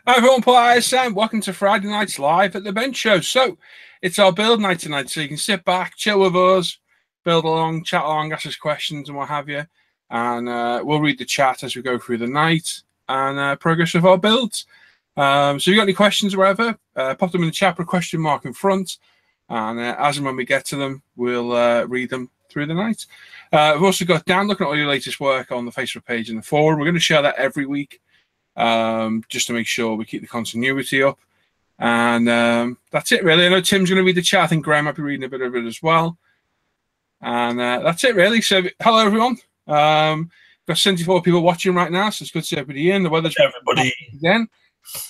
Hi everyone, Paul ISM. Welcome to Friday Nights Live at the Bench Show. So, it's our build night tonight, so you can sit back, chill with us, build along, chat along, ask us questions and what have you. And we'll read the chat as we go through the night and progress with our builds. So if you've got any questions or whatever, pop them in the chat, put a question mark in front. And as and when we get to them, we'll read them through the night. We've also got Dan looking at all your latest work on the Facebook page and the forum. We're going to share that every week. Just to make sure we keep the continuity up. And that's it, really. I know Tim's going to read the chat. I think Graham might be reading a bit of it as well. And that's it, really. So, hello, everyone. Got 74 people watching right now, so it's good to see everybody in. The weather's everybody again.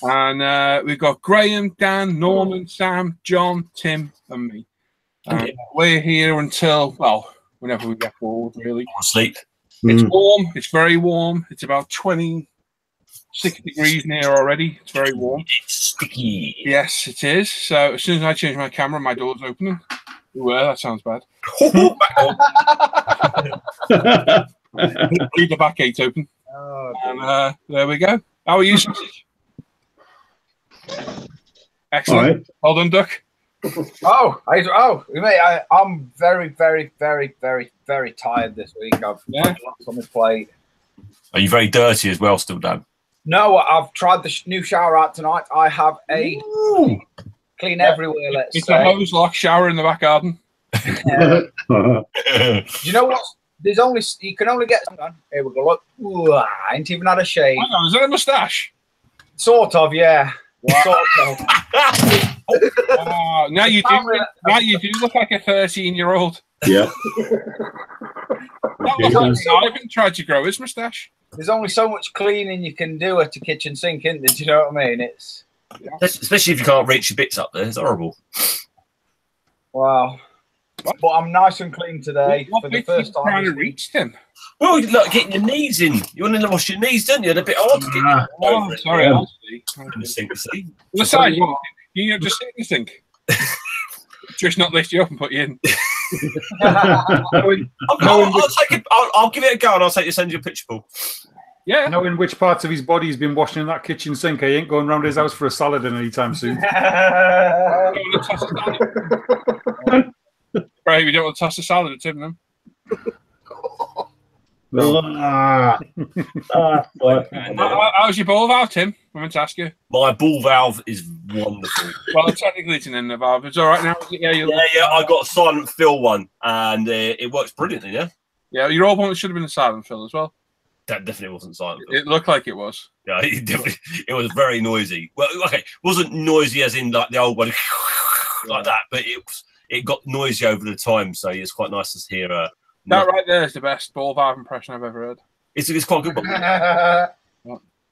And we've got Graham, Dan, Norman, Sam, John, Tim, and me. And we're here until, well, whenever we get bored, really. Sleep. It's warm. It's very warm. It's about 26 degrees in here already. It's very warm. It's sticky. Yes, it is. So as soon as I change my camera, my door's opening. That sounds bad. Leave the back gate open. Oh, and there we go. How are you, Sausage? Excellent. Right. Well done, Duck. Mate, I'm very, very, very, very, very tired this week. I've got lots on my plate. Are you very dirty as well, still, Dan? No, I've tried the new shower out tonight. I have a clean everywhere. Let's It's say. a hose lock shower in the back garden. Do you know what? There's only you can only get. Here we go. Look, ooh, I ain't even had a shave. Hang on, is that a moustache? Sort of, yeah. Sort of. Now you do. Now you do look like a 13-year-old. Yeah. That was like Ivan tried to grow his moustache. There's only so much cleaning you can do at a kitchen sink, isn't there? Do you know what I mean? It's especially if you can't reach your bits up there. It's horrible. wow. But I'm nice and clean today for the first time. Trying to reach him. Well, you like getting your knees in. You want to wash your knees, don't you? They're a bit hard to get. Oh, sorry. In the sink, see? The side, you just sit in the sink. Just not lift you up and put you in. I'll give it a go and I'll send you a picture, Paul. Yeah. Knowing which parts of his body he's been washing in that kitchen sink, he ain't going round his house for a salad anytime soon. Right, we don't want to toss a salad at Tim then. How's your ball valve, Tim? I meant to ask you. My ball valve is wonderful. Well, technically it's in the valve. It's all right now. Yeah, I got a silent fill one, and it works brilliantly. Yeah. Yeah, your old one should have been a silent fill as well. That definitely wasn't silent fill. It looked like it was. Yeah, it was very noisy. Well, okay, it wasn't noisy as in like the old one, like that, but it got noisy over the time, so it's quite nice to hear. That right there is the best ball valve impression I've ever heard. It's quite a good one.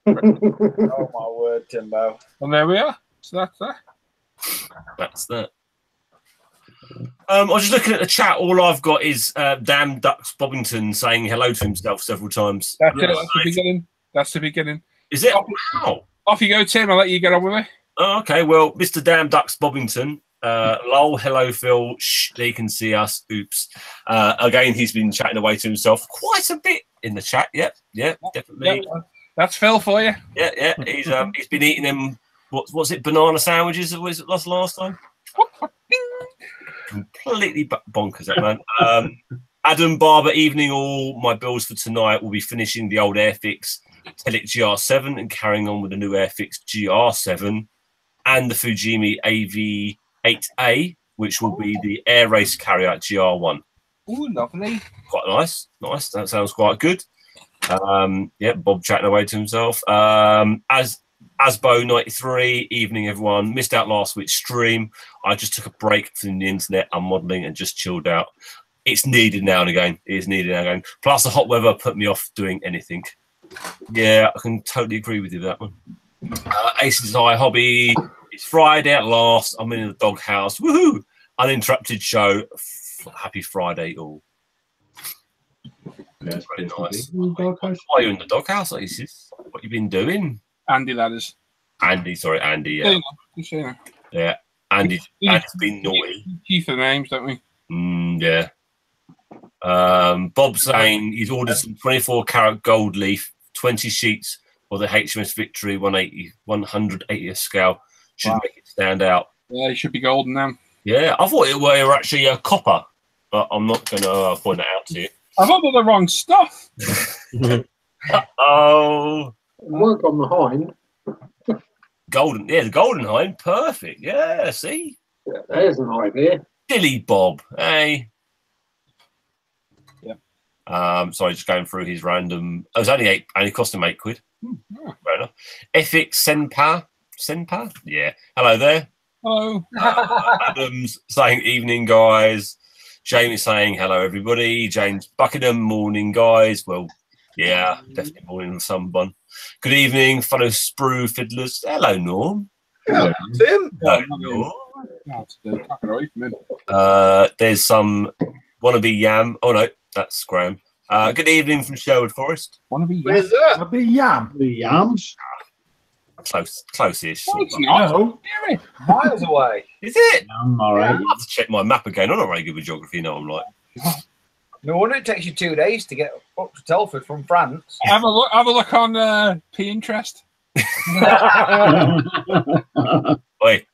Oh my word, Timbo! And there we are. So that's that. That's that. I was just looking at the chat. All I've got is Damn Ducks Bobbington saying hello to himself several times. That's it. That's the beginning. That's the beginning. Is it? Wow. Off you go, Tim. I'll let you get on with it. Oh, okay. Well, Mr. Damn Ducks Bobbington. Lol, hello, Phil. Shh, they can see us. Oops. Again, he's been chatting away to himself quite a bit in the chat. Yep, definitely. Yeah, that's Phil for you. Yeah. He's been eating them. What's it? Banana sandwiches? Was it last time? Completely bonkers, that man. Adam Barber, evening all. My builds for tonight will be finishing the old Airfix Telic GR7 and carrying on with the new Airfix GR7 and the Fujimi AV8A, which will be the Air Race Carryout GR1. Ooh, lovely. Quite nice. That sounds quite good. Bob chatting away to himself. Asbo93, evening everyone. Missed out last week's stream. I just took a break from the internet and modelling and just chilled out. It's needed now and again. It is needed now and again. Plus the hot weather put me off doing anything. Yeah, I can totally agree with you that one. Ace's High Hobby. It's Friday at last. I'm in the doghouse. Woohoo! Uninterrupted show. Happy Friday all. Yeah, very nice. Why are you in the doghouse, Aces? What you been doing? Andy, that is. Andy. Yeah. Yeah. Andy's been naughty. Keep the names, don't we? Yeah. Bob saying he's ordered some 24-karat gold leaf, 20 sheets for the HMS Victory 180th scale. Should make it stand out. Yeah, it should be golden now. Yeah, I thought it were actually a copper, but I'm not going to point that out to you. I've ordered the wrong stuff. Oh. Work on the hind. Golden, the golden hind, perfect. Yeah, see? Yeah, there's an idea. Silly Bob, hey. Yeah. Sorry, just going through his random. Oh, it was only cost him £8. Fair enough. Ethics Senpa? Yeah. Hello there. Hello. Adam's saying evening, guys. Jamie saying hello, everybody. James Buckingham, morning, guys. Well, yeah, definitely morning, someone. Good evening, fellow Sprue fiddlers. Hello, Norm. Hello, Tim. Hello, Norm. There's some wannabe Yam. Oh, no, that's Graham. Good evening from Sherwood Forest. Wannabe Yam? Where's that? Wannabe Yam. The yams. Close-ish. No, it's not. No. Miles away. Is it? All right. I have to check my map again. I'm not very good with geography, you know. I'm like, No wonder it takes you 2 days to get up to Telford from France. Have a look on Pinterest. Wait,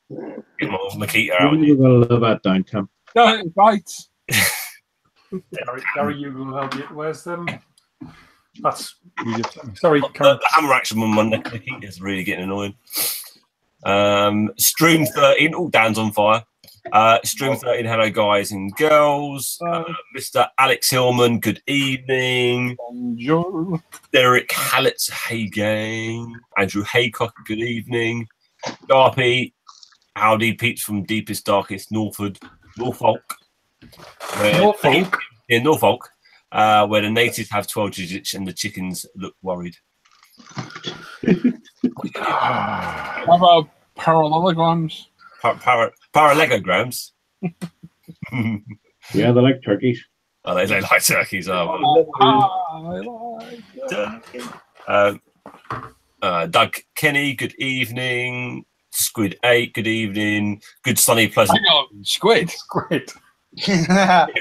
get my Makita out. You're gonna love that, don't come. No, it bites. Gary, you will help you. Where's them? That's sorry, The hammer action on my neck is really getting annoying. Stream 13, all Dan's on fire. Stream 13, hello guys and girls. Mr. Alex Hillman, good evening. Bonjour. Derek Hallett, hey gang. Andrew Haycock, good evening. Garpy, howdy peeps from deepest, darkest Norfolk. In Norfolk, where the natives have 12 digits and the chickens look worried. How about parallelograms? Parallelograms. Yeah, they like turkeys. Oh, they like turkeys. Oh, Doug Kenny, good evening. Squid 8, good evening. Good sunny, pleasant. Hang on, squid.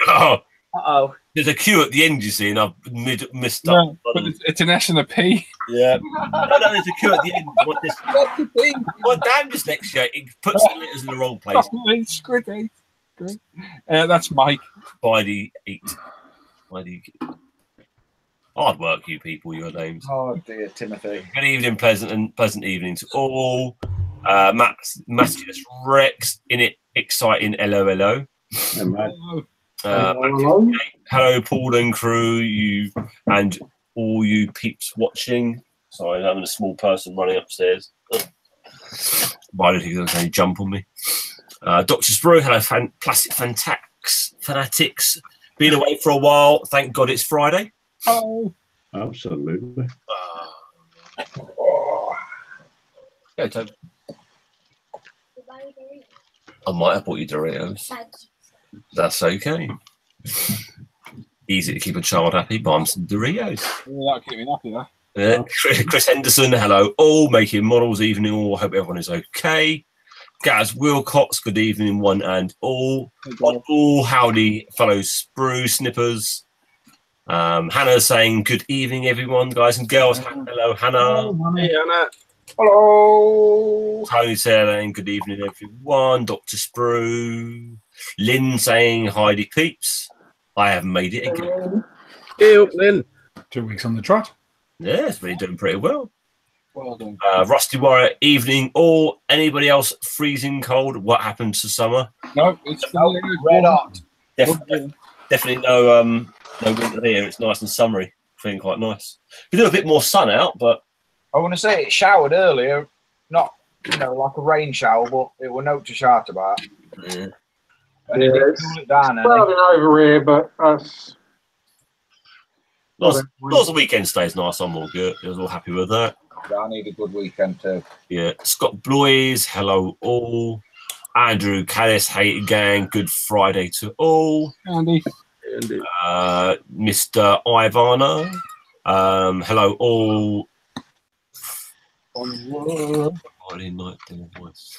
Oh, Uh-oh. there's a Q at the end, you see, and I've missed Yeah, up. but it's an S and a P. Yeah. No, there's a Q at the end. That's the thing. Well, damn dyslexia. It puts the letters in the wrong place. Squid 8. Great. That's Mike. Spidey 8. Hard work, you people, your names. Oh dear, Timothy. Good evening, pleasant evening to all. Matthews Rex, in it, exciting, LOLO. Hello, Paul and crew, you and all you peeps watching. Sorry, I'm having a small person running upstairs. Why did he going to jump on me? Dr. Sprue, hello, Plastic Fanatics. Been away for a while. Thank God it's Friday. Oh, Absolutely. Go, Toby. I might have bought you Doritos. That's okay. Easy to keep a child happy. Buy them some Doritos. that'll keep me happy, though. Chris Henderson, hello all. Making models, evening all. Hope everyone is okay. Gaz Wilcox, good evening, one and all. All howdy, fellow Sprue snippers. Hannah saying good evening, everyone, guys and girls. Hello, Hannah. Hey, Anna. Hello. Tony saying good evening, everyone. Dr. Sprue. Lynn saying Heidi peeps. I have made it again. Hey, up, Lynn. 2 weeks on the trot. Yeah, it's been doing pretty well. Well done. Rusty Warrior, evening all. Anybody else freezing cold? What happened to summer? No, it's Red hot. Definitely no winter here. It's nice and summery. Feeling quite nice. We do a bit more sun out, but I want to say it showered earlier, not like a rain shower, but it was note to shout about. yeah. And it didn't cool it down any. Clouding over here, but us. Lots of weekend stays nice. I'm all good. I was all happy with that. I need a good weekend too. Yeah. Scott Bloys, hello all. Andrew Callis, hey gang, good Friday to all. Andy. Mr. Ivana, hello all. Friday night dinner voice.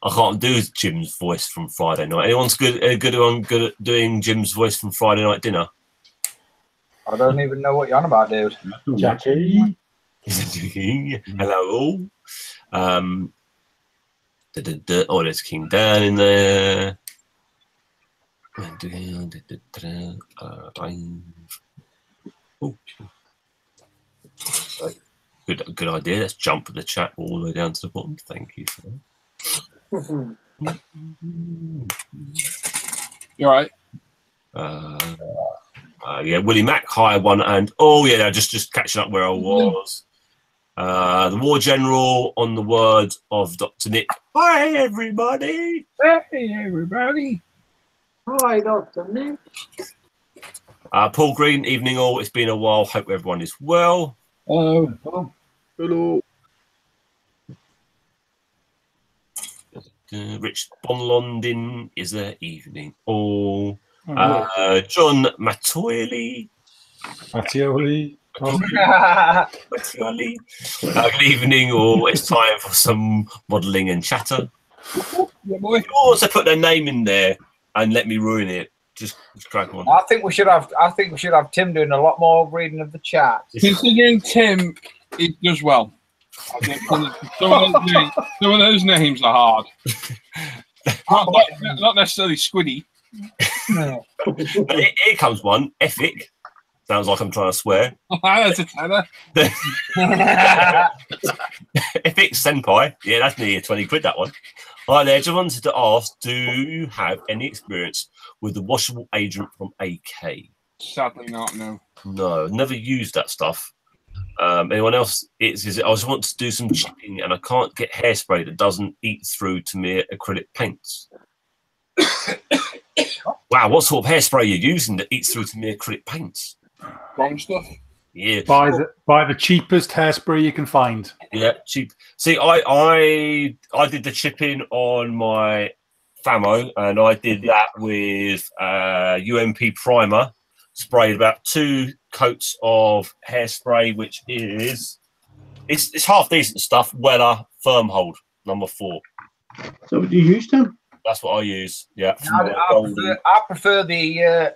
I can't do Jim's voice from Friday night. Anyone's good at doing Jim's voice from Friday night dinner? I don't even know what you're on about, dude. Jackie. Hello all. Oh, there's King Dan in there. Oh. Good idea. Let's jump the chat all the way down to the bottom. Thank you for that. You all right? Yeah, Willie Mac, hi one and yeah, just catching up where I was. The War General, on the word of Dr. Nick. Hi everybody. Hey, everybody. Hi, Dr. Nick. Paul Green, evening all. It's been a while. Hope everyone is well. Hello. Hello. Rich Bonlondin is there. Evening all. John Mattioli. Good evening all. It's time for some modelling and chatter. Yeah, boy. You also put their name in there and let me ruin it. just crack on. I think we should have Tim doing a lot more reading of the chat. Considering Tim, he does well. I think some of those names are hard. Not necessarily squiddy. Here comes one. Ethic. Sounds like I'm trying to swear. That's a tenner. Ethic Senpai. Yeah, that's nearly 20 quid, that one. Hi there. Just wanted to ask, do you have any experience with the washable agent from AK? Sadly not, no. No, never used that stuff. Anyone else? I just want to do some chipping and I can't get hairspray that doesn't eat through to mere acrylic paints. Wow, what sort of hairspray are you using that eats through to mere acrylic paints? Wrong stuff. Yeah. Buy the cheapest hairspray you can find. Yeah, cheap. See, I did the chipping on my Famo, and I did that with UMP primer. Sprayed about 2 coats of hairspray, which is it's half decent stuff. Weller Firm Hold #4. So what do you use, Tim? That's what I use. Yeah. I prefer the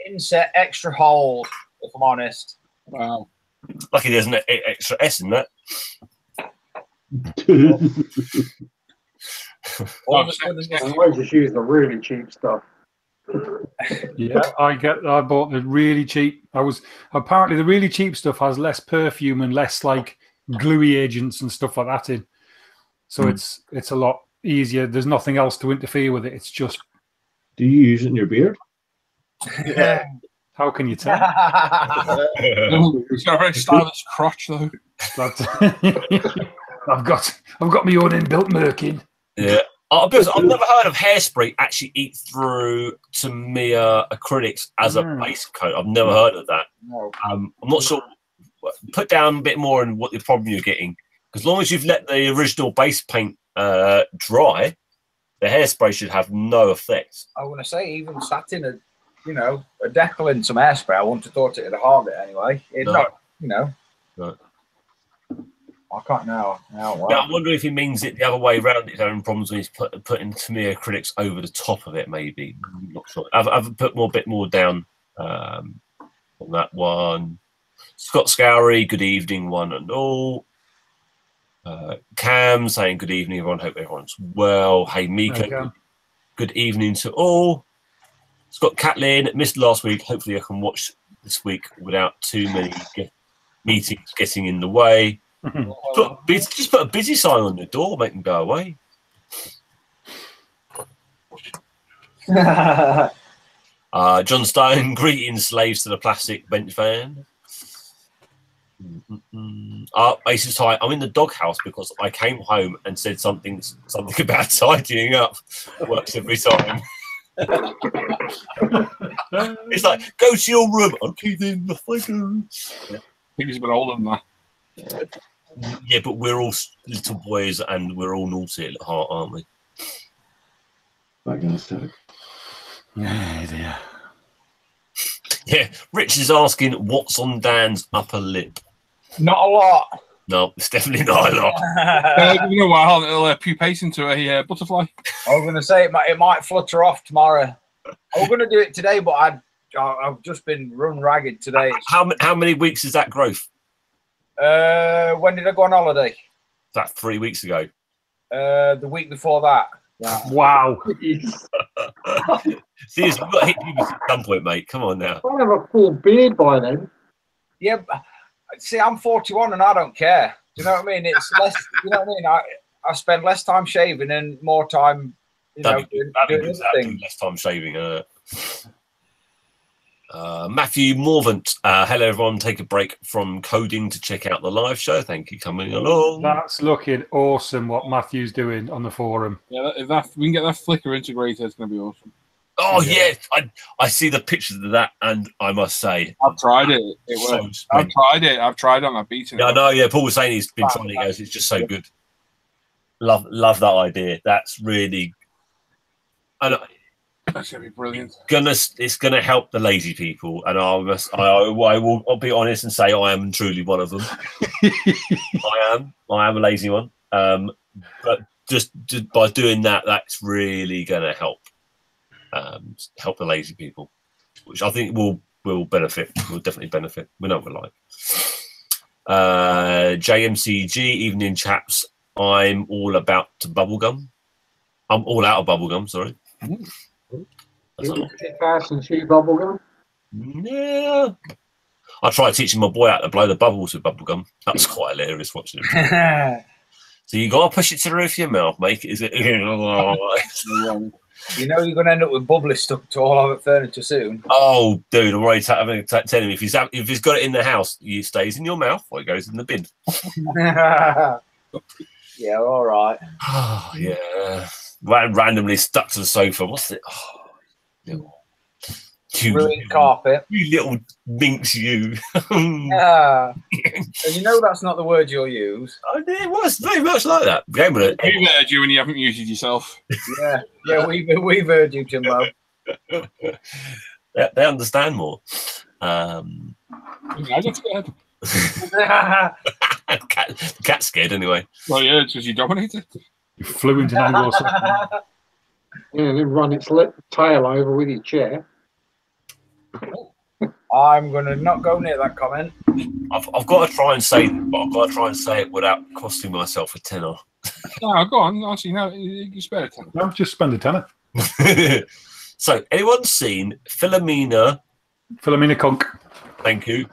inset extra hold, if I'm honest. Wow. Lucky there's an extra S in that. I just use the really cheap stuff. Yeah, I bought the really cheap. Apparently the really cheap stuff has less perfume and less like gluey agents and stuff like that in. So it's a lot easier. There's nothing else to interfere with it. It's just. Do you use it in your beard? Yeah. How can you tell? He's got a very stylish crotch, though. I've got my own inbuilt merkin. Yeah. I've never heard of hairspray actually eat through to mere acrylics as a base coat. I've never heard of that. No. I'm not sure. Put down a bit more on what the problem you're getting. Because as long as you've let the original base paint dry, the hairspray should have no effect. I want to say even satin, a decal in some hairspray. I wouldn't have thought it'd harm it anyway. It's not, No. I can't know. Yeah, I'm wondering if he means it the other way around. He's having problems when he's putting Tamiya acrylics over the top of it. Maybe I'm not sure. I've put a bit more down on that one. Scott Scoury, good evening, one and all. Cam saying good evening, everyone. Hope everyone's well. Hey, Mika, good evening to all. Scott Catlin, missed last week. Hopefully, I can watch this week without too many meetings getting in the way. Just put a busy sign on the door, make them go away. John Stone, greetings, slaves to the plastic bench fan. Aces High, I'm in the doghouse because I came home and said something about tidying up. It works every time. It's like, go to your room. Okay, then the fucker. I think he's a bit older than that. Yeah, but we're all little boys and we're all naughty at heart, aren't we? Yeah. Yeah, Rich is asking what's on Dan's upper lip. Not a lot. No, it's definitely not a lot. Give it a while, it'll pupate into a butterfly. I was going to say it might flutter off tomorrow. I was going to do it today, but I've just been run ragged today. How many weeks is that growth? When did I go on holiday? That 3 weeks ago. The week before that. Wow. See, you've got to hit puberty at some point, mate. Come on now. I have a full beard by then. Yeah, see, I'm 41 and I don't care. Do you know what I mean? It's less. You know what I mean? I spend less time shaving and more time, doing other things. Less time shaving. Matthew Morvant. Hello, everyone. Take a break from coding to check out the live show. Thank you coming along. That's looking awesome what Matthew's doing on the forum. Yeah, if we can get that flicker integrated, it's going to be awesome. Oh, yeah. I see the pictures of that, and I must say, I've tried it. It works. I've tried it on that beating. Yeah, I know. Yeah, Paul was saying he's been trying it. He goes, it's just so good. Love that idea. That's really. That's gonna be brilliant. It's gonna help the lazy people, and I will be honest and say I am truly one of them. I am a lazy one. But just by doing that, that's really gonna help. help the lazy people, which I think will benefit. Will definitely benefit. We know what we're like. JMCG, evening chaps. I'm all about to bubblegum. I'm all out of bubblegum, sorry. You fast and chew bubblegum? Yeah. I tried teaching my boy how to blow the bubbles with bubblegum. That was quite hilarious watching him. So you got to push it to the roof of your mouth, make it. Is it? You know you're going to end up with bubbly stuck to all of the furniture soon. Oh, dude, I'm already telling him if he's got it in the house, it stays in your mouth or it goes in the bin. Yeah, all right. Oh, yeah. Randomly stuck to the sofa. What's it? Oh, Brilliant carpet. You little minx, you. You know that's not the word you'll use. It was very much like that. We've heard you when you haven't used it yourself. Yeah, we've heard you, Jimbo. They understand more. I get scared. Cat's scared anyway. Well, yeah, it's because you dominated. You flew into Anglo-Saxon. Yeah, and then run its tail over with your chair. I'm going to not go near that comment. I've got to try and say it without costing myself a tenner. No, go on. Honestly, no, you spare a tenner. No, just spend a tenner. So, anyone seen Philomena Conk. Thank you.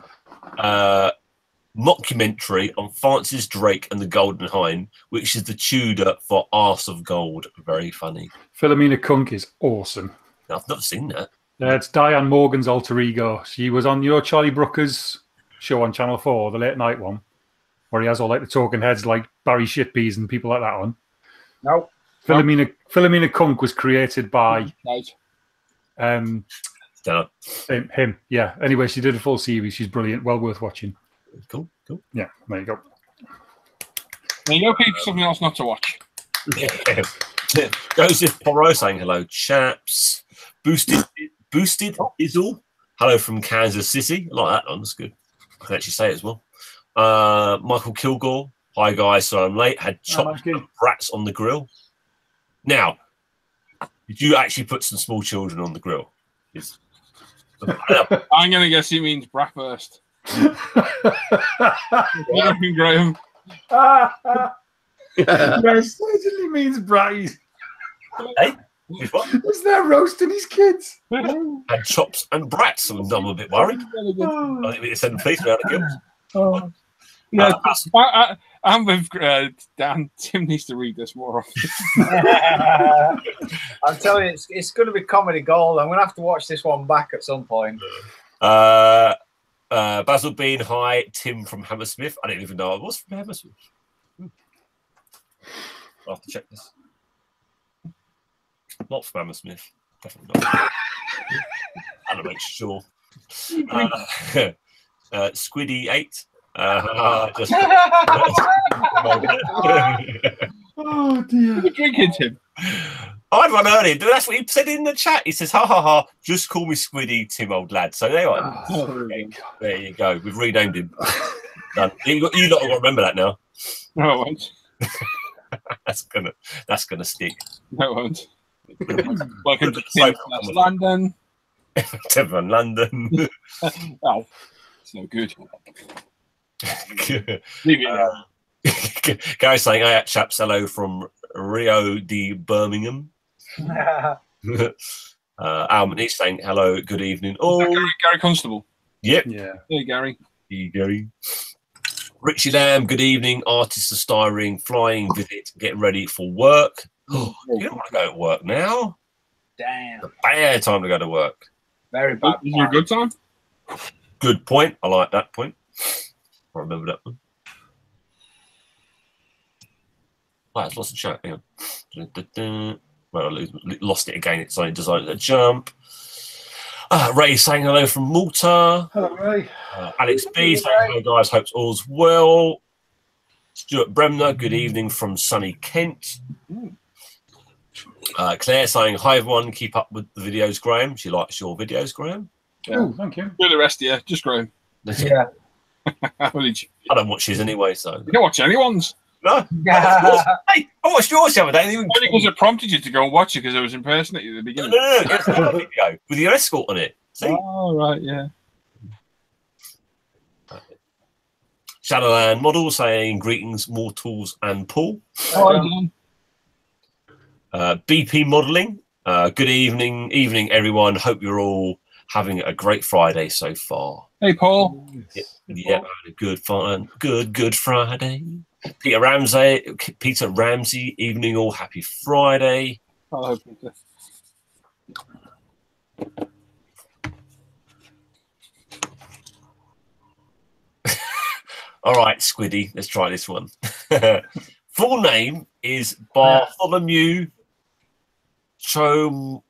Mockumentary on Francis Drake and the Golden Hind, which is the Tudor for Arse of Gold. Very funny. Philomena Conk is awesome. I've not seen that. It's Diane Morgan's alter ego. She was on your Charlie Brooker's show on Channel 4, the late night one, where he has all like the talking heads like Barry Shippies and people like that on. No. Philomena Conk was created by Him. Yeah. Anyway, she did a full series. She's brilliant. Well worth watching. Cool. Yeah, there you go. There you go, people. Something else not to watch. Joseph Porro saying hello, chaps. Boosted Izzle. Hello from Kansas City. I like that one. That's good. I can actually say it as well. Michael Kilgore. Hi guys, so I'm late. Had chopped brats on the grill. Now, did you actually put some small children on the grill? I'm going to guess he means bratwurst. Graham. Yes, certainly means bratties. Hey? Is that roasting his kids? And chops and brats. I'm a bit worried. I think we need to send the police around the guild. Yeah, I'm with Dan. Tim needs to read this more often. I'm telling you, it's going to be comedy gold. I'm going to have to watch this one back at some point. Basil Bean, hi. Tim from Hammersmith. I didn't even know I was from Hammersmith. I'll have to check this. Not from Hammersmith. Definitely not. I'll make sure. Squiddy8. Just... Oh dear. What are you drinking, Tim? I'd run early. That's what he said in the chat. He says, ha ha ha, just call me Squiddy, Tim, old lad. So there you are. There you go. We've renamed him. Done. You lot have got to remember that now. No, I won't. That's gonna stick. No, I won't. Welcome to Tim London. Tim from London. Oh, it's no good. Leave it Gary saying, "Hey, chaps, hello from Rio de Birmingham." Alman, he's saying, "Hello, good evening." Oh, Gary Constable. Yep. Yeah. Hey, Gary. Hey, Gary. Richie Lamb, good evening. Artists are starring, flying visit, getting ready for work. Oh, you don't want to go to work now. Damn. Bad time to go to work. Very bad. Is it a good time? Good point. I like that point. I remember that one. Oh, it's lost the chat. Hang on. Well, I lost it again. It's only decided to jump. Ray saying hello from Malta. Hello, Ray. Alex B saying hello, guys. Hope all's well. Stuart Bremner, good evening from sunny Kent. Claire saying hi, everyone. Keep up with the videos, Graham. She likes your videos, Graham. Yeah. Oh, thank you. Do the rest of you. Just Graham. Yeah. I don't watch his anyway, so You don't watch anyone's. No. Hey, I watched yours the other day. Only because it prompted you to go and watch it because it was impersonating at the beginning. No. It's a video with your escort on it. See? Oh, right, yeah. Shadowland Model saying greetings, mortals and Paul. BP Modelling. Good evening, everyone. Hope you're all having a great Friday so far. Hey, Paul. Yeah, good fun. Good Friday. Peter Ramsey, evening all. Happy Friday. Hello, Peter. All right, Squiddy, let's try this one. Full name is Bartholomew Chumley.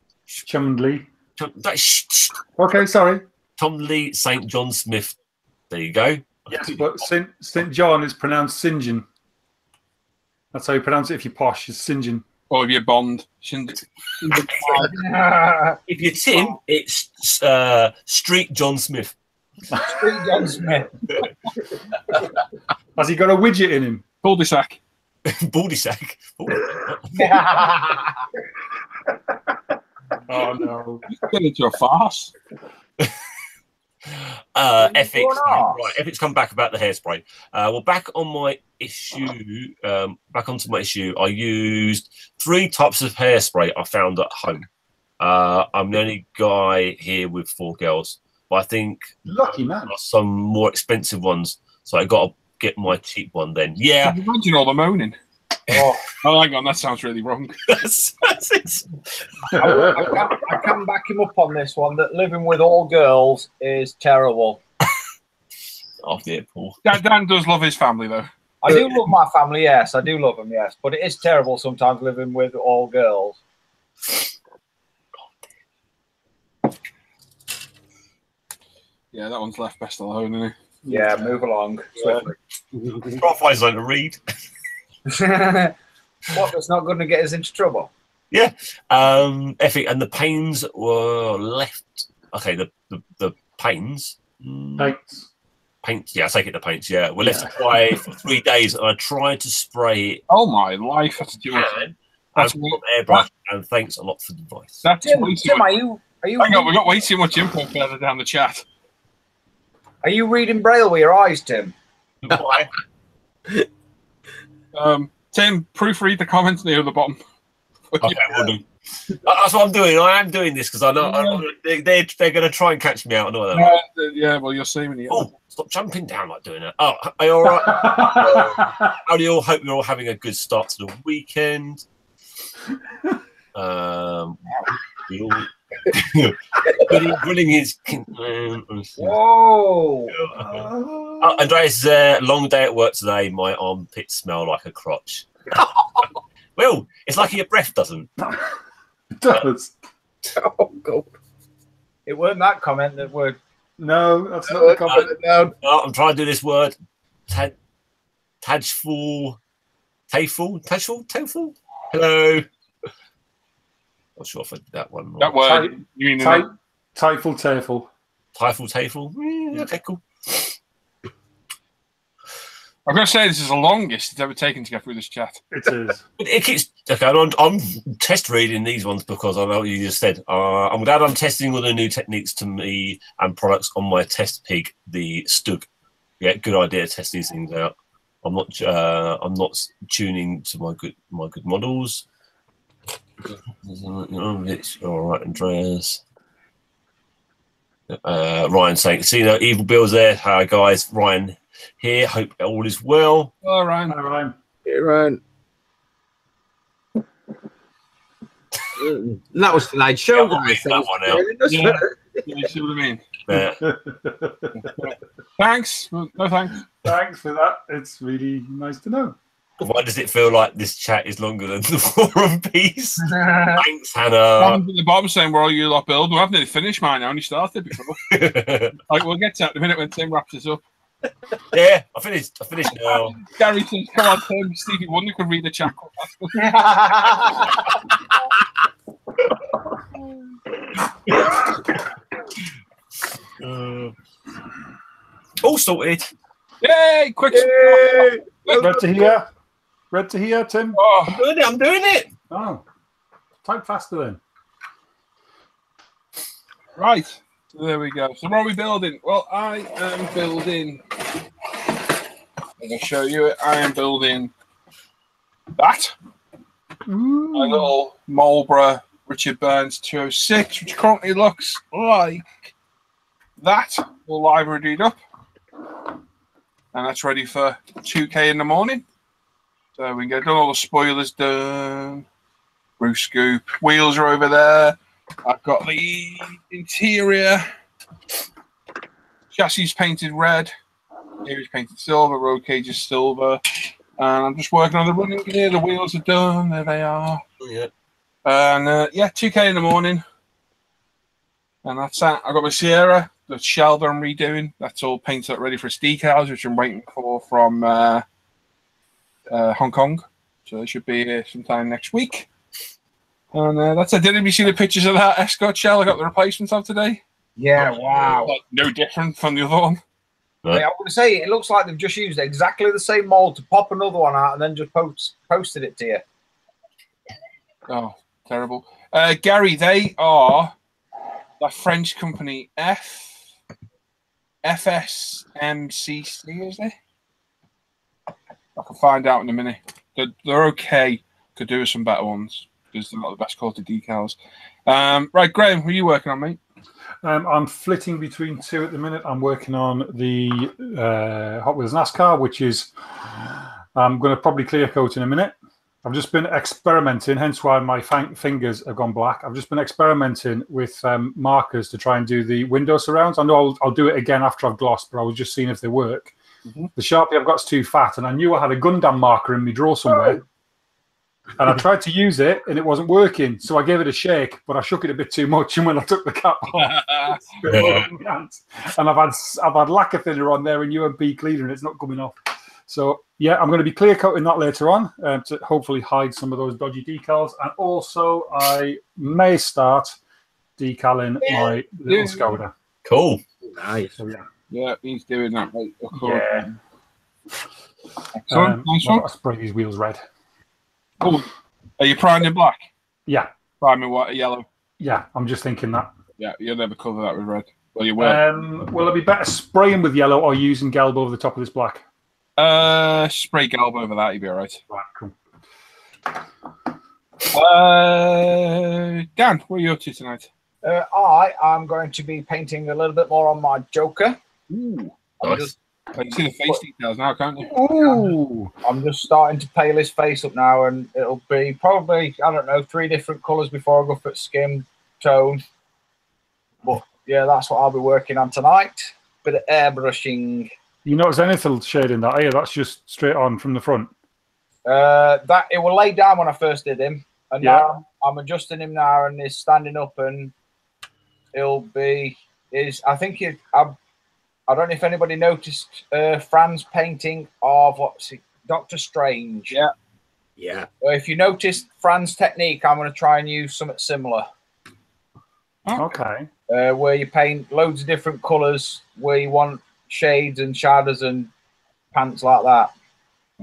Okay, sorry. Tomley St. John Smith. There you go. Yes, but St. John is pronounced St. John. That's how you pronounce it if you're posh, it's St. John. Or if you're Bond. If you're Tim, it's Street John Smith. Street John Smith. Has he got a widget in him? Cul-de-sac. Baldy-sack. Oh, no. Get into a farce. Ethics. Right, Ethics come back about the hairspray. Well, back onto my issue, I used 3 types of hairspray I found at home. I'm the only guy here with 4 girls, but I think lucky man. There are some more expensive ones, so I got to get my cheap one then. Yeah. Imagine all the moaning. Oh, hang on, that sounds really wrong. I can back him up on this one, that living with all girls is terrible. Oh, dear, Paul. Dan does love his family, though. I do love my family, yes. I do love them, yes. But it is terrible sometimes living with all girls. Yeah, that one's left best alone, isn't it? Yeah, move along. Swiftly. Profile's like to read. What, that's not going to get us into trouble? Yeah. Ethic, and the pains were left. Okay, the pains. Paints. Yeah, I take it the paints. Yeah, we're left to dry for 3 days, and I tried to spray it. Oh my life! That's too much. That's airbrush, and thanks a lot for the advice. That's Tim, way too Tim, much. are you? Hang on, we got way too much info further down the chat. Are you reading Braille with your eyes, Tim? Why? Tim, proofread the comments near the bottom. Okay, we'll do. That's what I'm doing. I am doing this because I know they're going to try and catch me out. I know that. Yeah, well, you're seeing it. Oh, stop jumping down like doing that. Oh, are you all right? How do you all hope you're all having a good start to the weekend? Grilling his. Whoa! Andreas, long day at work today. My armpits smell like a crotch. Well, it's like your breath doesn't. It does. Oh, God. It weren't that comment that word. No, that's not the comment. No. I'm trying to do this word. Tajful. Hello. Not sure if I did that one. That word. You mean Tyful. Tyful. Okay, cool. I'm going to say this is the longest it's ever taken to get through this chat. It is. It keeps. Okay, I'm test reading these ones because I know what you just said. I'm glad I'm testing all the new techniques to me and products on my test pig, the Stug. Yeah, good idea to test these things out. I'm not tuning to my good models. It's all right, Andreas. Ryan saying, "See no evil bills there." Hi guys, Ryan here. Hope all is well. Hello, Ryan. Hi, Ryan. Hey, Ryan. That was tonight's show. Yeah, that one out. Yeah. You see what I mean? Yeah. Thanks. No thanks. Thanks for that. It's really nice to know. Why does it feel like this chat is longer than the forum piece? Thanks, Hannah. At the bottom saying we're all you lot build. We haven't really finished mine. I only started before. Like, we'll get to that in a minute when Tim wraps us up. Yeah, I finished now. Gary says, "Come on, Tim." Stevie Wonder could read the chat. All sorted. Yay! Quick. Glad to hear. Red to here, Tim. Oh, I'm doing it. Oh, type faster then. right. So there we go. So what are we building? Well, I am building. I'm going to show you it. I am building that. Ooh. My little Marlborough Richard Burns 206, which currently looks like that. All live readied up. And that's ready for 2K in the morning. So we can get done, all the spoilers done. Roof scoop. Wheels are over there. I've got the interior. Chassis painted red. Here is painted silver. Road cage is silver. And I'm just working on the running gear. The wheels are done. There they are. Yeah. And yeah, 2K in the morning. And that's that. I've got my Sierra, the shell that I'm redoing. That's all painted up ready for its decals, which I'm waiting for from Hong Kong. So they should be here sometime next week. And that's it. Didn't you see the pictures of that Escort shell I got the replacements of today? Yeah, wow. Like, no different from the other one. Right. Yeah, I would say it looks like they've just used exactly the same mold to pop another one out and then just posted it to you. Oh, terrible. Gary, they are the French company FSMCC, is it? I can find out in a minute. They're okay. Could do with some better ones because they're not the best quality decals. Right, Graham, who are you working on, mate? I'm flitting between two at the minute. I'm working on the Hot Wheels NASCAR, which is I'm going to probably clear coat in a minute. I've just been experimenting, hence why my fingers have gone black. I've just been experimenting with markers to try and do the window surrounds. I know I'll do it again after I've glossed, but I was just seeing if they work. Mm-hmm. The Sharpie I've got is too fat, and I knew I had a Gundam marker in my drawer somewhere. And I tried to use it, and it wasn't working. So I gave it a shake, but I shook it a bit too much. And when I took the cap off, and I've had lacquer thinner on there and UMP cleaner, and it's not coming off. So yeah, I'm going to be clear coating that later on to hopefully hide some of those dodgy decals. And also, I may start decaling my little Skoda. Cool. Nice. So yeah. Yeah, he's doing that, mate. Yeah. Excellent. Nice one. I've got to spray these wheels red. Oh, are you primed in black? Yeah. Priming white, yellow. Yeah, I'm just thinking that. Yeah, you'll never cover that with red. Well, you will. Will it be better spraying with yellow or using Gelb over the top of this black? Spray Gelb over that, you'll be all right. Right, cool. Dan, what are you up to tonight? I am going to be painting a little bit more on my Joker. Ooh, nice. I can see the face details now, can't you? Ooh. I'm just starting to pale his face up now, and it'll be probably, I don't know, 3 different colours before I go for skin tone. But yeah, that's what I'll be working on tonight. Bit of airbrushing. You notice anything shade in that? Oh, yeah, that's just straight on from the front. That it will lay down when I first did him, and Yeah. now I'm adjusting him now, and he's standing up, and he'll be I think I don't know if anybody noticed Fran's painting of Doctor Strange. Yeah. Yeah. If you noticed Fran's technique, I'm going to try and use something similar. Okay. Where you paint loads of different colours, where you want shades and shadows and pants like that.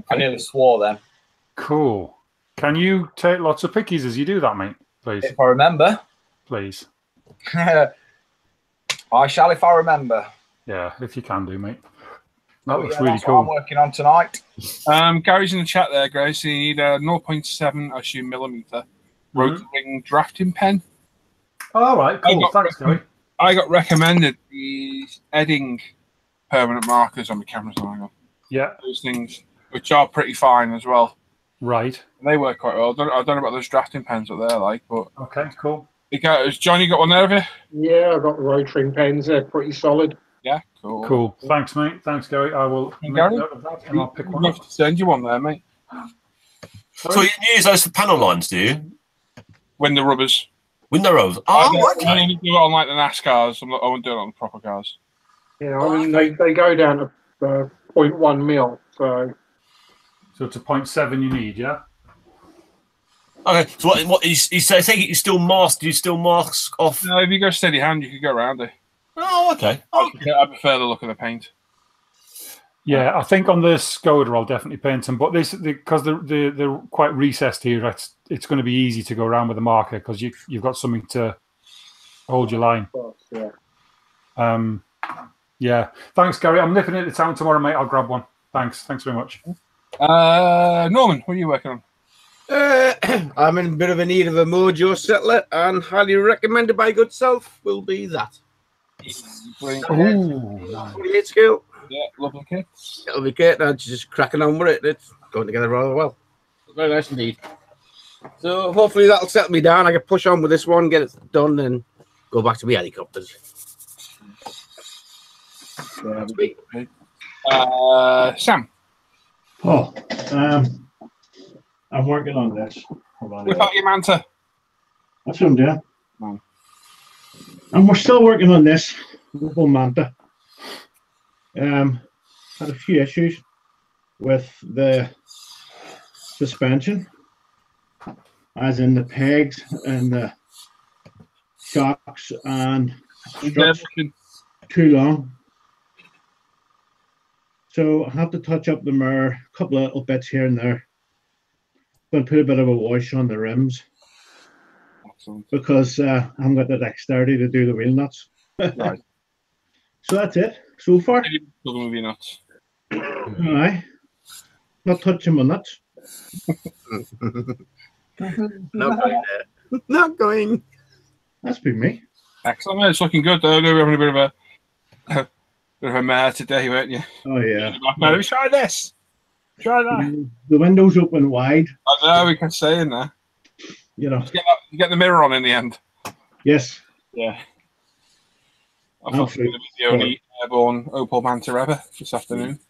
Okay. I nearly swore then. Cool. Can you take lots of pickies as you do that, mate? Please. If I remember. Please. I shall if I remember. Yeah, if you can do, mate. That looks yeah, really that's cool. what I'm working on tonight. Gary's in the chat there, guys. So you need a 0.7, I assume, millimeter rotary drafting pen. All right, cool. Thanks, Gary. I got recommended these Edding permanent markers on the cameras. Yeah. Those things, which are pretty fine as well. Right. They work quite well. I don't know about those drafting pens up there, like, but okay, cool. John, you got one there, have you? Yeah, I've got the rotary pens. They're pretty solid. Yeah, cool. Cool. Thanks, mate. Thanks, Gary. I will make note of that and I'll pick one up. Send you one there, mate. So you use those for panel lines, do you? Window rubbers. Window rows. I Oh, okay. only do it on like the NASCARs. I won't do it on the proper cars. Yeah, I mean, they go down to 0.1 mil. So it's a 0.7 you need, yeah? Okay, so what you say? Take it. You still mask off. No, if you go steady hand, you can go around it. Oh, okay. I prefer the look of the paint. Yeah, I think on the Skoda I'll definitely paint them, but this because they're quite recessed here. It's going to be easy to go around with a marker because you've got something to hold your line. Yeah. Yeah. Thanks, Gary. I'm nipping into town tomorrow, mate. I'll grab one. Thanks very much. Norman, what are you working on? I'm in a bit of a need of a mojo settler, and highly recommended by good self will be that. Ooh, nice. 48 scale. Yeah, lovely kit. It'll be great. Now just cracking on with it. It's going together rather well. Very nice indeed. So hopefully that'll settle me down. I can push on with this one, get it done, and go back to my helicopters. Sam. Oh, I'm working on this. Hold on. What about your Manta? That's what I'm doing. Oh. And we're still working on this little Manta. Had a few issues with the suspension, as in the pegs and the shocks and struts too long. So I have to touch up the mirror, a couple of little bits here and there. Going to put a bit of a wash on the rims. Excellent. Because I haven't got the dexterity to do the wheel nuts. Right. So that's it so far. Movie nuts. Aye. Not touching my nuts. Not going there. Not going. That's been me. Excellent. It's looking good. I know we're having a bit of a mare today, weren't you? Oh yeah. Let me try this. Try that. The window's open wide. I know, we can say in there. You know. You get the mirror on in the end. Yes. Yeah. I thought it was going to be the only airborne Opel Manta ever this afternoon.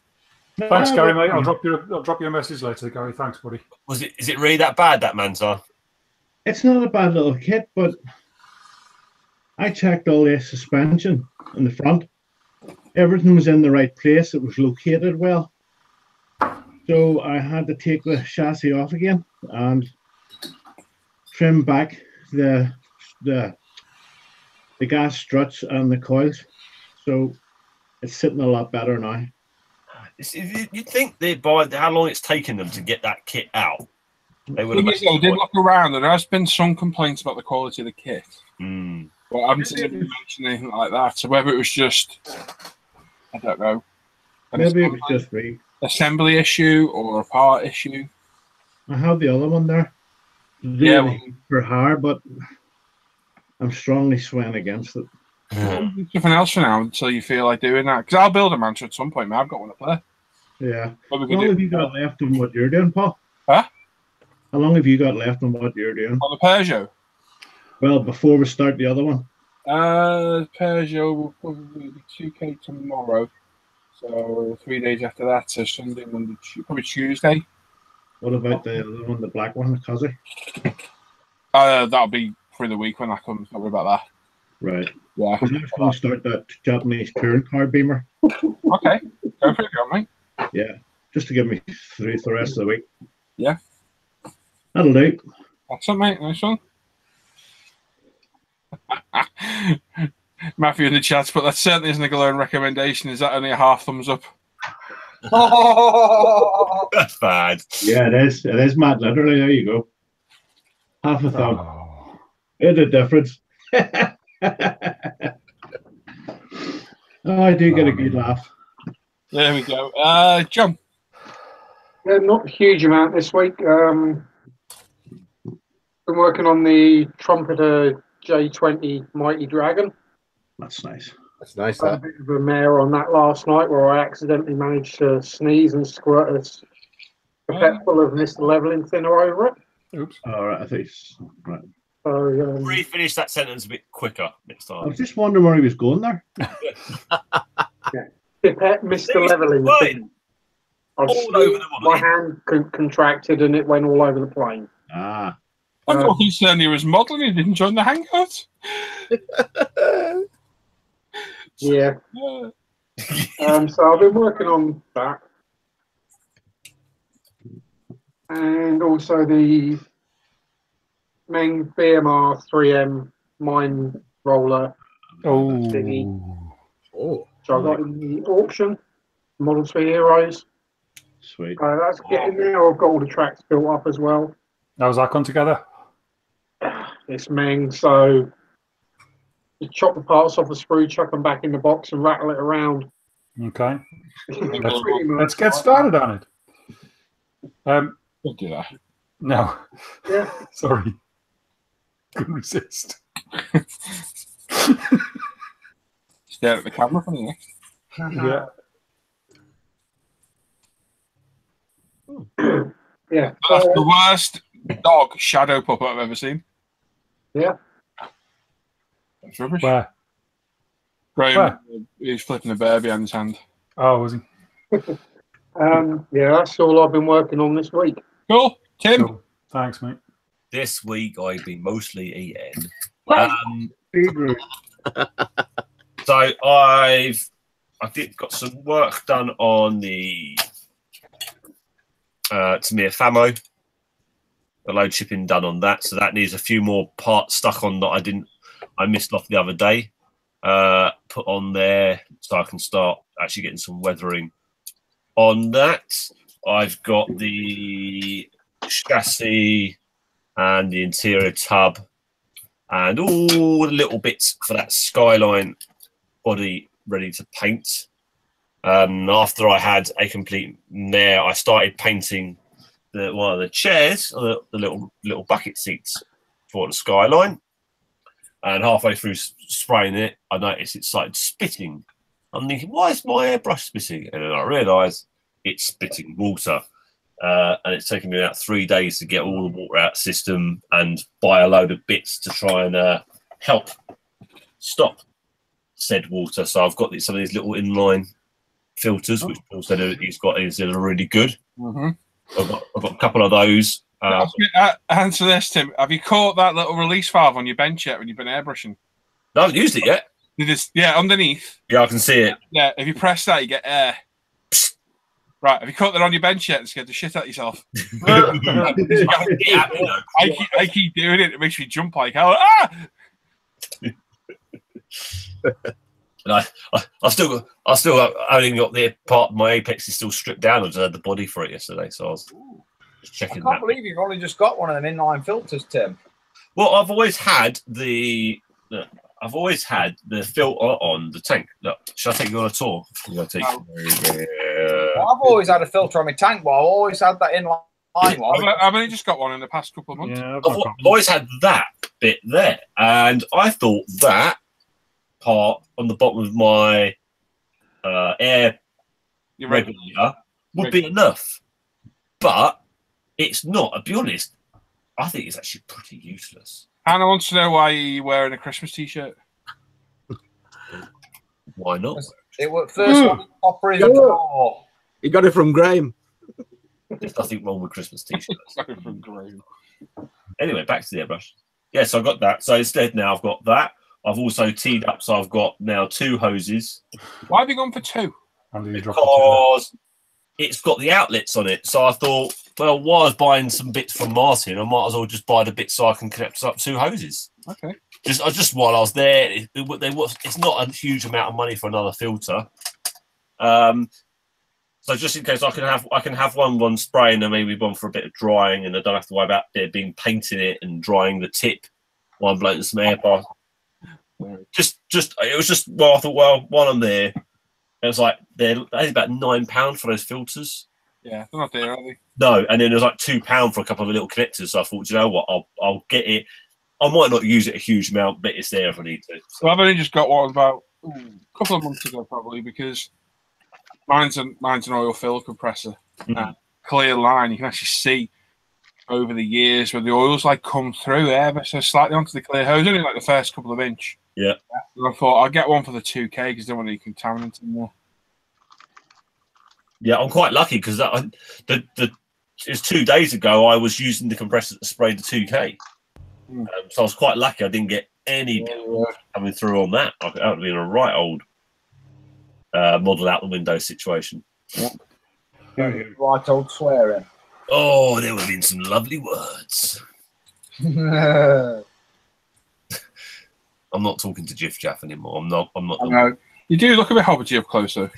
Thanks, Gary, mate. I'll drop you a message later, Gary. Thanks, buddy. Is it really that bad, that Manta? It's not a bad little kit, but I checked all the suspension in the front. Everything was in the right place. It was located well. So I had to take the chassis off again and trim back the gas struts and the coils. So it's sitting a lot better now. You'd think that by how long it's taken them to get that kit out, they would have. I did look around, and there has been some complaints about the quality of the kit. Mm. But I haven't seen anybody mention anything like that. So whether it was just, I don't know, Maybe it was just me. Assembly issue or a part issue. I have the other one there. Really for hard, but I'm strongly swaying against it. Something else for now until you feel like doing that. Because I'll build a Manta at some point, man. I've got one up there. Yeah. How long have you got left on what you're doing, Paul? Huh? How long have you got left on what you're doing? On the Peugeot? Well, before we start the other one. Peugeot will probably be 2K tomorrow. So 3 days after that, so Sunday, Monday, probably Tuesday. What about the other one, the black one, the Kazi? That'll be through the week when that comes. Don't worry about that. Right. Yeah. I'm just going to start that Japanese touring car beamer. Okay. Go for it, mate. Yeah. Just to get me through the rest of the week. Yeah. That'll do. Excellent, mate. Nice one. Matthew in the chat, but that certainly isn't a glowing recommendation. Is that only a half thumbs up? That's bad. Yeah, it is. It is, Matt. Literally, there you go. Half a thumb. Oh. It's a difference. Oh, I do get a good laugh. There we go. John. Yeah, not a huge amount this week. Been working on the Trumpeter J20 Mighty Dragon. That's nice. That's nice. Had a bit of a mare on that last night where I accidentally managed to sneeze and squirt a petful of Mr. Leveling thinner over it. Oops. All right, I think. Right. So, Refinish that sentence a bit quicker next I time. was just wondering where he was going there. Pipette Mr. Leveling thinner. All over the My hand contracted and it went all over the plane. Ah. I thought he said he was modelling. He didn't join the hangout. Yeah. So I've been working on that. And also the main BMR 3M mine roller thingy, Oh. which I got in the auction. Model 3 Heroes. Sweet. That's getting there. I've got all the tracks built up as well. How's that gone together? It's Meng, so just chop the parts off the sprue, chuck them back in the box and rattle it around. Okay. Pretty Let's much. get started on it. Don't do that. No. Yeah. Sorry. Couldn't resist. Stare at the camera for me. Yeah. Yeah. That's the worst dog shadow puppet I've ever seen. Yeah. That's rubbish. Where? Graham, he's flipping a bear behind his hand. Oh, was he? Yeah, that's all I've been working on this week. Cool. Tim. Cool. Thanks, mate. This week I've been mostly eating. Beetroot. So I got some work done on the Tamir Famo. The load shipping done on that, so that needs a few more parts stuck on that I missed off the other day. Put on there so I can start actually getting some weathering on that. I've got the chassis and the interior tub and all the little bits for that Skyline body ready to paint. After I had a complete mare, I started painting one of the chairs, the little bucket seats for the Skyline. And halfway through spraying it, I noticed it started spitting. I'm thinking, why is my airbrush spitting? And then I realised it's spitting water. And it's taken me about 3 days to get all the water out of the system and buy a load of bits to try and help stop said water. So I've got some of these little inline filters, which Paul said he's got is really good. Mm-hmm. I've got a couple of those. Answer this, Tim. Have you caught that little release valve on your bench yet when you've been airbrushing? No, I haven't used it yet. Yeah, underneath. Yeah, I can see it. Yeah, if you press that, you get air. Psst. Right, have you caught that on your bench yet and scared the shit out of yourself? I keep doing it. It makes me jump like hell. Ah! And I still got only got the part of my apex is still stripped down. I just had the body for it yesterday, so I was just checking. I can't believe you've only just got one of them inline filters, Tim. Well, I've always had the filter on the tank. Look, should I take you on a tour? I've always had a filter on my tank, but I've always had that inline one. I've only just got one in the past couple of months. Yeah, I've always had that bit there, and I thought that part on the bottom of my air regulator would be enough, but it's not. I'll be honest, I think it's actually pretty useless. Hannah wants to know why you're wearing a Christmas t-shirt. Why not? It was first one opera is a draw. You got it from Graham. There's nothing wrong with Christmas t-shirts. From Graham. Anyway, back to the airbrush. Yes, I got that. So instead now I've got that. I've also teed up, so I've got now 2 hoses. Why have you gone for 2? Because it's got the outlets on it. So I thought, well, while I was buying some bits from Martin, I might as well just buy the bits so I can connect up 2 hoses. Okay. Just while I was there, it's not a huge amount of money for another filter. So just in case I can have one spraying and maybe one for a bit of drying, and I don't have to worry about it being painting it and drying the tip while I'm blowing some air past. It was just well, I thought, well, while I'm there, it was like they're about £9 for those filters. Yeah, they're not there, are they? No, and then there's like £2 for a couple of little connectors. So I thought, you know what, I'll get it. I might not use it a huge amount, but it's there if I need to. So. Well, I've only just got one about a couple of months ago, probably, because mine's an oil fill compressor. Clear line, you can actually see over the years where the oil's like come through ever so slightly onto the clear hose, only like the first couple of inch. Yeah. And I thought I'll get one for the 2K because I don't want any contaminants in there. Yeah, I'm quite lucky because it's 2 days ago I was using the compressor to spray the 2K. So I was quite lucky I didn't get any coming through on that. That would have been a right old model out the window situation. Right old swearing. Oh, there would have been some lovely words. I'm not talking to Jiff Jaff anymore. I'm not. I know. You do look a bit hobbity up close, though.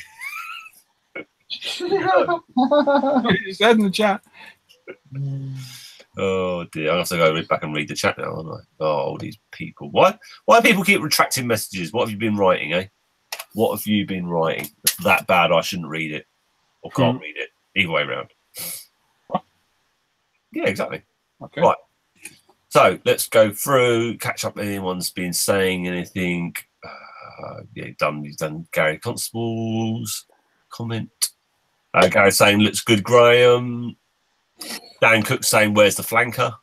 He said in the chat. Oh dear, I have to go back and read the chat now, aren't I? Oh, all these people. Why do people keep retracting messages? What have you been writing, eh? What have you been writing? It's that bad I shouldn't read it. Or can't read it. Either way around. Yeah, exactly. Okay. Right. So let's go through, catch up. Anyone's been saying anything? Yeah, you've done Gary Constable's comment. Gary saying looks good, Graham. Dan Cook saying where's the flanker?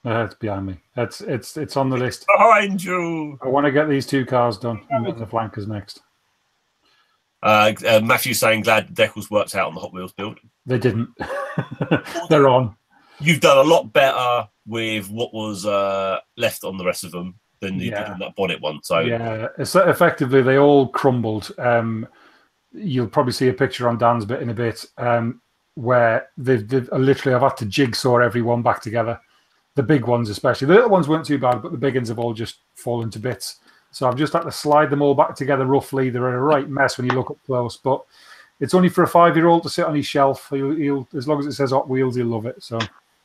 It's behind me. It's on the list. Behind you. I want to get these 2 cars done, and then the flankers next. Matthew saying glad the decals worked out on the Hot Wheels build. They didn't. They're on. You've done a lot better with what was left on the rest of them than you did on that bonnet one. So yeah, effectively they all crumbled. You'll probably see a picture on Dan's bit in a bit where they've literally I've had to jigsaw everyone back together. The big ones especially. The little ones weren't too bad, but the big ones have all just fallen to bits. So I've just had to slide them all back together roughly. They're a right mess when you look up close, but it's only for a 5-year-old to sit on his shelf. He'll as long as it says Hot Wheels, he'll love it. So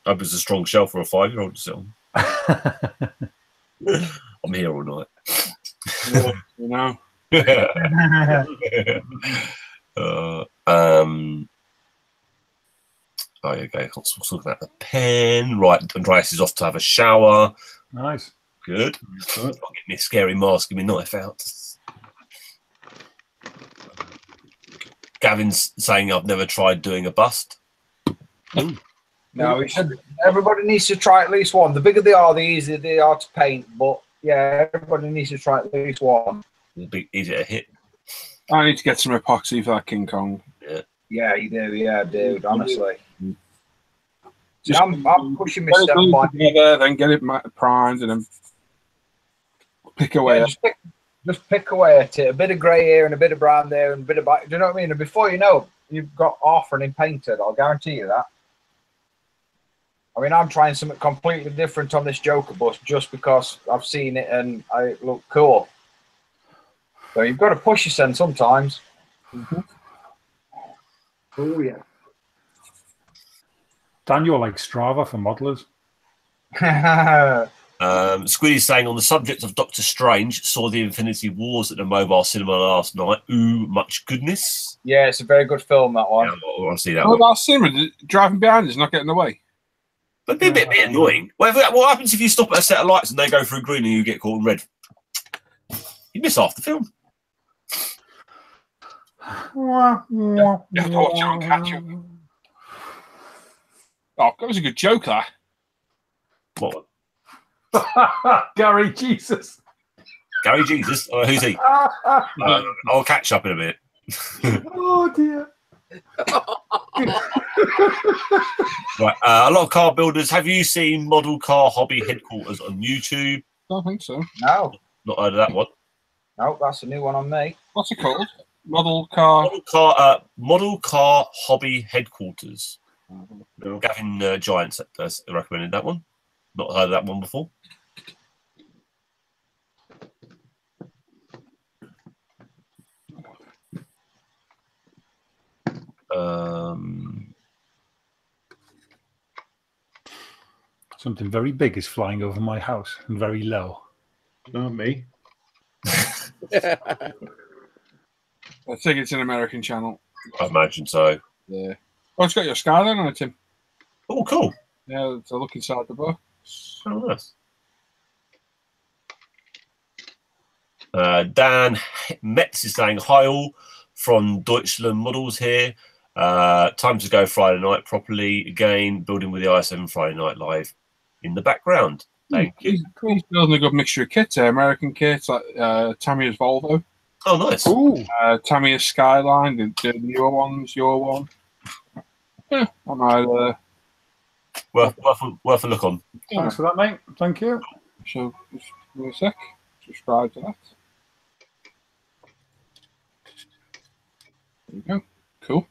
I was a strong shelf for a 5-year-old to sit on. I'm here all night. Yeah, you know. Oh, yeah, okay. We'll talk about the pen. Right, Andreas is off to have a shower. Nice. Good. Not get me a scary mask and my knife out. Gavin's saying I've never tried doing a bust. No, everybody needs to try at least one. The bigger they are, the easier they are to paint. But yeah, everybody needs to try at least one. It'll be easier to hit. I need to get some epoxy for that King Kong. Yeah. Yeah, you do. Yeah, dude. Honestly, Just I'm pushing myself by together, then get it primed, and then pick away. Yeah, just pick away at it. A bit of grey here and a bit of brown there and a bit of black. Do you know what I mean? And before you know, you've got offering painted. I'll guarantee you that. I mean, I'm trying something completely different on this Joker bus just because I've seen it and I look cool. So you've got to push yourself sometimes. Mm-hmm. Oh yeah. Dan, you're like Strava for modelers. Squiddy's saying on the subject of Doctor Strange, saw the Infinity Wars at the mobile cinema last night. Ooh, much goodness. Yeah, it's a very good film, that one. Yeah, I want to see that Oh, one. that cinema, driving behind is not getting away. But it'd be a bit annoying. What happens if you stop at a set of lights and they go through green and you get caught in red? You miss half the film. You have to watch it on catch up. Oh, that was a good joke, that. What? Gary Jesus. Gary Jesus? Oh, who's he? I'll catch up in a bit. Oh dear. Right, a lot of car builders. Have you seen Model Car Hobby Headquarters on YouTube? I don't think so. No, Not heard of that one. no, that's a new one on me. What's it called? Model car. Model Car Hobby Headquarters. Gavin Giants recommended that one. Not heard of that one before. Something very big is flying over my house and very low. Not me. I think it's an American channel. I imagine so. Yeah. Oh, it's got your skyline on it, Tim. Oh, cool. Yeah, it's a look inside the box. Oh, nice. Dan Metz is saying, hi all from Deutschland Models here. Time to go Friday night properly again, building with the ISM Friday Night Live in the background. Thank you. He's building a good mixture of kits, American kits, like Tamiya's Volvo. Oh, nice. Tamiya's Skyline, the newer ones, your one. Yeah, I might. Worth a look on. Thanks for that, mate. Thank you. So, just give me a sec. Subscribe to that. There you go. Cool.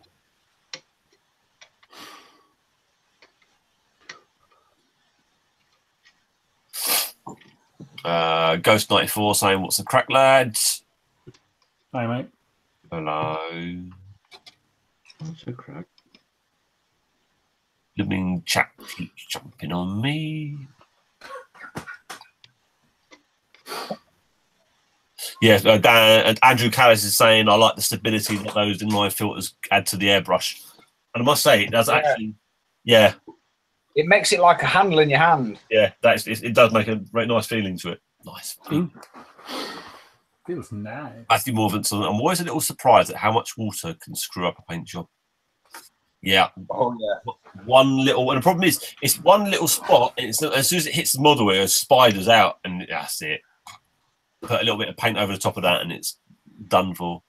Ghost 94 saying, what's the crack, lads? Hi, mate. Hello. That's a crack. Living chat keeps jumping on me. Yes, and Andrew Callis is saying I like the stability that those inline filters add to the airbrush, and I must say it does actually. Yeah, It makes it like a handle in your hand. yeah, it does make a very nice feeling to it. Nice. Feels nice. Matthew Morvenson, I'm always a little surprised at how much water can screw up a paint job. Yeah. Oh yeah. One little, and the problem is, it's one little spot, and it's, as soon as it hits the model, it spiders out, and that's it. Put a little bit of paint over the top of that, and it's done for.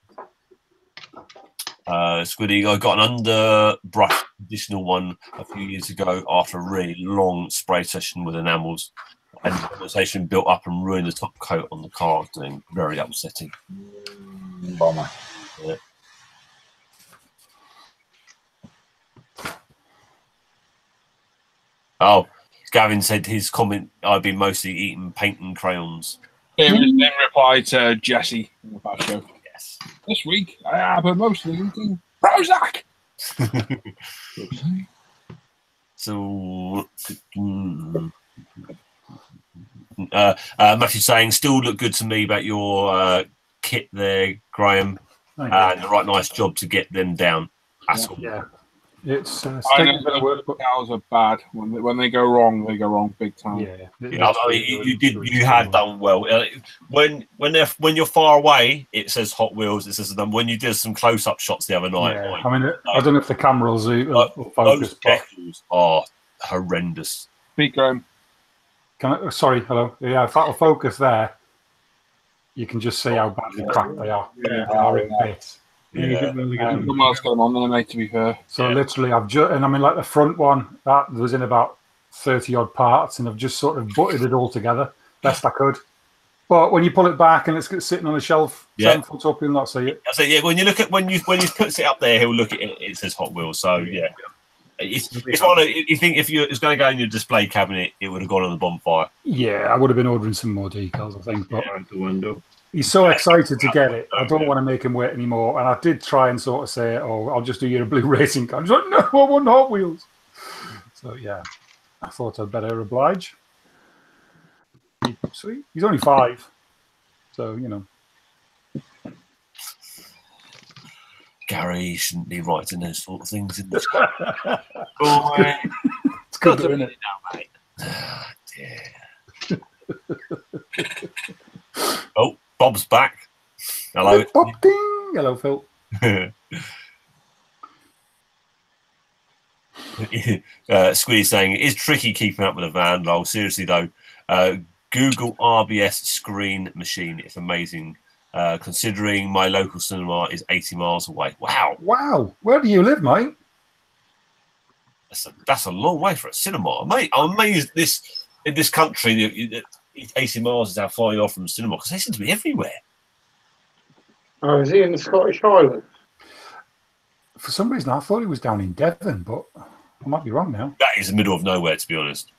Squiddy, I got an underbrush additional one a few years ago after a really long spray session with enamels, and the condensation built up and ruined the top coat on the car, doing very upsetting. Bomber. Yeah. Oh, Gavin said his comment, I've been mostly eating paint and crayons. It was in reply to Jesse in the past show. Yes. This week, I have mostly eating Prozac. So, Matthew's saying, still look good to me about your kit there, Graham. And a right nice job to get them down. That's all. Yeah. It's I taking know a bit of work, but cows are bad. When they go wrong big time. yeah. Yeah, I mean, you have done well. When you're far away, it says Hot Wheels. It says them. When you did some close-up shots the other night, Yeah. I mean, I don't know if the camera will focus. those But decals are horrendous. Speak, Graham. sorry, hello. Yeah, if that'll focus there, you can just see how badly cracked they are. Yeah. They are in bits. Yeah. Something else going on there, mate, to be fair. So literally, I've just, and I mean, like the front one, that was in about 30 odd parts, and I've just sort of butted it all together best I could. But when you pull it back and it's sitting on a shelf 7 foot up, you'll not see it. So yeah, when you look at when you puts it up there, he'll look at it. It says Hot Wheels. So yeah, it's one of, you think if it's going to go in your display cabinet, it would have gone on the bonfire. Yeah, I would have been ordering some more decals, I think. But Out the window. he's so excited to get it. I don't want to make him wait anymore. And I did try and sort of say, "Oh, I'll just do you a blue racing car." He's like, "No, I want Hot Wheels." So yeah, I thought I'd better oblige. Sweet. He's only 5, so you know. Gary shouldn't be writing those sort of things in this. It's good, isn't it? Oh, dear. Oh, Bob's back. Hello. Bob ding. Hello, Phil. Squeeze saying it is tricky keeping up with a van. Lol. Seriously though, Google RBS screen machine. It's amazing. Considering my local cinema is 80 miles away. Wow. Wow. Where do you live, mate? That's a long way for a cinema, mate. I'm amazed in this country 80 miles is how far you are from the cinema, because they seem to be everywhere. Oh, is he in the Scottish Highlands? For some reason, I thought he was down in Devon, but I might be wrong now. That is the middle of nowhere, to be honest.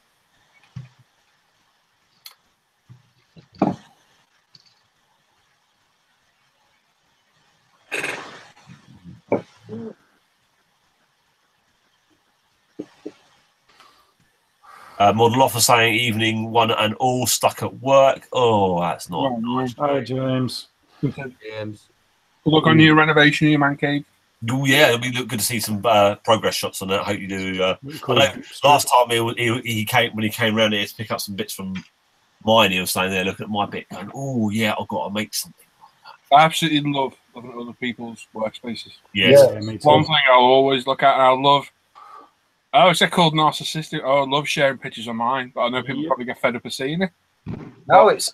Model offer saying evening one and all stuck at work. Oh, that's not nice. Hi, James. James. Look on your renovation in your man cave. Oh, yeah, it'll be good to see some progress shots on that. I hope you do. Cool. I know last time he came when he came around here to pick up some bits from mine, he was standing there looking at my bit, going, "Oh yeah, I've got to make something." I absolutely love looking at other people's workspaces. Yes. Yeah, me too. One thing I'll always look at, and I love. Oh, is that called narcissistic? Oh, I love sharing pictures of mine, but I know people probably get fed up of seeing it. No, it's.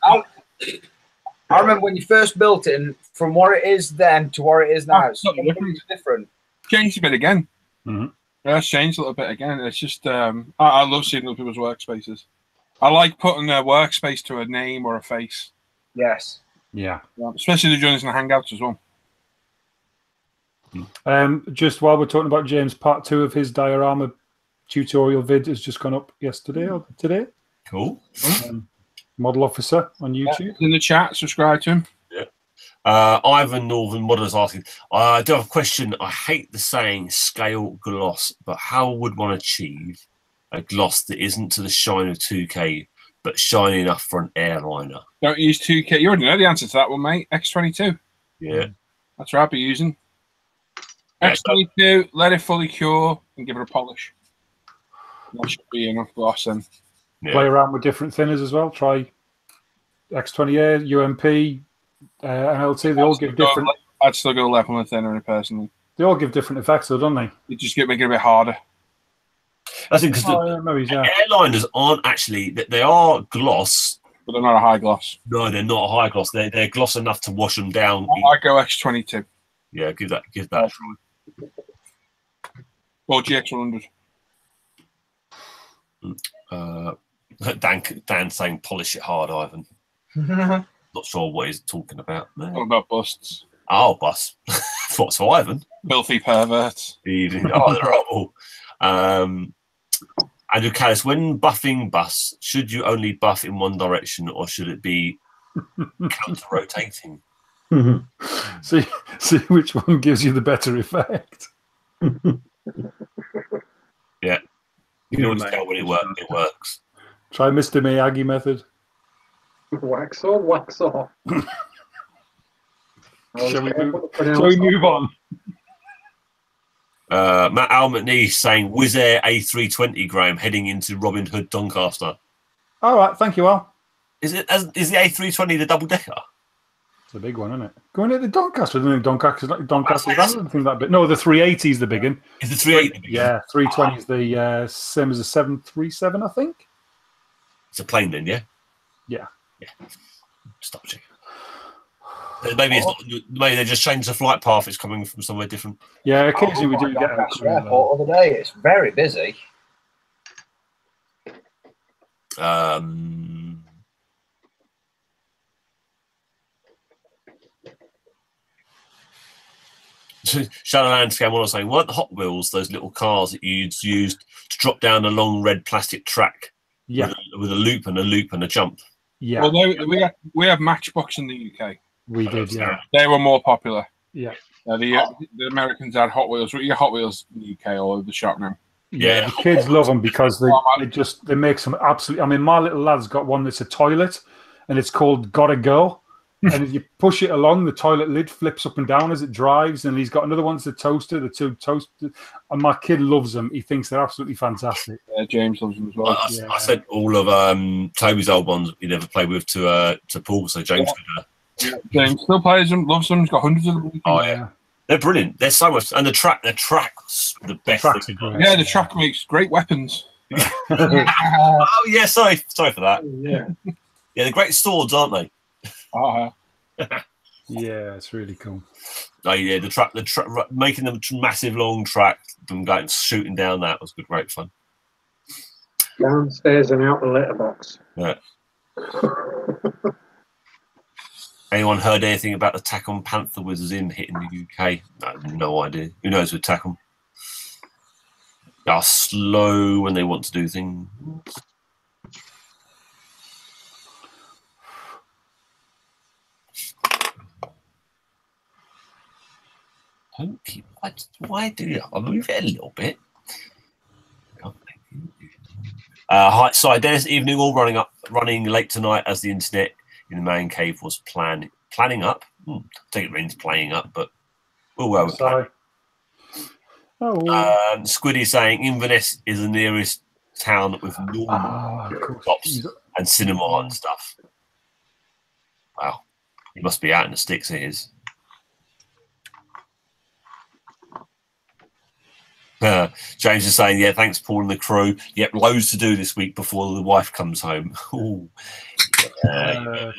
I remember when you first built it, and from what it is then to what it is now, it's Totally different. Changed a bit again. Mhm. Yeah, it's changed a little bit again. It's just I love seeing other people's workspaces. I like putting a workspace to a name or a face. Yes. Yeah. Especially the joiners and the hangouts as well. Just while we're talking about James, part 2 of his diorama tutorial vid has just gone up yesterday or today. Cool. Model Officer on YouTube. In the chat, subscribe to him. Ivan Northern Models asking, I do have a question. I hate the saying scale gloss, but how would one achieve a gloss that isn't to the shine of 2K, but shiny enough for an airliner? Don't use 2K. You already know the answer to that one, mate. X22. Yeah. That's what I'd be using. Yeah, X22, let it fully cure and give it a polish. That should be enough gloss then. Yeah. Play around with different thinners as well. Try X28, UMP, NLT. They all give different. I'd still go level and thinner personally. They all give different effects, though, don't they? You just make it a bit harder. I think because airliners aren't actually, they are gloss, but they're not a high gloss. No, they're not a high gloss. They're gloss enough to wash them down. I go X22. Yeah, give that a try. Or GX100. Dan saying polish it hard, Ivan. Not sure what he's talking about. No. What about busts? Oh, bus. What's for Ivan? Filthy perverts. Oh, they're awful. Andrew Callis, when buffing bus, should you only buff in one direction or should it be counter-rotating? See which one gives you the better effect. Yeah. You can always tell when it works. Try Mr. Miyagi method. Wax on, wax off. Shall we move on? Matt Al McNee saying Wizz Air A320, Graham, heading into Robin Hood Doncaster. All right, thank you, Al. Is the A320 the double decker? It's a big one, isn't it? Going to the Doncaster, isn't it? Doncaster, I don't think that big. No, the 380 is the big one. Is the 380 big? Yeah, 320 is the same as the 737, I think. It's a plane then, yeah? Yeah. Stop checking. Maybe it's not. Maybe they just changed the flight path. It's coming from somewhere different. Yeah, occasionally we do get a airport other day. It's very busy. Shadowland Scam was saying, weren't Hot Wheels those little cars that you'd used to drop down a long red plastic track? Yeah, with a loop and a jump. Yeah. Well, we have Matchbox in the UK. We did, yeah. They were more popular. Yeah. The Americans had Hot Wheels. You get Hot Wheels in the UK all over the shop now. Yeah, the kids love them because they make some absolutely. I mean, my little lad's got one that's a toilet, and it's called Gotta Go. And if you push it along, the toilet lid flips up and down as it drives. And he's got another one that's a toaster, the two toasters. And my kid loves them. He thinks they're absolutely fantastic. Yeah, James loves them as well. I said all of Toby's old ones he never played with to Paul, so James could. James still plays them, loves them. He's got hundreds of them. Oh yeah, they're brilliant. They're so much, and the track's the best. Yeah, the track makes great weapons. Oh yeah, sorry for that. Yeah, yeah, they're great swords, aren't they? Yeah, it's really cool. Oh yeah, the track, making them massive long track, them going shooting down that was great fun. Downstairs and out the letterbox. Yeah. Anyone heard anything about the Tacom Panther Wizards in hitting the UK? No idea. Who knows with Tacom? They are slow when they want to do things. Don't keep. Why do you? I'll move it a little bit. Hi, sorry, Dennis. Evening, all running late tonight as the internet in the man cave was planning up. I think it means playing up, but we're sorry. Squiddy saying Inverness is the nearest town with normal shops and cinema and stuff. Wow, he must be out in the sticks. It is. James is saying, yeah, thanks, Paul and the crew. Yep, loads to do this week before the wife comes home.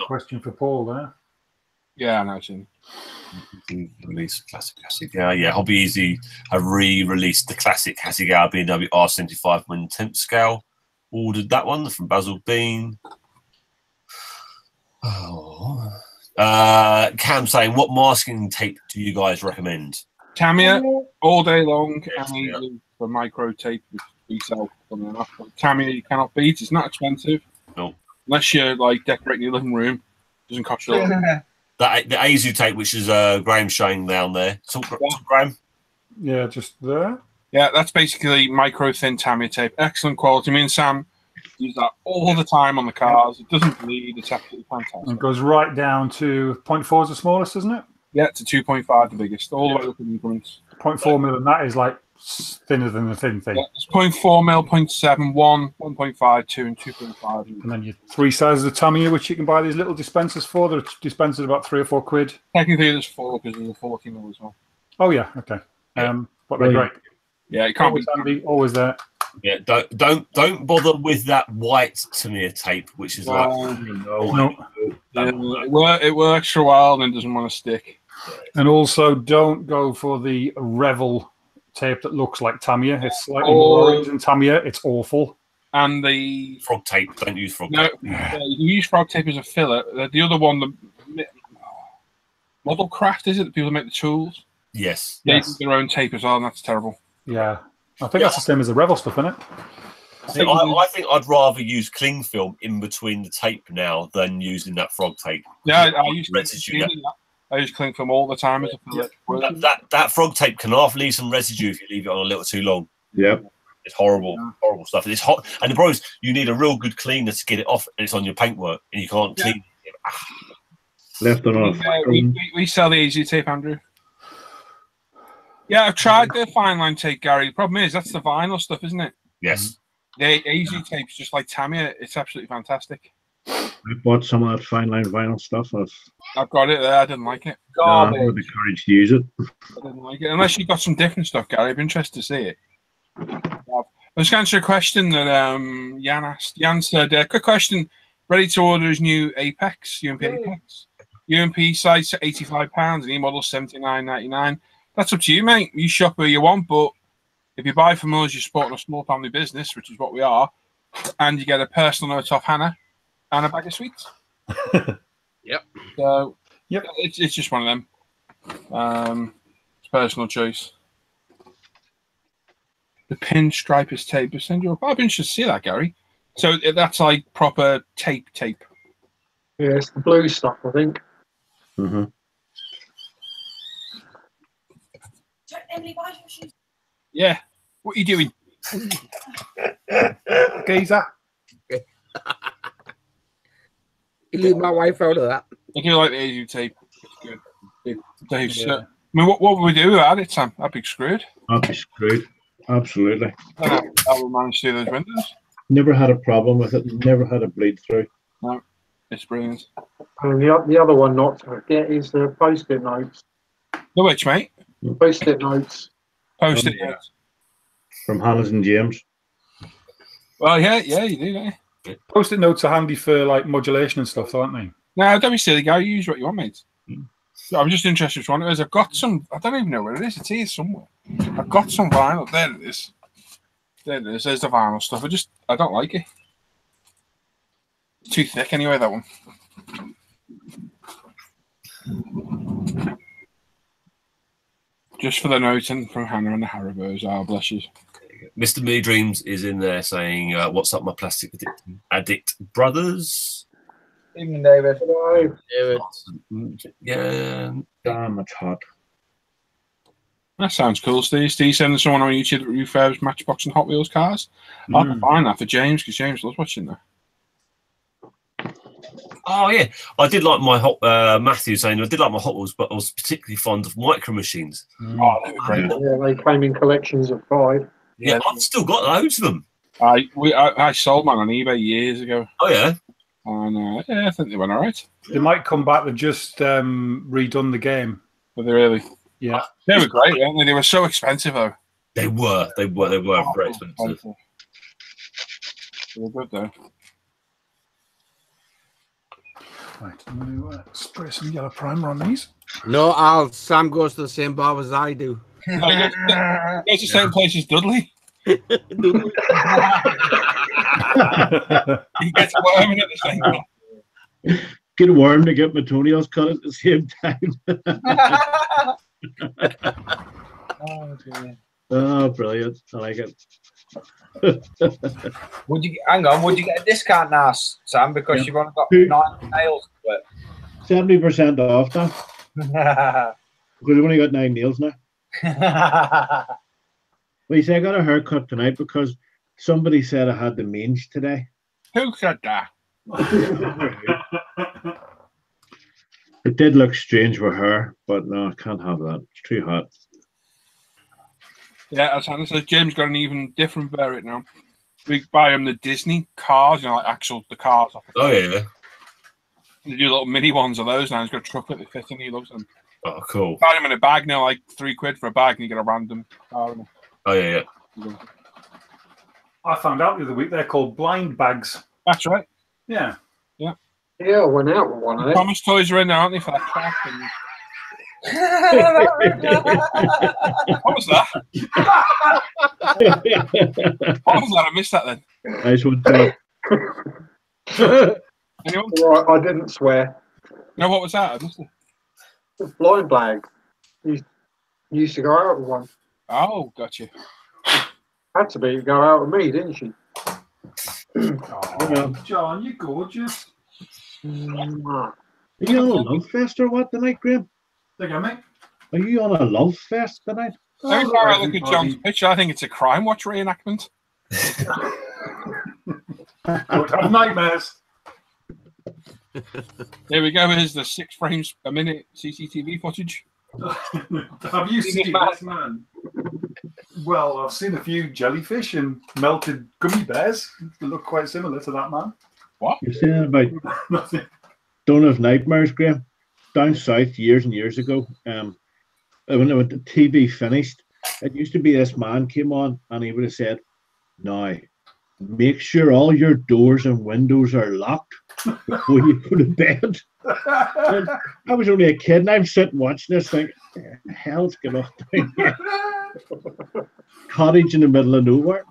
Question for Paul there. Yeah, I know. Release classic. Yeah. Hobby Easy have re-released the classic Hasegawa BMW R75 when 10th scale. Ordered that one from Basil Bean. Cam saying, what masking tape do you guys recommend? Tamiya all day long, and the micro tape we sell. Tamiya you cannot beat. It's not expensive. No, unless you're like decorating your living room. It doesn't cost you a lot. the Azu tape, which is Graham showing down there. Talk, Graham. Yeah, just there. Yeah, that's basically micro thin Tamiya tape. Excellent quality. Me and Sam use that all the time on the cars. It doesn't bleed. It's absolutely fantastic. It goes right down to 0.4 is the smallest, isn't it? Yeah, to 2.5, the biggest, all the way up in increments. 0.4 mil, and that is like thinner than the thin thing. Yeah, it's 0.4 mil, 0.7, 1, 1.5, 2, and 2.5. And then you 3 sizes of Tamiya, which you can buy these little dispensers for. They're dispensers about 3 or 4 quid. Technically, there's 4 because there's a 40 mil as well. Oh yeah, okay. But they're great. Yeah, it can't always handy, always there. Yeah, don't bother with that white Tamiya tape, which is like it works for a while and then doesn't want to stick. And also, don't go for the Revel tape that looks like Tamiya. It's slightly more orange than Tamiya. It's awful. And the frog tape. Don't use frog tape. You can use frog tape as a filler. The other one, the Model Craft, is it? The people who make the tools. Yes. They do their own tape as well, and that's terrible. Yeah. I think that's the same as the Revel stuff, isn't it? I think I'd rather use cling film in between the tape now than using that frog tape. Yeah, I use cling film all the time as a filler. That frog tape can half leave some residue if you leave it on a little too long. Yeah. It's horrible, horrible stuff. It's hot, and the problem is you need a real good cleaner to get it off, and it's on your paintwork, and you can't clean it. Left it off. We sell the easy tape, Andrew. Yeah, I've tried the fine line tape, Gary. The problem is that's the vinyl stuff, isn't it? Yes. The easy tape's just like Tamiya. It's absolutely fantastic. I bought some of that fine line vinyl stuff. I've got it there. I didn't like it. No, I don't have the courage to use it. I didn't like it. Unless you've got some different stuff, Gary. I'd be interested to see it. I was going to answer a question that Jan asked. Jan said, quick question. Ready to order his new Apex, UMP Apex. UMP size £85 and E-model $79.99. That's up to you, mate. You shop where you want, but if you buy from us, you're supporting a small family business, which is what we are, and you get a personal note off Hannah and a bag of sweets. Yep. So, yep, it's just one of them. It's personal choice. The pinstripers tape. I'd be interested to see that, Gary. So that's like proper tape. Yeah, it's the blue stuff, I think. Mm-hmm. Yeah. What are you doing? Geezer. You leave my wife out of that. I do like the AU tape. It's good. Dave's, I mean, what would we do without it, Sam? I'd be screwed. I'd be screwed. Absolutely. I will manage to do those windows. Never had a problem with it. Never had a bleed through. No, it's brilliant. And the other one not to forget is the post-it notes. The which, mate? Post-it notes. Post-it notes. From Hannah's and James. Well, yeah, you do, don't you? Post-it notes are handy for like modulation and stuff, aren't they? No, don't be silly, guy. You use what you want, mate. I'm just interested which one it is. I've got some. I don't even know where it is. It's here somewhere. I've got some vinyl. There it is. There it is. There's the vinyl stuff. I don't like it. It's too thick anyway, that one. Just for the noting from Hannah and the Haribos. Oh, bless you. Mr. Me Dreams is in there saying, what's up, my plastic addict brothers? Evening, David. Hello. David. Yeah. Damn, it's hot. That sounds cool, Steve. Steve sending someone on YouTube that refurbs Matchbox and Hot Wheels cars. I can find that for James because James loves watching that. Oh yeah, I did like my Matthew saying I did like my Hot Wheels, but I was particularly fond of Micro Machines. Oh, they were great. Yeah, they came in collections of 5. Yeah, I've still got loads of them. I sold mine on eBay years ago. Oh yeah. And yeah, I think they went all right. They might come back. They've just redone the game. But they really, yeah, they were great, weren't they? They were so expensive though. They were very expensive. They were good though. Right, I'm going to spray some yellow primer on these. No, Sam goes to the same bar as I do. Goes to the same place as Dudley. He gets worming at the same time. Get a worm to get my toenails cut at the same time. Oh, dear. Oh, brilliant. I like it. Would you get a discount now, Sam, because you've only got 9 nails to it? 70% off that. Because I've only got 9 nails now. Well, you see, I got a haircut tonight because somebody said I had the mange today. Who said that? It did look strange with her, but no, I can't have that. It's too hot. Yeah, as Hannah says, James got an even different variant now. We buy him the Disney cars, you know, like the cars. Oh, yeah. They do little mini ones of those now. He's got a truck that they fit in. He loves them. Oh, cool. Buy him in a bag now, like £3 for a bag, and you get a random car in it. Oh, yeah, yeah. I found out the other week they're called blind bags. That's right. Yeah. Yeah. Yeah, I went out with one of them. Thomas toys are in there, aren't they, for that track? And... What was that? What was that? I missed that then. Nice one, too. Anyone? Right, I didn't swear. No, what was that? I missed it. Blind bag. You used to go out with one. Oh, gotcha. Had to be go out with me, didn't she? Oh, John, you're gorgeous. Are you on a love fest or what tonight, Graham? There you go, mate. Are you on a love fest tonight? Every time I look at John's picture, I think it's a Crime Watch reenactment. Don't have nightmares. There we go. Here's the 6 frames a minute CCTV footage. Have you seen this man? Well, I've seen a few jellyfish and melted gummy bears. They look quite similar to that man. What? You're saying about Nothing. don't have nightmares, Graham? Down south years and years ago, when the TV finished, it used to be this man came on and he would have said, "Now, make sure all your doors and windows are locked before you go to bed." And I was only a kid and I'm sitting watching this thing. The hell's going on down here? Cottage in the middle of nowhere.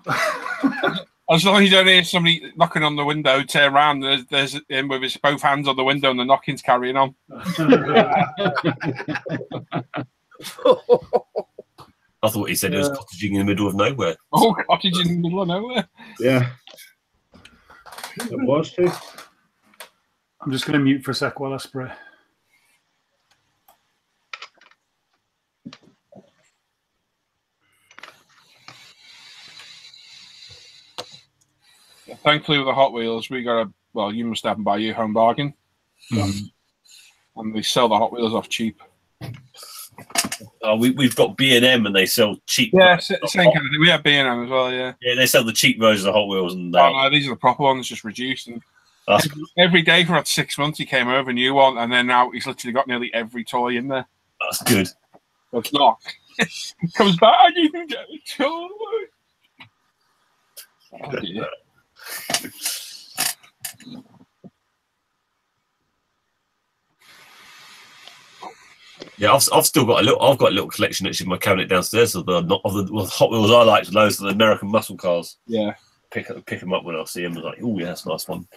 As long as you don't hear somebody knocking on the window, turn around, there's him with his both hands on the window and the knocking's carrying on. I thought he said it was cottaging in the middle of nowhere. Oh, cottage in the middle of nowhere. Yeah. It was too. I'm just going to mute for a sec while I spray. Thankfully, with the Hot Wheels, we got well, you must have them by your home bargain. And they sell the Hot Wheels off cheap. We've got B&M and they sell cheap. Yeah, same kind of thing. We have B&M as well, yeah. Yeah, they sell the cheap versions of Hot Wheels. And oh, no, these are the proper ones, just reduced. And every day for about 6 months, he came over, a new one, and then now he's literally got nearly every toy in there. That's good. But it's not. He comes back, you can get the toy. Oh, dear. Yeah, I've still got a little collection actually in my cabinet downstairs of the Hot Wheels I like, those are the American muscle cars. Yeah, pick them up when I see them. I was like, oh yeah, that's a nice one.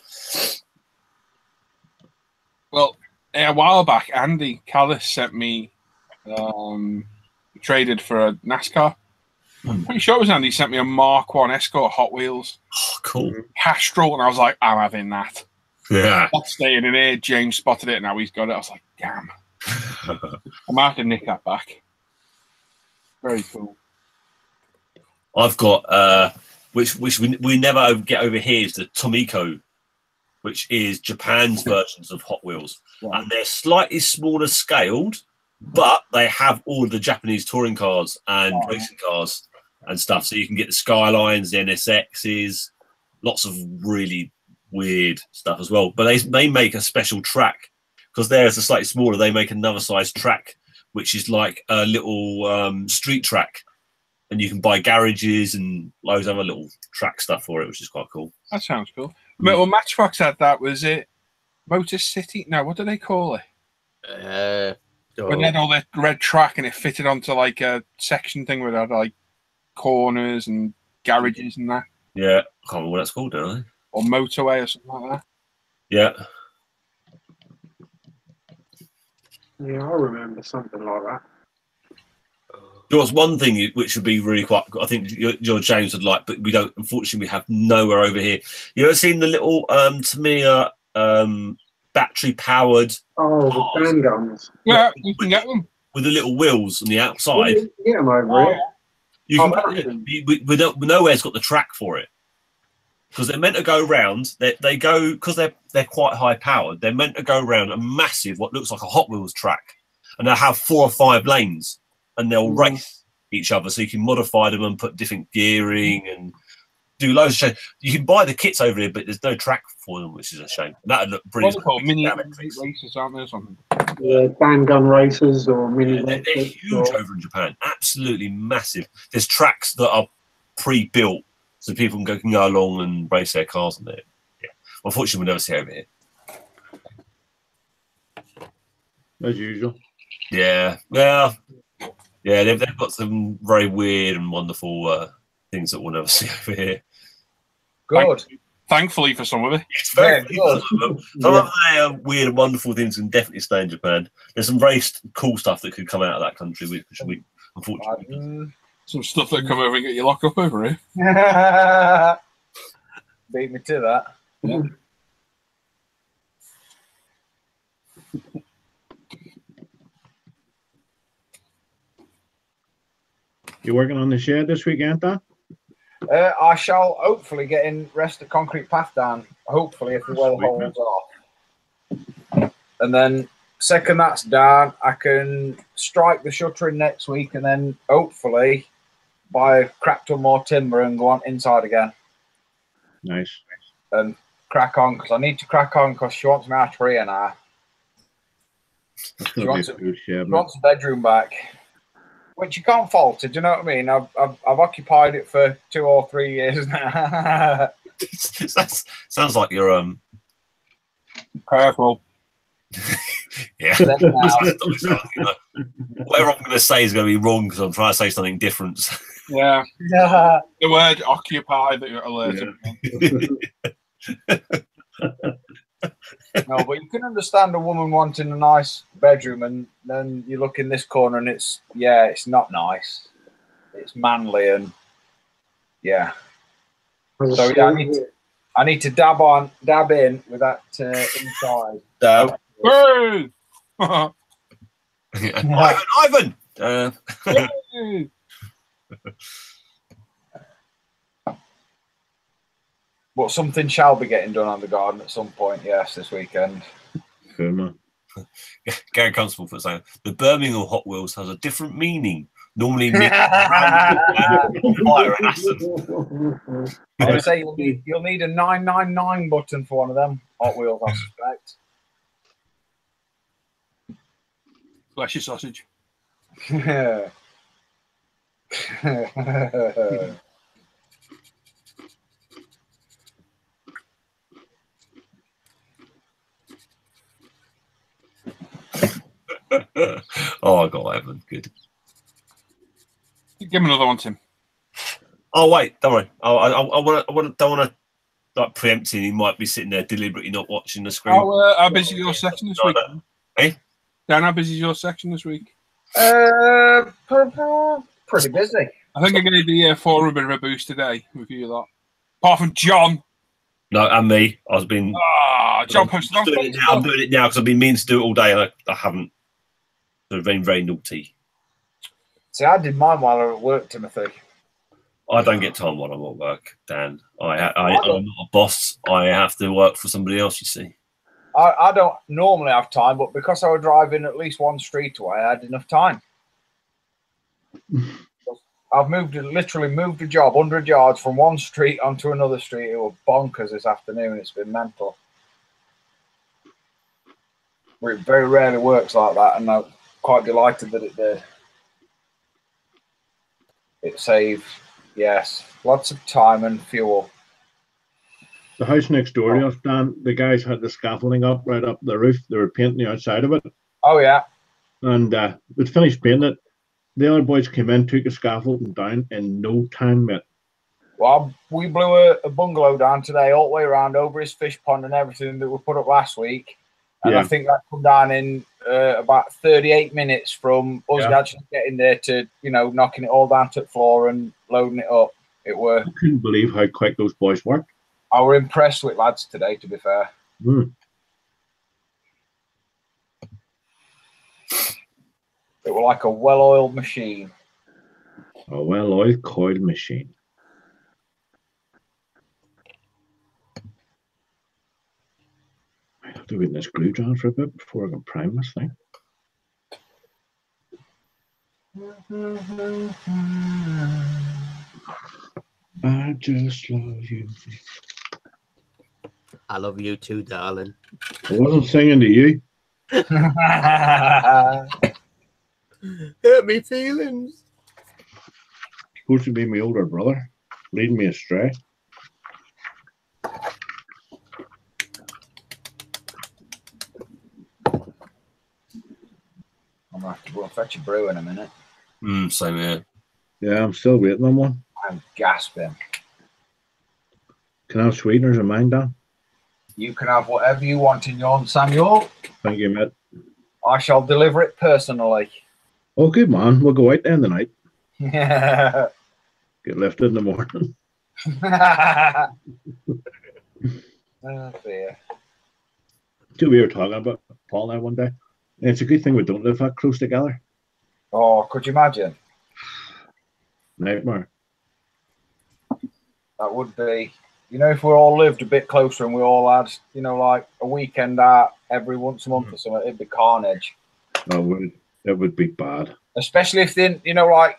Well, a while back, Andy Callis sent me traded for a NASCAR. I'm pretty sure it was Andy. He sent me a Mark 1 Escort Hot Wheels. Oh, cool. Castrol, and I was like, I'm having that. Yeah. That's staying in here. James spotted it, and now he's got it. I was like, damn. I might have to nick that back. Very cool. I've got which we never get over here is the Tomiko, which is Japan's versions of Hot Wheels, and they're slightly smaller scaled, but they have all the Japanese touring cars and racing cars and stuff. So you can get the Skylines, the NSXs, lots of really weird stuff as well. But they make a special track because theirs are slightly smaller. They make another size track, which is like a little street track. And you can buy garages and loads of other little track stuff for it, which is quite cool. That sounds cool. Well, Matchbox had that. Was it Motor City? No, what do they call it? When they had all that red track and it fitted onto like a section thing where it had like corners and garages and that. Yeah, I can't remember what that's called, don't I? Or motorway or something like that. Yeah. Yeah, I remember something like that. There was one thing which would be really quite, I think George James would like, but we don't, unfortunately, we have nowhere over here. You ever seen the little Tamiya battery powered. Oh, the fan guns. Yeah, you can get them. With the little wheels on the outside. You can get them over here. You can nowhere's got the track for it. Because they're meant to go round. They go, because they're quite high powered, they're meant to go round a massive, what looks like a Hot Wheels track. And they'll have 4 or 5 lanes. And they'll race each other. So you can modify them and put different gearing and do loads of shit. You can buy the kits over here, but there's no track for them, which is a shame. That would look brilliant. What are mini races, aren't there? Something. Yeah, fan gun races or mini. They're huge over in Japan. Absolutely massive. There's tracks that are pre-built, so people can go along and race their cars on there. Yeah. Unfortunately, we'll never see it over here. As usual. Yeah. Well, yeah, they've got some very weird and wonderful things that we'll never see over here. Good. Thankfully for some of it. It's very good. Some of the weird and wonderful things can definitely stay in Japan. There's some very cool stuff that could come out of that country, which we unfortunately. Some stuff that come over and get you locked up over here. Beat me to that. Yeah. You working on the shed this weekend, Dan? I shall hopefully get in rest the concrete path down. Hopefully, if the weather holds off. And then, second that's done, I can strike the shuttering next week, and then hopefully buy a crap ton more timber and go on inside again. Nice. And crack on, because I need to crack on, because she wants me out of here now. She wants a bedroom back. Which you can't fault it, do you know what I mean? I've occupied it for 2 or 3 years now. Sounds like you're careful. Yeah. Whatever I'm going to say is going to be wrong because I'm trying to say something different. Yeah. The word occupy that you're allergic to. No, but you can understand a woman wanting a nice bedroom, and then you look in this corner and it's not nice. It's manly and yeah. So yeah, I need to dab in with that inside. Dab. Hey! Ivan. But something shall be getting done on the garden at some point, yes, this weekend. Good man. Gary Constable for saying the Birmingham Hot Wheels has a different meaning. Normally, fire acid. I would say you'll need a 999 button for one of them Hot Wheels, I suspect. Fleshy sausage. Oh, I got Evan. Good. Give him another one, Tim. Oh wait, don't worry. Don't want to like preempt him. He might be sitting there deliberately not watching the screen. How busy is your section this week? Eh? Dan, how busy is your section this week? Pretty busy. I think I'm going to do the forum a bit of a boost today with you lot. Apart from John. No, and me. I've been. John posted on Facebook. I'm doing it now because I've been meaning to do it all day. And I haven't. I've been very naughty. See, I did mine while I was at work, Timothy. I don't get time while I'm at work, Dan. I'm not a boss. I have to work for somebody else, you see. I don't normally have time, but because I was driving at least one street away, I had enough time. I've literally moved a job 100 yards from one street onto another street. It was bonkers this afternoon. It's been mental. It very rarely works like that, and I'm quite delighted that it did. It saved, yes, lots of time and fuel. The house next door to us, Dan, the guys had the scaffolding up right up the roof. They were painting the outside of it. Oh, yeah. And we'd finished painting it. The other boys came in, took the scaffolding down in no time, mate. Well, we blew a bungalow down today, all the way around, over his fish pond and everything that we put up last week. And I think that come down in about 38 minutes from us actually getting there to, knocking it all down to the floor and loading it up. I couldn't believe how quick those boys worked. I were impressed with lads today, to be fair. It was like a well-oiled machine. A well-oiled coiled machine. I have to get this glue down for a bit before I can prime this thing. I just love you. I love you too, darling. I wasn't singing to you. Hurt me feelings. Supposed to be my older brother, leading me astray. I'm going to have to go and fetch a brew in a minute. Same here. Yeah, I'm still waiting on one. I'm gasping. Can I have sweeteners in mine, Dan? You can have whatever you want in yours, Samuel. Thank you, mate. I shall deliver it personally. Oh, good man. We'll go out then tonight. Yeah. Get lifted in the morning. Oh, dear. We were talking about Paul and I one day. And it's a good thing we don't live that close together. Oh, could you imagine? Nightmare. That would be, you know, if we all lived a bit closer and we all had, you know, like a weekend out every once a month or something, it'd be carnage. It would be bad. Especially if they, you know, like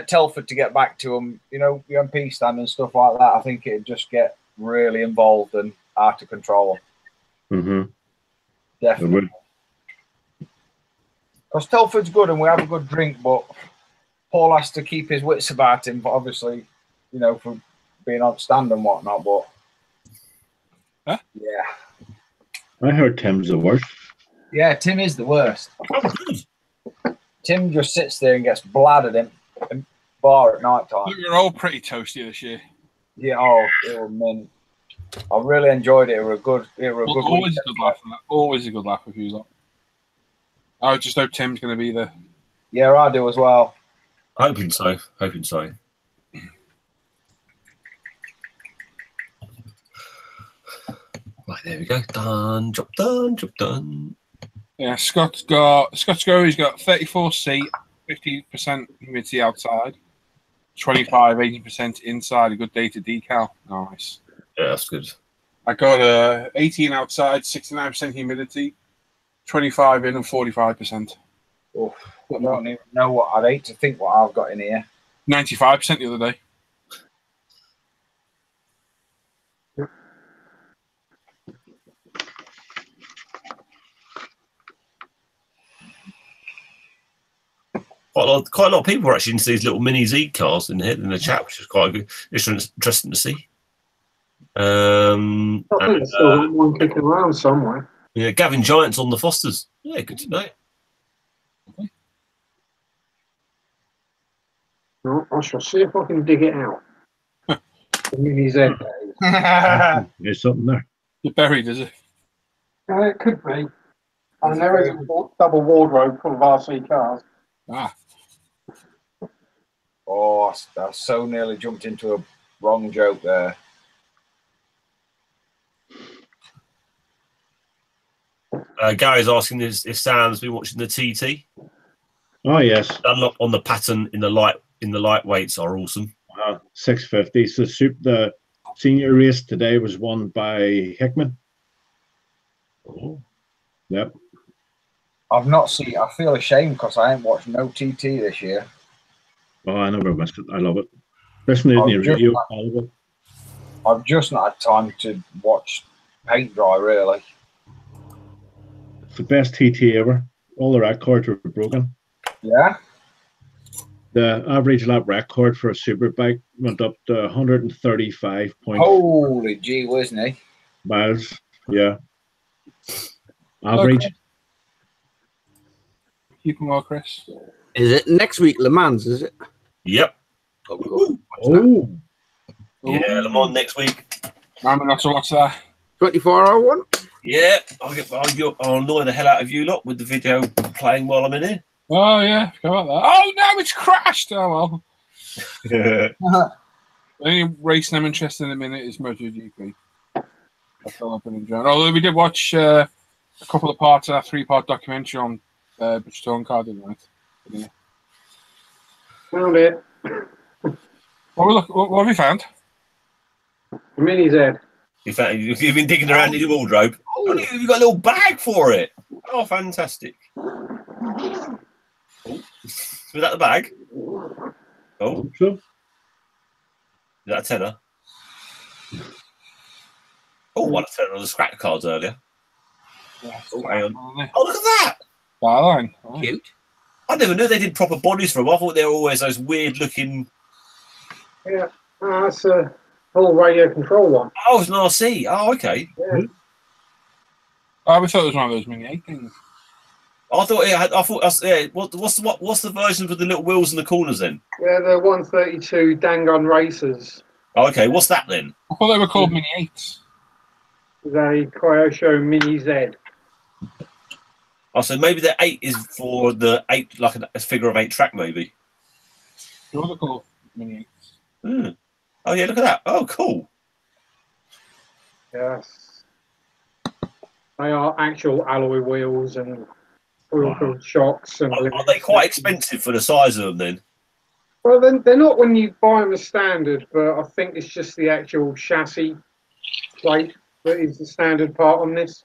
Telford to get back to them, you know, the MP stand and stuff like that. I think it'd just get really involved and out of control. Mm-hmm. Definitely. Because Telford's good and we have a good drink, but Paul has to keep his wits about him. But obviously, you know, for being on stand and whatnot. But yeah, I heard Tim's the worst. yeah, Tim is the worst. Tim just sits there and gets bladdered in bar at night time. We were all pretty toasty this year. Yeah, oh, it was mint. I really enjoyed it. It was a good. Always a good laugh. Always a good laugh with you lot. I just hope Tim's going to be there. Yeah, I do as well. Hoping so. Right, there we go. Done. Job done. Yeah, Scott's got 34 seat, 50% humidity outside, 80% inside. A good day to decal. Nice. Yeah, that's good. I got 18 outside, 69% humidity, 25 in, and 45%. Oh, I don't even know what I'd hate to think what I've got in here. 95% the other day. Quite a lot of people are actually into these little mini Z cars in the chat, which is quite good. It's interesting to see. I think there's still one kicking around somewhere. Yeah, Gavin Giant's on the Fosters. Yeah, good to know. No, I shall see if I can dig it out. Mini Z. There's something there. You're buried, is it? It could be. I mean, there is a double wardrobe full of RC cars. Ah. Oh, I so nearly jumped into a wrong joke there. Gary's asking if Sam's been watching the TT. Oh yes. Unlock on the pattern in the lightweights are awesome. 650. So the senior race today was won by Hickman. Oh. Yep. I've not seen. I feel ashamed because I ain't watched no TT this year. Oh, I never missed it. I love it. Especially in the radio. I've just not had time to watch paint dry, really. It's the best TT ever. All the records were broken. Yeah. The average lap record for a superbike went up to 135 points. Holy gee, wasn't he? Miles. Yeah. Average. Okay. Keep them well, Chris. Is it next week, Le Mans, is it? Yep. Oh. Yeah, Le Mans next week. I'm not to watch that. 24-hour one? Yeah, I'll annoy the hell out of you lot with the video playing while I'm in here. Oh, yeah. Forgot about that. Oh, no, it's crashed. Oh, well. The only racing I'm interested in a minute is MotoGP. That's all I've been enjoying. Although we did watch a couple of parts of that 3-part documentary on British Touring Car, didn't we? Found it. What have you found? The mini Z. In fact, you've been digging around in your wardrobe. Oh, you've got a little bag for it. Oh, fantastic. Oh. Is that the bag? Oh, So, is that a tenner? Oh, what a tenner on the scratch cards earlier. Yeah, Oh, hang on. Oh, look at that. Starline. Cute. I never knew they did proper bodies for them. I thought they were always those weird looking. Yeah, that's a full radio control one. Oh, it's an RC. Oh, okay. Yeah. I always thought it was one of those Mini 8 things. I thought it had. I thought. Yeah. What's the version with the little wheels in the corners then? Yeah, the 132 Dangon Racers. Oh, okay. What's that then? I thought they were called Mini 8s. The Kyosho Mini Z. Oh, so maybe the 8 is for the 8, like a figure of 8 track, maybe. What are they called? Mini 8s. Hmm. Oh yeah, look at that. Oh, cool. Yes. They are actual alloy wheels and oil-filled shocks. And Are they quite expensive for the size of them then? Well, then they're not when you buy them as standard, but I think it's just the actual chassis plate that is the standard part on this.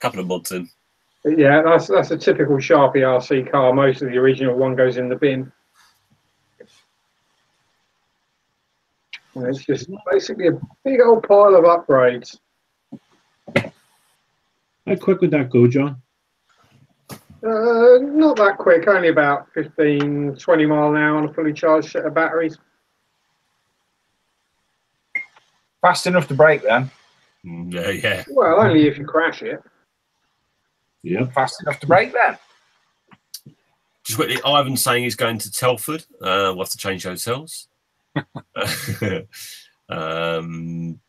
Couple of mods in. But yeah, that's a typical Sharpie RC car. Most of the original one goes in the bin. And it's just basically a big old pile of upgrades. how quick would that go, John? Not that quick, only about 15, 20 mile an hour on a fully charged set of batteries. Fast enough to break then. Yeah. Well, only if you crash it. Yeah. Fast enough to break then. Just quickly, Ivan's saying he's going to Telford. We'll have to change hotels. They're talking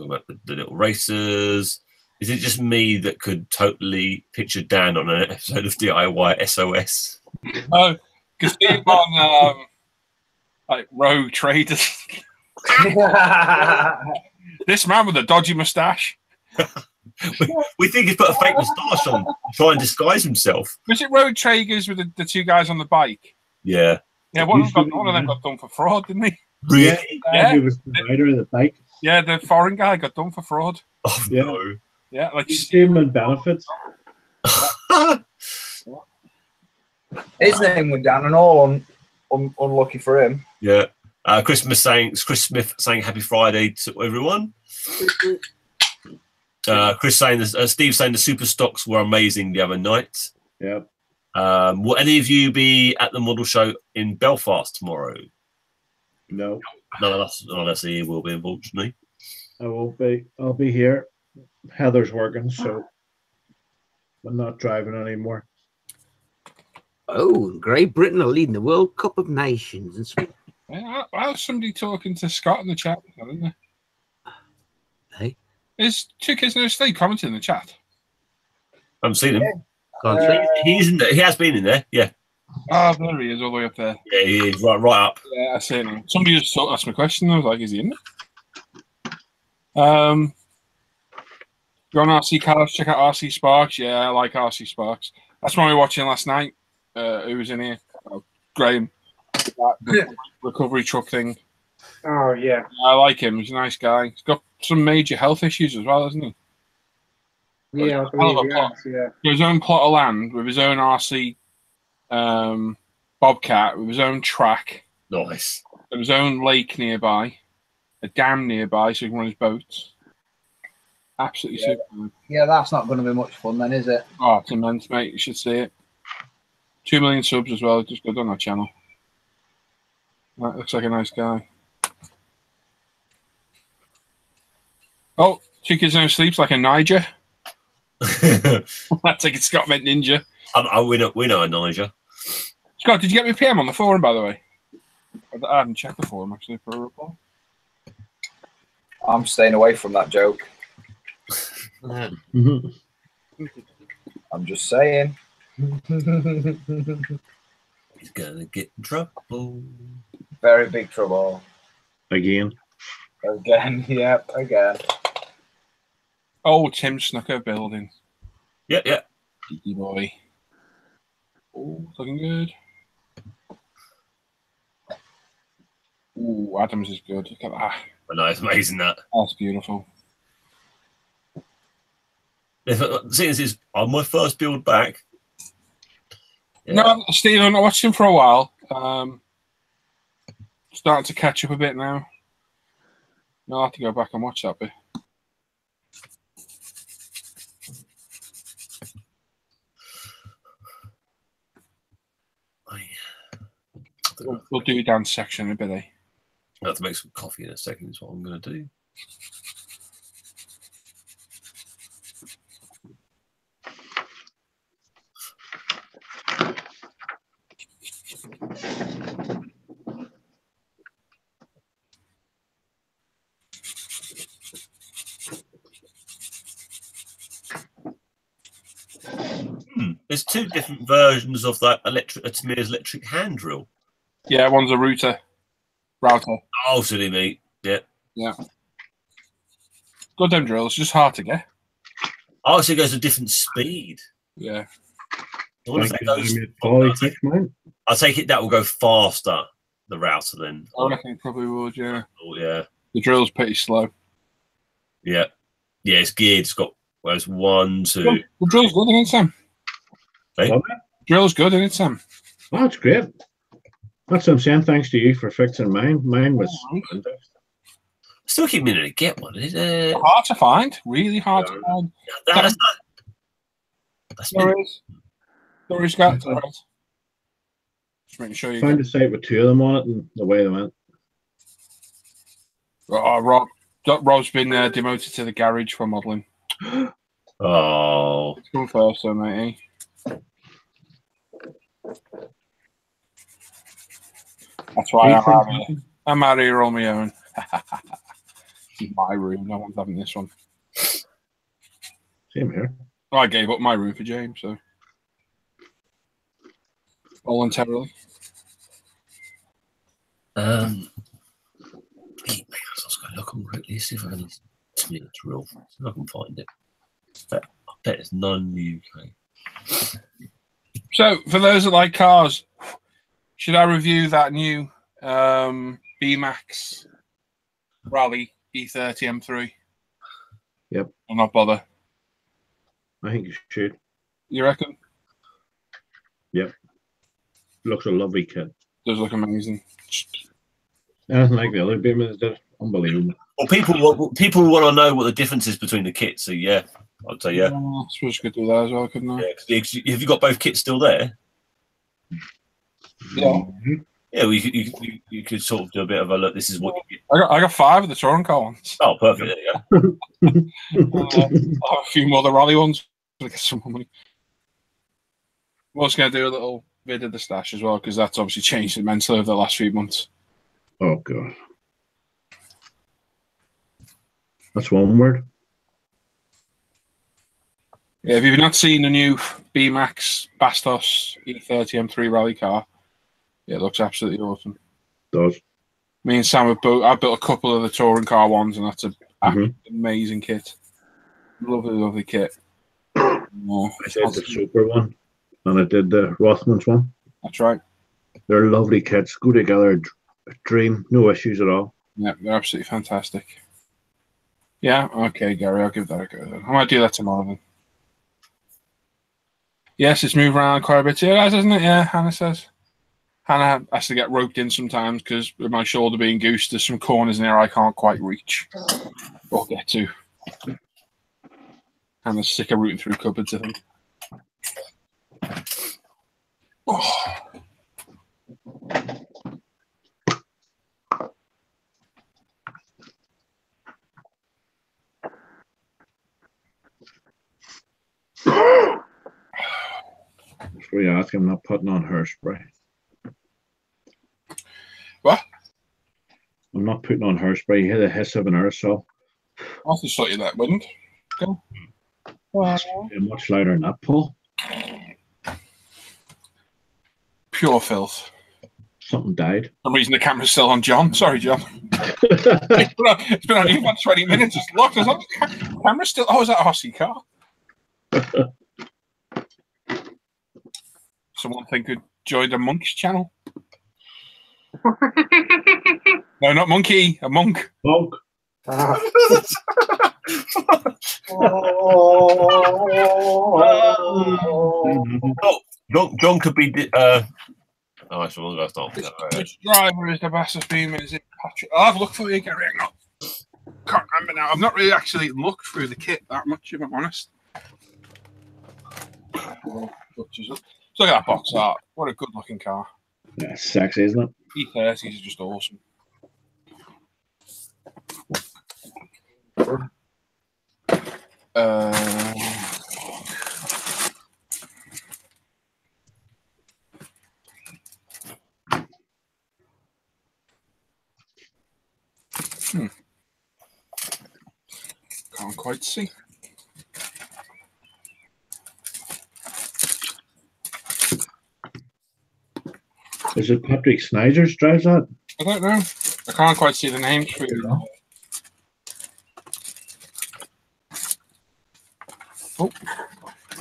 about the little racers. Is it just me that could totally picture Dan on an episode of DIY SOS? Oh, because he's on like Rogue Traders. This man with a dodgy moustache. we think he's put a fake moustache on to try and disguise himself. Was it Rogue Traders with the two guys on the bike? Yeah. Yeah, one of them got done for fraud, didn't he? Really? Yeah. He was the rider of the bike. Yeah, the foreign guy got done for fraud. Oh, Yeah. no. Yeah, like He's human benefits. His name went down and all unlucky for him. Yeah. Chris Smith saying happy Friday to everyone. Chris saying this, Steve saying the super stocks were amazing the other night. Yeah. Will any of you be at the model show in Belfast tomorrow? No, None of us here will be, unfortunately. I won't be. I'll be here. Heather's working, so I'm not driving anymore. Oh, Great Britain are leading the World Cup of Nations. And yeah, I was somebody talking to Scott in the chat, didn't there? hey, Is Two Kids No Sleep commenting in the chat? I haven't seen him. can't see. He's in there. He has been in there. Yeah. Oh, there he is, all the way up there. Yeah, he is right up. Yeah, I see him. Somebody just asked me a question. I was like, is he in there? You're on RC Cars, check out RC Sparks. Yeah, I like RC Sparks. That's one we were watching last night. Who was in here? Oh, Graham. That recovery truck thing. Oh, yeah. I like him. He's a nice guy. He's got some major health issues as well, hasn't he? Yeah, I Hell of a believe he plot. has, yeah. Got his own plot of land with his own RC Bobcat, with his own track, Nice. with his own lake nearby, a dam nearby so he can run his boats. Absolutely super. Yeah, that's not going to be much fun then, is it? Oh, it's immense, mate. You should see it. 2 million subs as well. Just go on that channel. That looks like a nice guy. Oh, Two Kids No Sleep's like a Niger. That's like Scott meant ninja. We know a Niger. Scott, did you get me PM on the forum, by the way? I haven't checked the forum, actually, for a reply. I'm staying away from that joke. Mhm. I'm just saying. He's gonna get in trouble. Very big trouble. Again. Again, yep, again. Oh, Tim Snooker building. Yeah, yeah. Cheeky boy. Oh, looking good. Ooh, Adams is good. Look at that. I know, it's amazing that. That's beautiful. Seeing this is on my first build back. Yeah. No, Stephen, I watched him for a while. Starting to catch up a bit now. I'll have to go back and watch that bit. We'll do a dance section in a bit, eh? I'll have to make some coffee in a second, is what I'm going to do. There's two different versions of that Tamir's electric hand drill. Yeah, one's a router. Oh, silly me. Yeah. Yeah. Good them drills, just hard to get. Oh, so it goes a different speed. Yeah. I wonder if that goes, I take it that will go faster, the router, then. I reckon it probably would, yeah. Oh, yeah. The drill's pretty slow. Yeah. Yeah, it's geared. It's got, where's 1, 2. The drill's good, isn't it, Sam? Hey? Drill's good, isn't it, Sam? Oh, that's great. That's what I'm saying. Thanks to you for fixing mine. Mine was. Still keep meaning to get one. Is it? Hard to find. Really hard to find. That's there is got. Just making sure you found a site with 2 of them on it, and the way they went. Oh, Rob's been demoted to the garage for modelling. Oh. It's come first, though, mate. That's why I'm out here on my own. It's my room. No one's having this one. Same here. I gave up my room for James, so voluntarily. I was going to look on quickly, see if I can see it drill. See if I can find it. I bet it's non-UK. So, for those that like cars, should I review that new B-Max Rally E30 M3? Yep. Or not bother? I think you should. You reckon? Yep. Looks a lovely kit. Does look amazing. Anything like the other Beamers did. Unbelievable. Well, people want to know what the difference is between the kits. So yeah, I'd say yeah. I suppose you could do that as well, couldn't I? Yeah, have you got both kits still there? Yeah. Yeah, well, you could sort of do a bit of a look. This is what you get. I got 5 of the touring car ones. Oh, perfect. There you go. I have a few more of the rally ones to get some more money. I'm also going to do a little vid of the stash as well, because that's obviously changed immensely over the last few months. Oh, God. That's one word. Yeah, if you've not seen the new B-Max Bastos E30 M3 rally car, yeah, it looks absolutely awesome. It does. Me and Sam have I built a couple of the touring car ones, and that's an amazing kit. Lovely, lovely kit. I did the Super one, and I did the Rothmans one. That's right. They're lovely kits. Go together, dream, no issues at all. Yeah, they're absolutely fantastic. Yeah, okay, Gary, I'll give that a go then. I might do that tomorrow then. Yes, it's moved around quite a bit here, guys, isn't it? Yeah, Hannah says. Hannah has to get roped in sometimes because with my shoulder being goosed, there's some corners in there I can't quite reach or get to. Hannah's sick of rooting through cupboards, I think. Oh. Before you ask, I'm not putting on hairspray. What? I'm not putting on hairspray. You hear the hiss of an aerosol. I just thought you let wind go. You're much louder than that, Paul. Pure filth. Something died. For some reason the camera's still on John. Sorry, John. It's been on you for 20 minutes. Just look, the camera's still. Oh, is that a Hossie car? someone think who joined a monk's channel. No, not monkey, a monk. Monk. John could be. Oh, actually, that's not. Which driver is the fastest beam? Is it Patrick? Oh, I've looked for you, Gary. Can't remember now. I've not really actually looked through the kit that much, if I'm honest. Look at that box art. What a good looking car. Yeah, sexy, isn't it? E30s is just awesome. Can't quite see. Is it Patrick Snyder's drives that? I don't know. I can't quite see the names for you. Oh,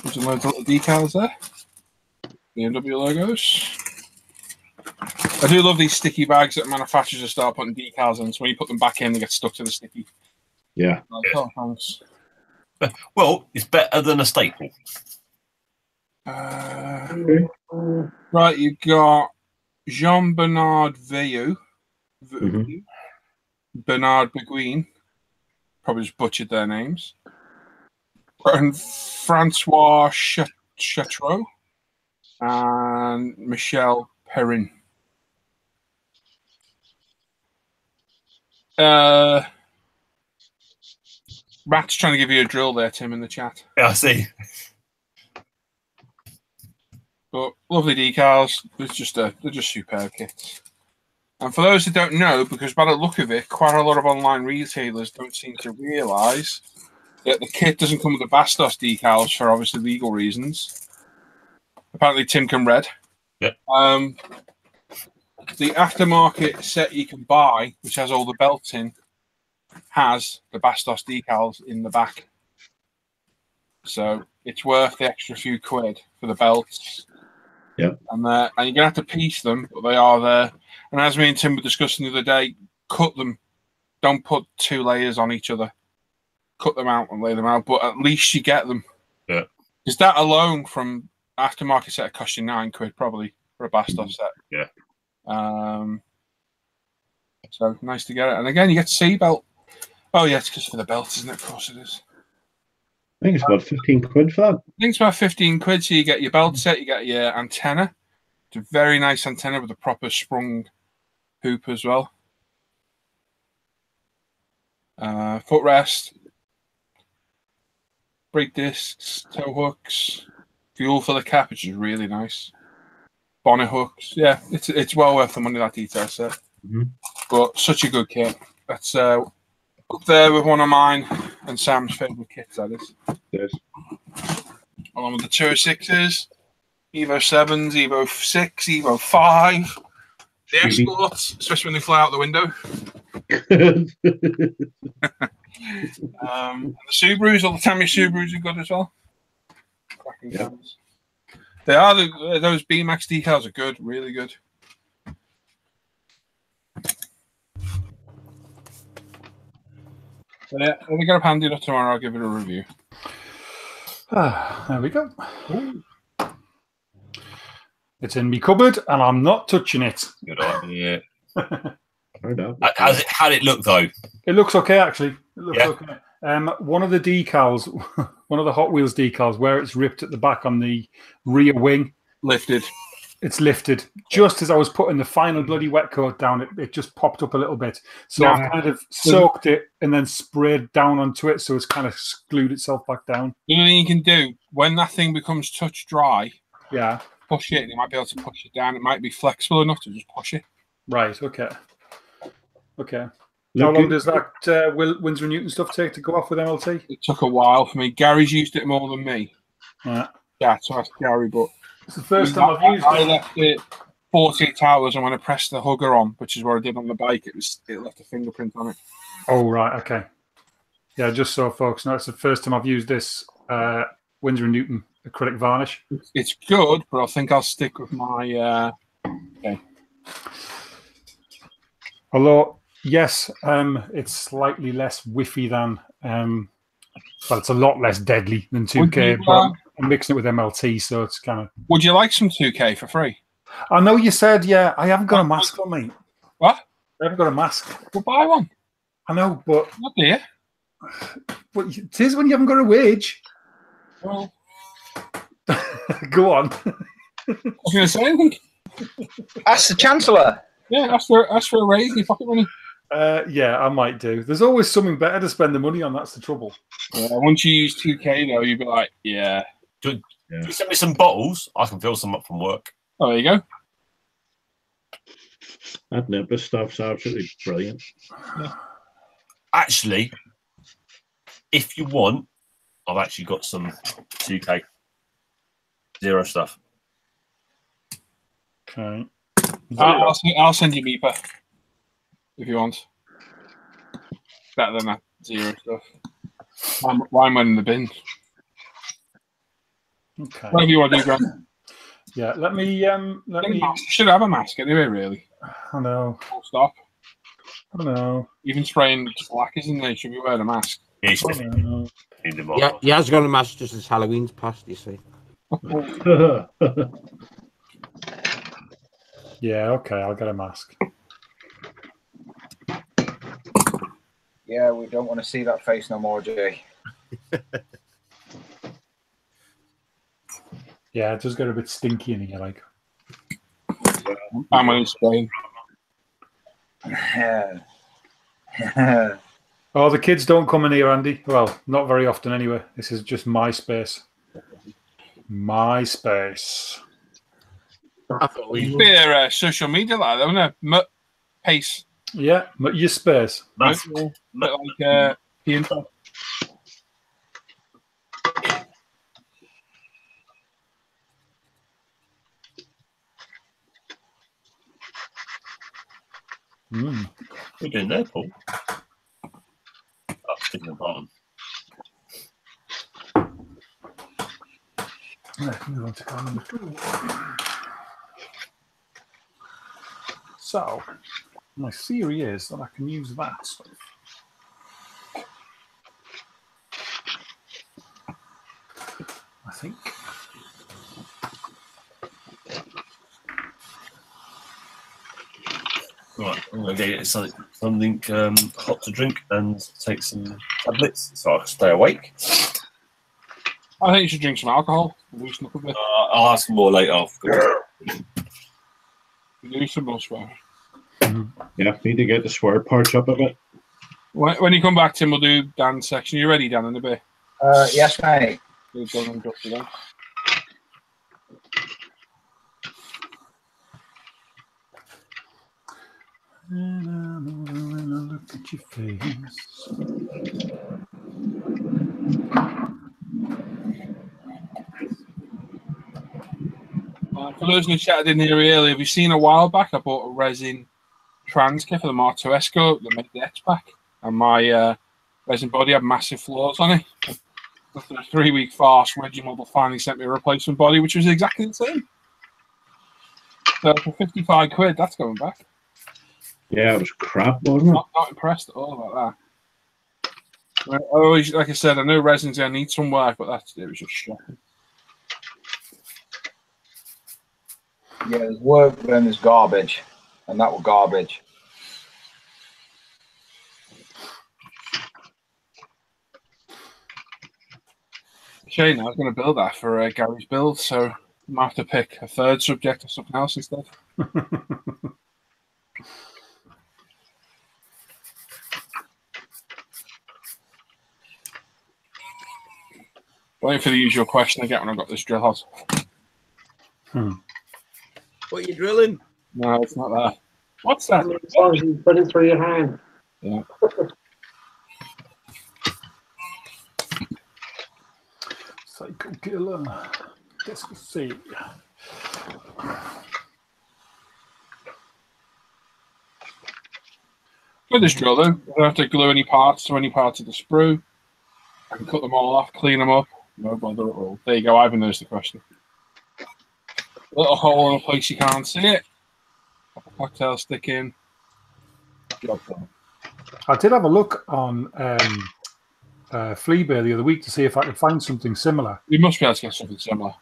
there's a load of little decals there. BMW logos. I do love these sticky bags that manufacturers just start putting decals in, so when you put them back in, they get stuck to the sticky. Yeah. Like, oh, thanks. Well, it's better than a staple. Right, you got Jean-Bernard Veilleux, Bernard Beguin, probably just butchered their names, and Francois Chateau, and Michel Perrin. Matt's trying to give you a drill there, Tim, in the chat. Yeah, I see. But lovely decals. They're just superb kits. And for those who don't know, because by the look of it, quite a lot of online retailers don't seem to realise that the kit doesn't come with the Bastos decals for obviously legal reasons. Apparently, Tim can read. Yep. The aftermarket set you can buy, which has all the belts in, has the Bastos decals in the back. So it's worth the extra few quid for the belts. Yep. And you're going to have to piece them, but they are there. And as me and Tim were discussing the other day, cut them. Don't put 2 layers on each other. Cut them out and lay them out, but at least you get them. Yeah. Because that alone from aftermarket set cost you 9 quid probably for a Bastos set. Yeah. So nice to get it. And again, you get seatbelt. Oh, yeah, it's because for the belt, isn't it? Of course it is. I think it's about 15 quid for that. I think it's about 15 quid. So you get your belt set, you get your antenna. It's a very nice antenna with a proper sprung hoop as well. Footrest, brake discs, tow hooks, fuel for the cap, which is really nice. Bonnet hooks. Yeah, it's well worth the money, that detail set. But such a good kit. That's up there with one of mine and Sam's favourite kits, that is. Yes. Along with the 206s, Evo 7s, Evo 6, Evo 5, the Escorts, especially when they fly out the window. And the Subarus, all the Tamiya Subarus are good as well. Cracking cars. They are, those BMAX decals are good, really good. So yeah, when we get up handy enough tomorrow, I'll give it a review. There we go. It's in my cupboard, and I'm not touching it. Good idea. How did it look, though? It looks okay, actually. It looks okay. One of the decals, one of the Hot Wheels decals, where it's ripped at the back on the rear wing, lifted. It's lifted. Just as I was putting the final bloody wet coat down, it just popped up a little bit. So I've kind of soaked it and then sprayed down onto it, so it's kind of glued itself back down. The only thing you can do, when that thing becomes touch dry, push it, and you might be able to push it down. It might be flexible enough to just push it. Right, okay. Okay. How long does that Winsor & Newton stuff take to go off with MLT? It took a while for me. Gary's used it more than me. Right. Yeah, so that's Gary, but it's the first time I've used it. I left it 48 hours, and when I pressed the hugger on, which is what I did on the bike, it left a fingerprint on it. Oh, right, okay. Yeah, just so folks know, it's the first time I've used this Winsor & Newton acrylic varnish. It's good, but I think I'll stick with my. Okay. Although, yes, it's slightly less whiffy than, well, it's a lot less deadly than 2K, but I'm mixing it with MLT, so it's kind of... Would you like some 2K for free? I know you said, yeah, I haven't got a mask on me. What? I haven't got a mask. We'll buy one. I know, but... Not there. But it is when you haven't got a wage. Well... Go on. I was going to say anything. Ask the Chancellor. Yeah, ask for a raise in your pocket money. Yeah, I might do. There's always something better to spend the money on. That's the trouble. Yeah, once you use 2K, though, you'd be like, yeah. Do you send me some bottles? I can fill some up from work. Oh, there you go. That Nimbus stuff's absolutely brilliant. Actually, if you want, I've actually got some 2K zero stuff. Okay. I'll send you Beeper if you want. Better than that zero stuff. Why am I in the bin? Okay. Whatever you want to do, Grant. Yeah, let me. You should have a mask anyway, really. I know. Full stop. I know. Even spraying black, isn't there? You should be wearing a mask. Yeah, you should know. Yeah, he has got a mask just as Halloween's passed, you see. Yeah, okay, I'll get a mask. Yeah, we don't want to see that face no more, Jay. Yeah, it does get a bit stinky in here, like. I'm only spraying. Yeah. Oh, the kids don't come in here, Andy. Well, not very often anyway. This is just my space. My space. I thought we Their social media, like, don't know. Pace. Yeah, but your space. Nice. Bit like P-Info. Mm. We're doing there, Paul. Oh, sticking the bottom. Right, move on to card number 2. So, my theory is that I can use that stuff. I think. Right, I'm going to get something hot to drink and take some tablets so I can stay awake. I think you should drink some alcohol. Loosen up a bit. I'll ask more later. Do some more swear. Yeah, need to get the swear parts up a bit. When you come back, Tim, we'll do Dan's section. You ready, Dan, in a bit? Yes, mate. We've done and dusted then. And I look at your face. For those who chatted in here earlier, have you seen a while back? I bought a resin trans kit for the Mark2 Esco that made the X-Pack, and my resin body had massive flaws on it. After a 3-week farce, Reggie Model finally sent me a replacement body, which was exactly the same. So for 55 quid, that's going back. Yeah, it was crap, wasn't it? Not impressed at all about that. I always, like I said, I know resin's going to need some work, but it was just shocking. Yeah, there's work, but then there's garbage. And that was garbage. Shane, I was going to build that for Gary's build, so I might have to pick a third subject or something else instead. Waiting for the usual question I get when I've got this drill hot. What are you drilling? No, it's not that. What's that? As long as you put it through your hand. Yeah. Psycho killer. Let's see. With this drill, though, I don't have to glue any parts to any parts of the sprue. I can cut them all off, clean them up, No bother at all. There you go. Ivan knows the question. Little hole in a place you can't see it. Pop a cocktail stick in. Job done. I did have a look on Fleabay the other week to see if I could find something similar. You must be able to get something similar.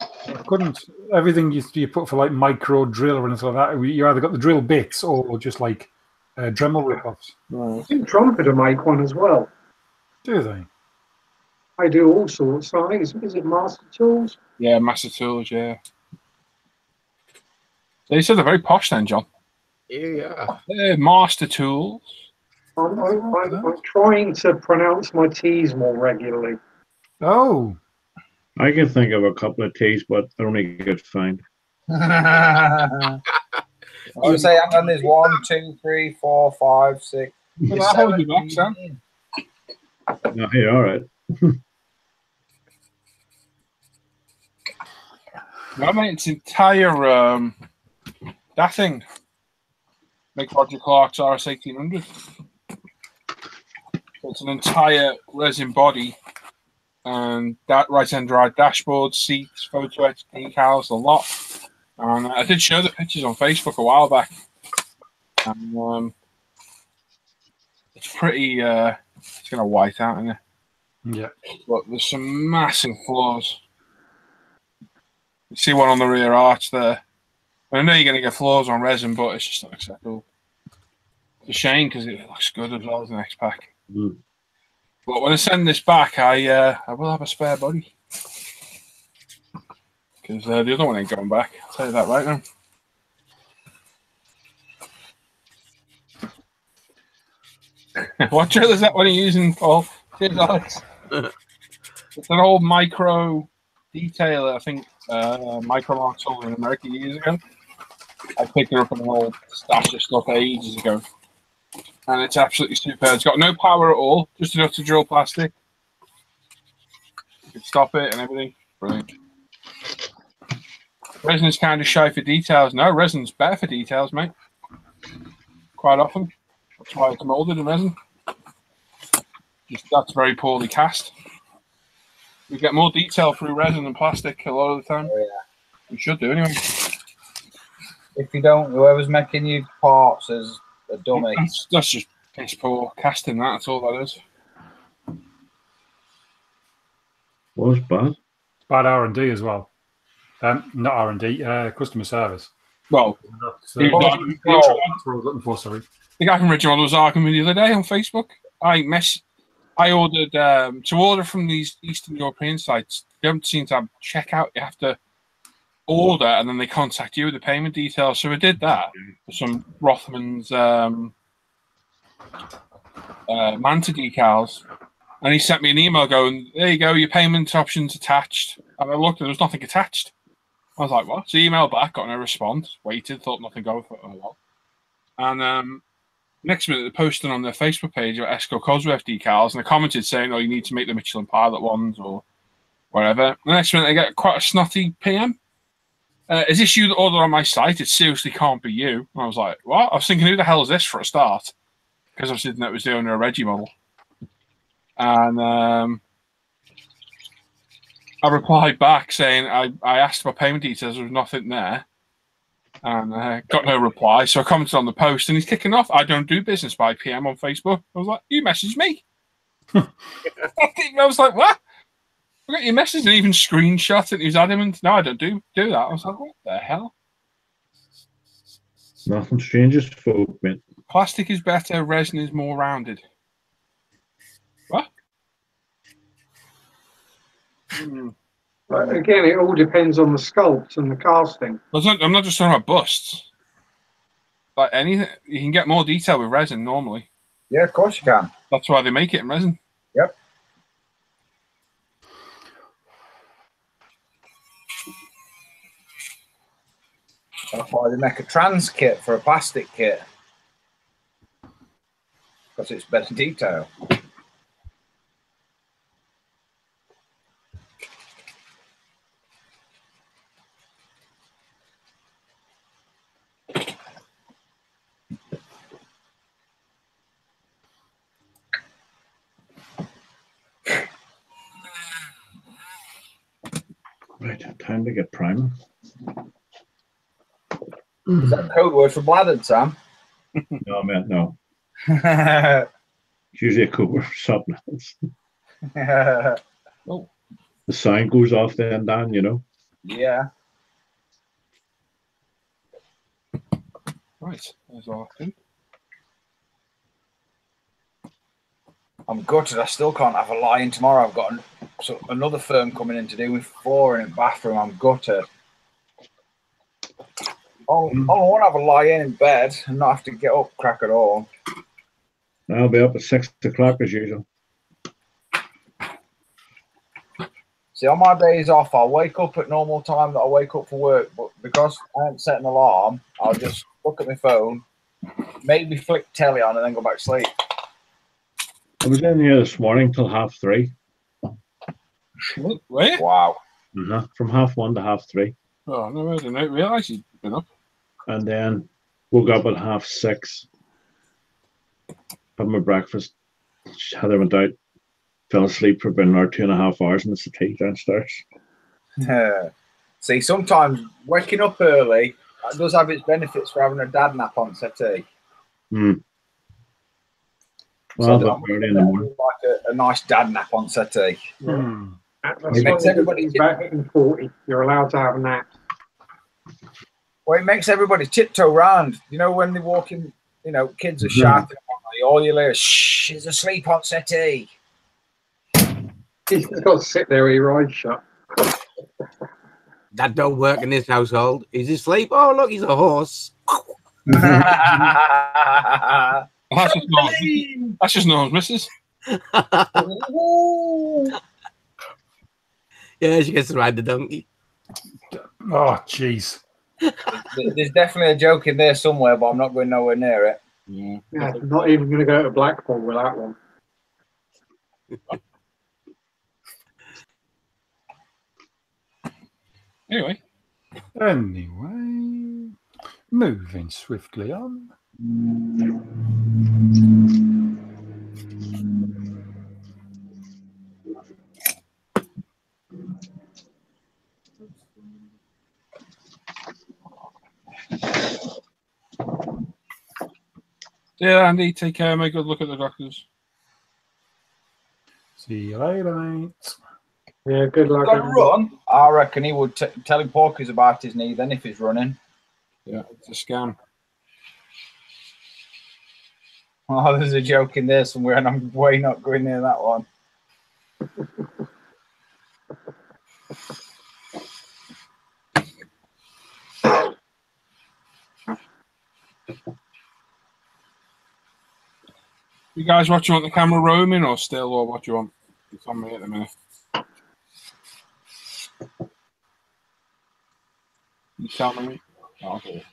I couldn't. Everything you put for like micro drill or anything like that, you either got the drill bits or just like Dremel rip-offs. I think Trumpeter make one as well. Do they? They do all sorts. So I think is it Master Tools? Yeah, Master Tools, yeah. So you said they're very posh then, John. Yeah. Master Tools. I'm trying to pronounce my T's more regularly. Oh. I can think of a couple of T's, but I don't think I could find. I would say, hang on, there's 1, 2, 3, 4, 5, 6. Well, I'll hold you back, Sam. No, hey, all right. I mean, it's entire that thing. Make Roger Clark's RS1800. So it's an entire resin body, and that right-hand drive dashboard, seats, photo etch, decals, a lot. And I did show the pictures on Facebook a while back, and it's pretty. It's gonna white out in it. Yeah. But there's some massive flaws. You see one on the rear arch there. I know you're going to get flaws on resin, but it's just not acceptable. It's a shame because it looks good as well as the next pack. Mm. But when I send this back, I will have a spare body. Because the other one ain't going back. I'll tell you that right now. What drill is that one you're using, Paul? Cheers, Alex. It's an old micro detailer, I think Micromark sold in America years ago. I picked it up in an old stash of stuff ages ago. And it's absolutely superb. It's got no power at all, just enough to drill plastic. You can stop it and everything. Brilliant. Resin is kind of shy for details. No, resin's better for details, mate. Quite often. That's why it's molded in resin. Just that's very poorly cast. We get more detail through resin than plastic a lot of the time. Oh, yeah. We should do anyway. If you don't, whoever's making you parts is a dummy. That's just piss poor casting. That's all that is. Was bad. Bad R&D as well. Not R&D, customer service. Well, That's the what I was looking for, sorry. guy from Richmond was arguing with me the other day on Facebook. I ordered to order from these Eastern European sites. They don't seem to have checkout. You have to order, and then they contact you with the payment details. So I did that for some Rothman's Manta decals, and he sent me an email going, "There you go, your payment options attached." And I looked, and there was nothing attached. I was like, "What?" So emailed back, got no response. Waited, thought nothing go for a while, and next minute, they're posting on their Facebook page of Esco Cosworth decals, and they commented saying, "Oh, you need to make the Michelin Pilot ones or whatever." The next minute, they get quite a snotty PM. Is this you that ordered on my site? It seriously can't be you. And I was like, what? I was thinking, who the hell is this for a start? Because I was thinking that it was the owner of Reggie model. And I replied back saying I asked for payment details. There was nothing there. And got no reply. So I commented on the post, and he's kicking off. I don't do business by PM on Facebook. I was like, you messaged me. I was like, what? I got your message and even screenshot it. He was adamant. No, I don't do that. I was like, what the hell? Nothing strange folk, mate. Plastic is better. Resin is more rounded. What? But again, it all depends on the sculpt and the casting. I'm not just talking about busts. Like anything, you can get more detail with resin normally. Yeah, of course you can. That's why they make it in resin. Yep. That's why they make a trans kit for a plastic kit. Because it's better detail. Right, time to get priming. Is that code word for bladdered, Sam? No, man, no. It's usually a code word for something else. Oh, The sign goes off then, Dan, you know. Yeah. right. There's all I think. I'm gutted. I still can't have a lie-in tomorrow. I've got another firm coming in to do with flooring and bathroom. I'm gutted. I want to have a lie-in in bed and not have to get up crack at all. I'll be up at 6 o'clock as usual. See, on my days off, I'll wake up at normal time that I wake up for work, but because I haven't set an alarm, I'll just look at my phone, maybe flick telly on, and then go back to sleep. I was in here this morning till 3:30. Where? Wow. From 1:30 to 3:30. Oh, no, I didn't realise you'd been up. And then woke up at 6:30. Had my breakfast. Heather went out. Fell asleep for about an hour, 2.5 hours, and it's the tea downstairs. See, sometimes waking up early does have its benefits for having a dad nap on settee. Well, So but early in the morning. like a nice dad nap on settee. That's It makes everybody about hitting 40. You're allowed to have a nap. Well, it makes everybody tiptoe round. You know, when they walk in, you know, kids are shouting, all you hear, shh, he's asleep on settee. He's got to sit there with your eyes shut. That don't work in this household. Is he asleep? Oh, look, he's a horse. That's just Norm's missus. Yeah, she gets to ride the donkey. Oh, jeez. There's definitely a joke in there somewhere, but I'm not going nowhere near it. Yeah, I'm not even going to go to Blackpool with that one. Anyway, moving swiftly on. Yeah, Andy, take care, mate. Good luck at the doctors. See you later, mate. Yeah, good luck. Got to run. I reckon he would tell him Porky's about his knee then if he's running. Yeah, it's a scam. Oh, there's a joke in there somewhere, and I'm way not going near that one. You guys, what you want, the camera roaming or still, or what you want? It's on me at the minute. You tell me. Oh, okay.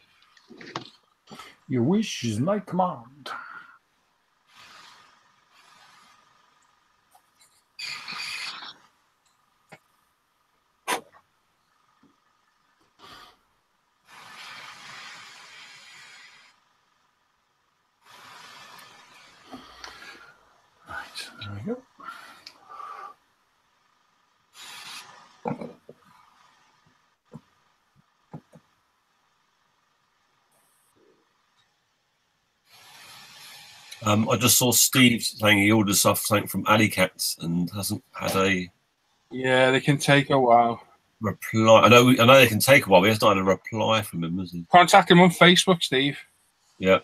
Your wish is my command. Right, there we go. I just saw Steve saying he ordered something from Alley Cats and hasn't had a Yeah, they can take a while. reply. I know they can take a while, but he hasn't had a reply from him, has he? Contact him on Facebook, Steve. Yeah.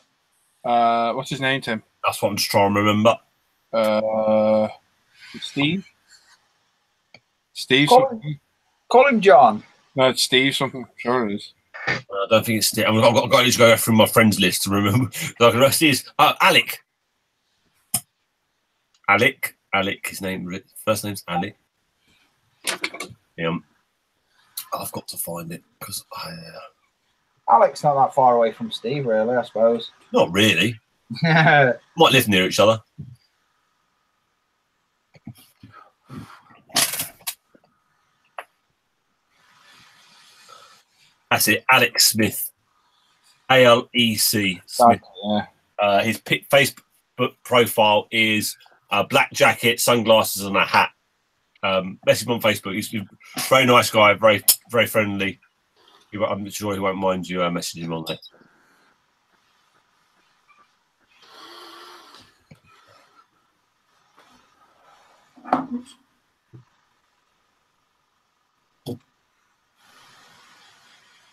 What's his name, Tim? That's what I'm just trying to remember. Steve? Steve Call something? Call him John. No, it's Steve something. Sure it is. I don't think it's Steve. I've got to go through my friends list to remember. So the rest is Alec. Alec, his name, first name's Alec. Yeah. I've got to find it because Alec's not that far away from Steve, really, I suppose. not really. Yeah. Might live near each other. That's it, Alex Smith. ALEC Smith. Yeah. His Facebook profile is a black jacket, sunglasses, and a hat. Message him on Facebook. He's a very nice guy, very, very friendly. I'm sure he won't mind you messaging him on there.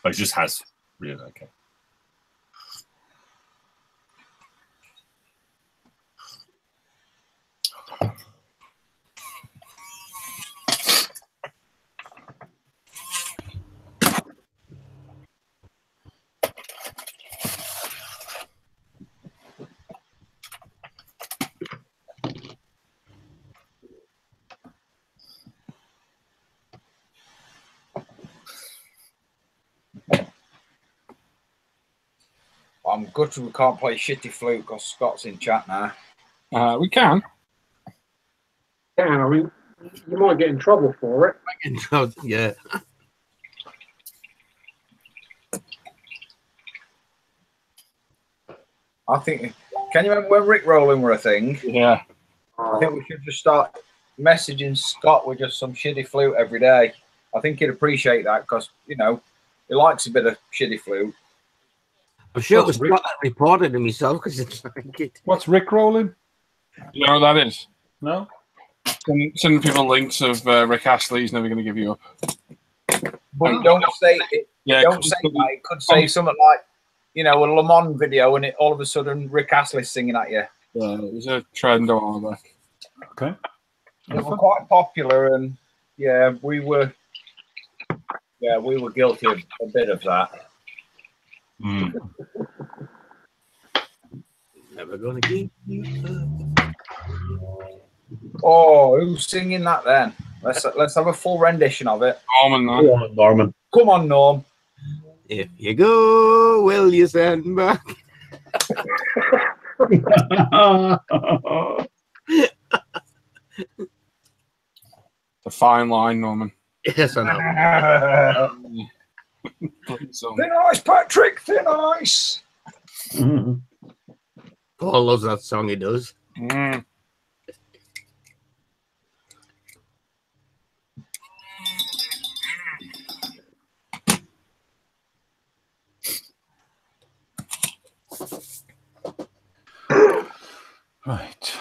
Oh, he just has. Really, okay. I'm gutted we can't play Shitty Flute because Scott's in chat now. We can. Yeah, I mean, you might get in trouble for it. Yeah. I think. Can you remember when Rick Rolling were a thing? Yeah. I think we should just start messaging Scott with just some Shitty Flute every day. I think he'd appreciate that because, you know, he likes a bit of Shitty Flute. I'm sure it was Scott that reported him himself because it's like it. What's Rick rolling? You know what that is? No. Sending people links of Rick Astley. He's never going to give you up. But don't say it. Yeah, Don't say that. It could say something like, you know, a Le Mans video, and it all of a sudden Rick Astley's singing at you. Yeah, it was a trend a while back. Okay. They were quite popular, and yeah, we were guilty of a bit of that. Mm. Never gonna give you up. Oh, who's singing that then? Let's have a full rendition of it. Norman, man. Go on, Norman. Come on, Norm. If you go, will you stand back? The fine line, Norman. Yes, I know. Thin ice, Patrick. Thin ice. Paul loves that song. He does. Mm. Right.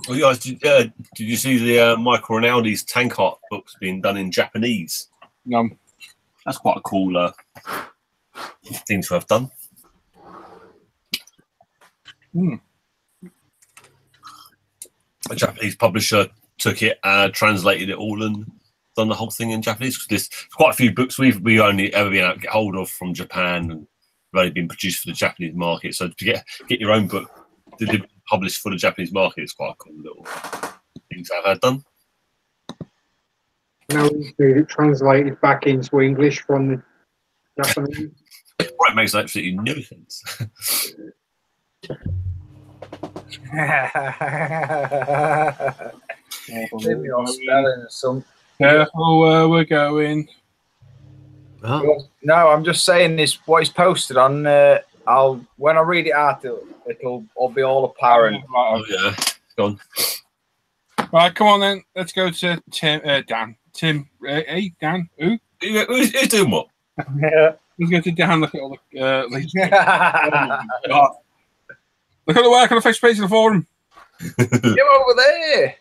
Oh, you guys, did you see the Michael Rinaldi's Tank Art books being done in Japanese? No. That's quite a cool thing to have done. Mm. A Japanese publisher took it, translated it all, and done the whole thing in Japanese. Because there's quite a few books we've only ever been able to get hold of from Japan, and have only been produced for the Japanese market. So to get your own book published for the Japanese market is quite a cool little thing to have had done. Now it translated back into English from the Japanese. Right, makes absolutely no sense. Leave me on spelling or something. Careful where we're going. Oh. No, I'm just saying this. What he's posted on. When I read it out, it'll be all apparent. Oh yeah, go on. Right, come on then. Let's go to Tim. Dan. Tim. Hey, Dan. Who? Who's doing what? Yeah. Let's go to Dan. Look at all the. Oh God. Look at the work on the first page of the forum. Get over there.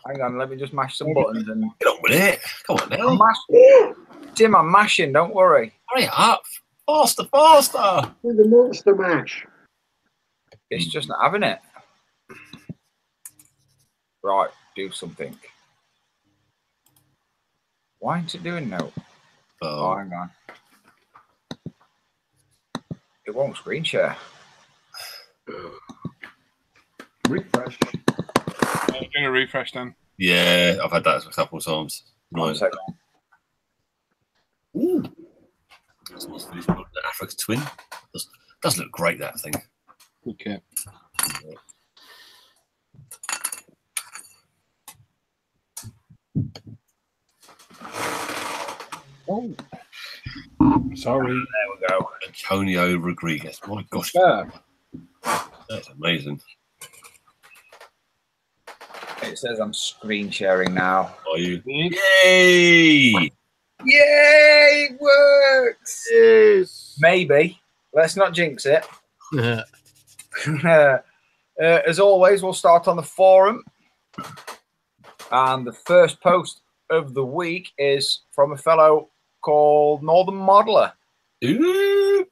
Hang on, let me just mash some buttons and Get on with it. Come on now. I'm mashing. Tim, I'm mashing. Don't worry. Hurry up. Faster, faster. With the monster mash. It's just not having it. Right, do something. Why isn't it doing no? Oh, hang on. It won't screen share. Refresh. I'm going to refresh then. Yeah, I've had that a couple of times. One Nice. second. Someone's finished building the Africa Twin. Does look great, that thing. Okay. Oh, Sorry. There we go. Antonio Rodriguez. My gosh, Yeah. that's amazing. It says I'm screen sharing now. Are you? Yay! Yay! It works! Yes. Maybe. Let's not jinx it. As always, we'll start on the forum. And the first post of the week is from a fellow called Northern Modeler. Ooh.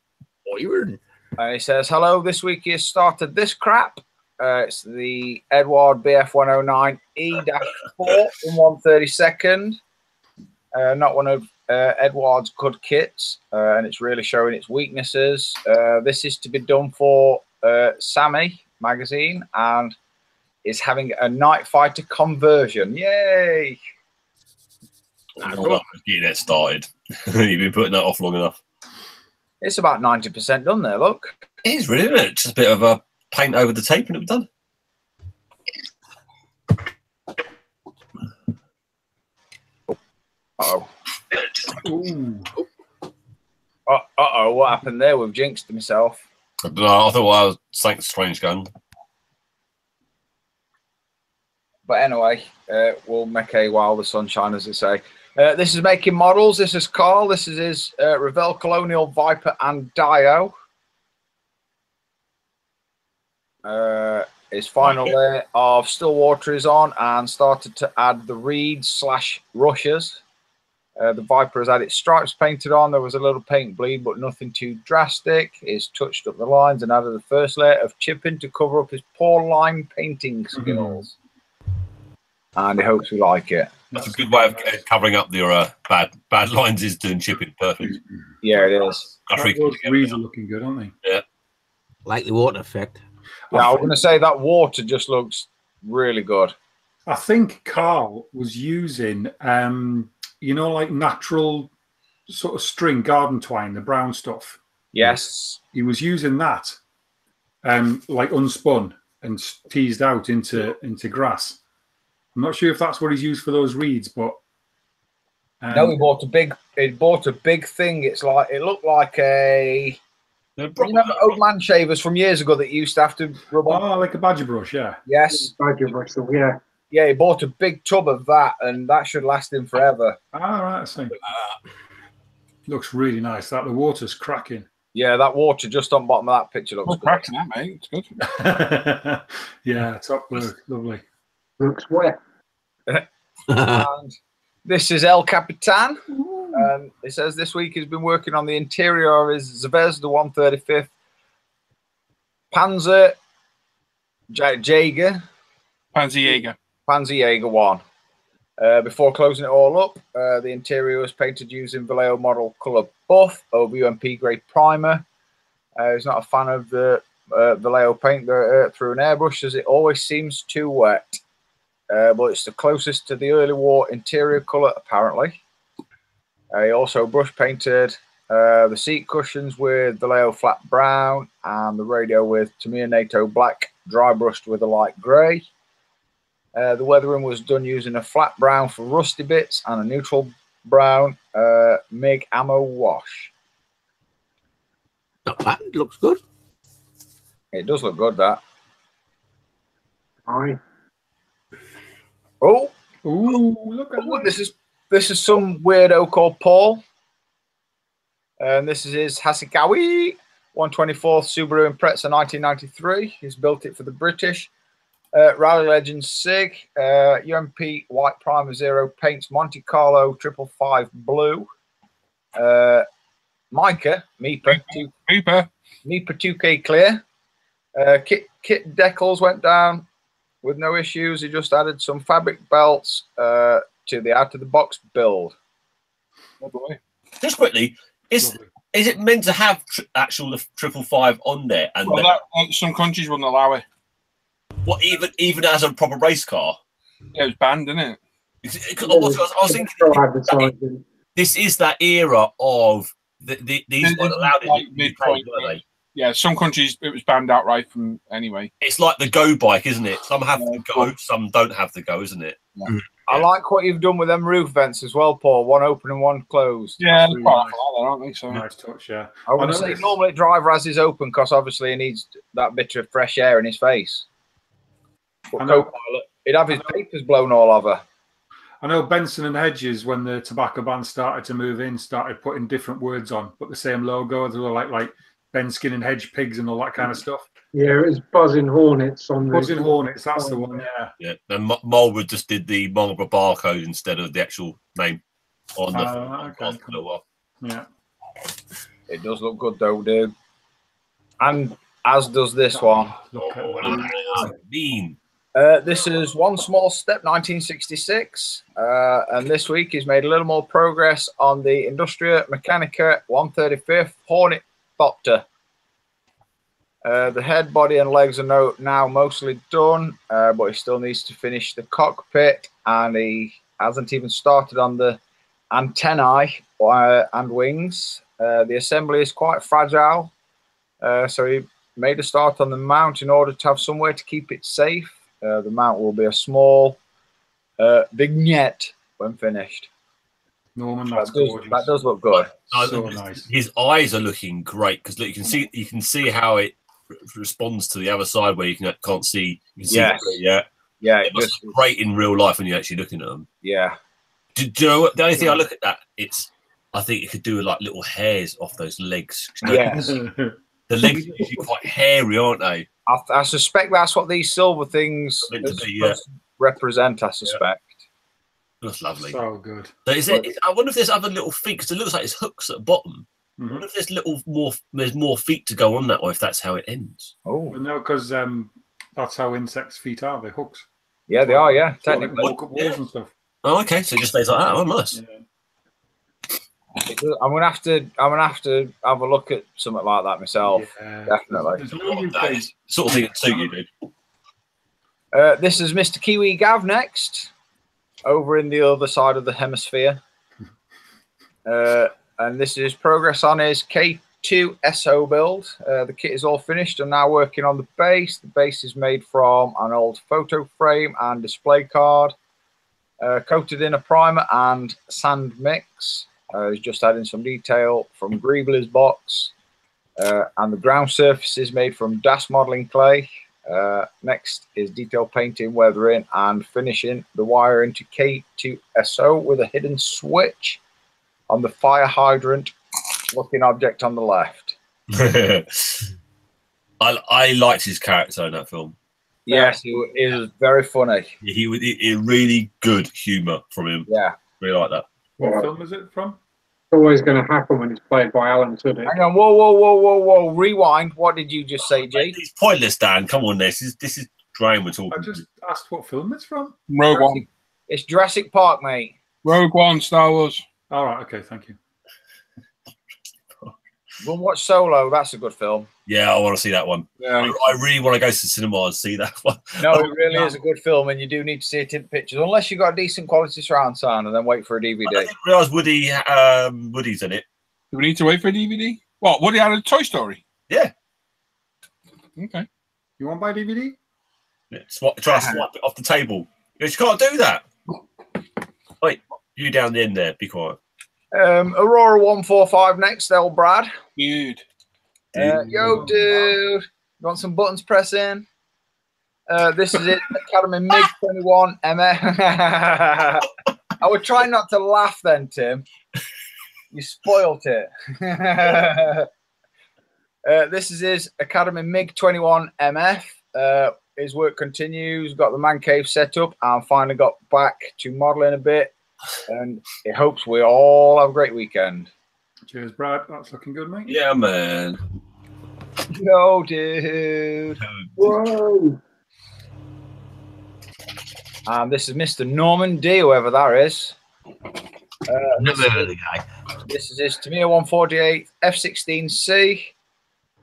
Weird. And he says, hello, this week he has started this crap. It's the Edward BF109E-4 in 1/32. Not one of Edward's good kits, and it's really showing its weaknesses. This is to be done for Sammy magazine and is having a night fighter conversion. Yay! Well, getting that started. You've been putting that off long enough. It's about 90% done there, look. It is really, isn't it? Just a bit of a paint over the tape and it was done. Uh-oh. Ooh. Uh-oh, what happened there? We've jinxed myself. I don't know, I thought I was something strange going. But anyway, we'll make a while the sunshine, as they say. This is making models. This is Carl. This is his Revell Colonial Viper and Dio. His final layer of still water is on and started to add the reeds / rushes. The Viper has had its stripes painted on. There was a little paint bleed, but nothing too drastic. He's touched up the lines and added the first layer of chipping to cover up his poor line painting skills. And he hopes we like it. That's a good way of covering up your bad lines, is doing chipping. Perfect. Yeah, it is. Those reeds are looking good, aren't they? Yeah. Like the water effect. Yeah, I was going to say that water just looks really good. I think Carl was using, you know, like natural sort of string garden twine, the brown stuff. Yes. He was using that, like unspun and teased out into grass. I'm not sure if that's what he's used for those reeds, but no, he bought a big thing. It's like, it looked like a, you remember old man shavers from years ago that you used to have to rub on? oh, like a badger brush, yeah. Yes. badger brush, so yeah. Yeah, he bought a big tub of that, and that should last him forever. Ah, right, I see. Looks really nice. That the water's cracking. Yeah, that water just on bottom of that picture looks good. Cracking that, mate. It's good. Yeah, top work, lovely. Looks wet. And this is El Capitan. It says this week he's been working on the interior of his Zvezda 135th Panzer Jaeger. Panzer Jaeger 1. Before closing it all up, the interior was painted using Vallejo model colour buff over UMP grey primer. He's not a fan of the Vallejo paint through an airbrush, as it always seems too wet. But it's the closest to the early war interior colour, apparently. He also brush painted the seat cushions with Vallejo flat brown and the radio with Tamiya NATO black, dry brushed with a light grey. The weathering was done using a flat brown for rusty bits and a neutral brown MIG ammo wash. Not bad. It looks good. It does look good, that. Aye. Oh, Ooh, look at oh, that. this is some weirdo called Paul. And this is his Hasekawa 124th Subaru Impreza 1993. He's built it for the British. Rally Legend SIG, UMP White Primer Zero paints Monte Carlo 555 Blue. Mica, Meeper 2K clear. Kit decals went down with no issues. He just added some fabric belts to the out of the box build. Oh boy. Just quickly, is it meant to have actual the 555 on there? And Well, some countries wouldn't allow it. what even as a proper race car? Yeah, it was banned, didn't it? I was thinking, this is that era of These weren't allowed in the UK, midpoint, were they? Yeah, some countries it was banned outright from anyway. It's like the Go bike, isn't it? Some have the Go, some don't have the Go, isn't it? Yeah. I like what you've done with them roof vents as well, Paul. One open and one closed. Yeah, really quite nice. like, aren't they? So Nice touch, yeah. I would know say this- normally driver has his open because obviously he needs that bit of fresh air in his face. But I know. co-pilot, he'd have his papers blown all over. I know Benson and Hedges, when the tobacco ban started to move in, started putting different words on, but the same logo. They were like Ben Skin and Hedge Pigs and all that kind of stuff. Yeah, it was Buzzing Hornets on the Buzzing Hornets, that's the one, yeah. Yeah. And Marlborough just did the Marlborough barcode instead of the actual name on the okay, for a little while. Yeah. It does look good though, dude. And as does this one. Look at Oh, that. that's mean. This is One Small Step 1966. And this week he's made a little more progress on the Industria Mechanica 135th Hornet Thopter. The head, body, and legs are now mostly done, but he still needs to finish the cockpit, and he hasn't even started on the antennae and wings. The assembly is quite fragile, so he made a start on the mount in order to have somewhere to keep it safe. The mount will be a small vignette when finished. Norman, that's That gorgeous. does look good. So nice. His eyes are looking great because look, you can see how it responds to the other side where you can't see. You can see Yes. yeah. Yeah, It must be great in real life when you're actually looking at them. yeah. Do you know what? The only thing I look at that, I think it could do with like little hairs off those legs. You know, Yes. the legs are usually quite hairy, aren't they? I suspect that's what these silver things Meant to are be, supposed to represent, I suspect. That's lovely. So good. So I wonder if there's other little feet because it looks like it's hooks at the bottom. I Mhm. wonder if there's more feet to go on that, or if that's how it ends. Oh, But no, because that's how insects' feet are. They're hooks. yeah, they are, yeah, So they can technically. walk up walls and stuff. Oh, okay. So it just stays like that. Oh, nice. Yeah. I'm gonna have to have a look at something like that myself. Yeah. Definitely. There's no That UK. is sort of thing that suit you, dude. This is Mr. Kiwi Gav next, over in the other side of the hemisphere. And this is progress on his K2 SO build. The kit is all finished and now working on the base. The base is made from an old photo frame and display card, coated in a primer and sand mix. He's just adding some detail from Greebly's box. And the ground surface is made from DAS modeling clay. Next is detail painting, weathering, and finishing the wire into K2SO with a hidden switch on the fire hydrant looking object on the left. I liked his character in that film. Yes, it was very funny. He really good humour from him. Yeah. Really like that. What Yeah. film is it from? It's always going to happen when it's played by Alan Tudyk. Hang on, whoa. Rewind. What did you just say, G? It's pointless, Dan. Come on, this is Graham we're talking. I just asked what film it's from. Rogue One, It's Jurassic Park, mate. Rogue One, Star Wars. All right. Okay. Thank you. Go and watch Solo. That's a good film. Yeah, I want to see that one. Yeah, I really want to go to the cinema and see that one. No, it really is a good film, and you do need to see it in pictures, unless you've got a decent quality surround sound, and then wait for a I DVD. didn't realise Woody's in it. do we need to wait for a DVD? What? Woody had a Toy Story? Yeah. Okay. You want to buy DVD? Try to swipe it off the table. You can't do that. Wait, you down the end there. Be quiet. Aurora 145 next, old Brad. Dude. Yo, dude. You want some buttons pressing? This is it. Academy MiG 21 MF. I would try not to laugh then, Tim. You spoilt it. This is his Academy MiG 21 MF. His work continues. Got the man cave set up and finally got back to modeling a bit. And he hopes we all have a great weekend. Cheers, Brad. That's looking good, mate. Yeah, man. Yo, dude. Whoa! And this is Mr. Norman D, whoever that is. Never heard of the guy. This is his Tamiya 148 F16C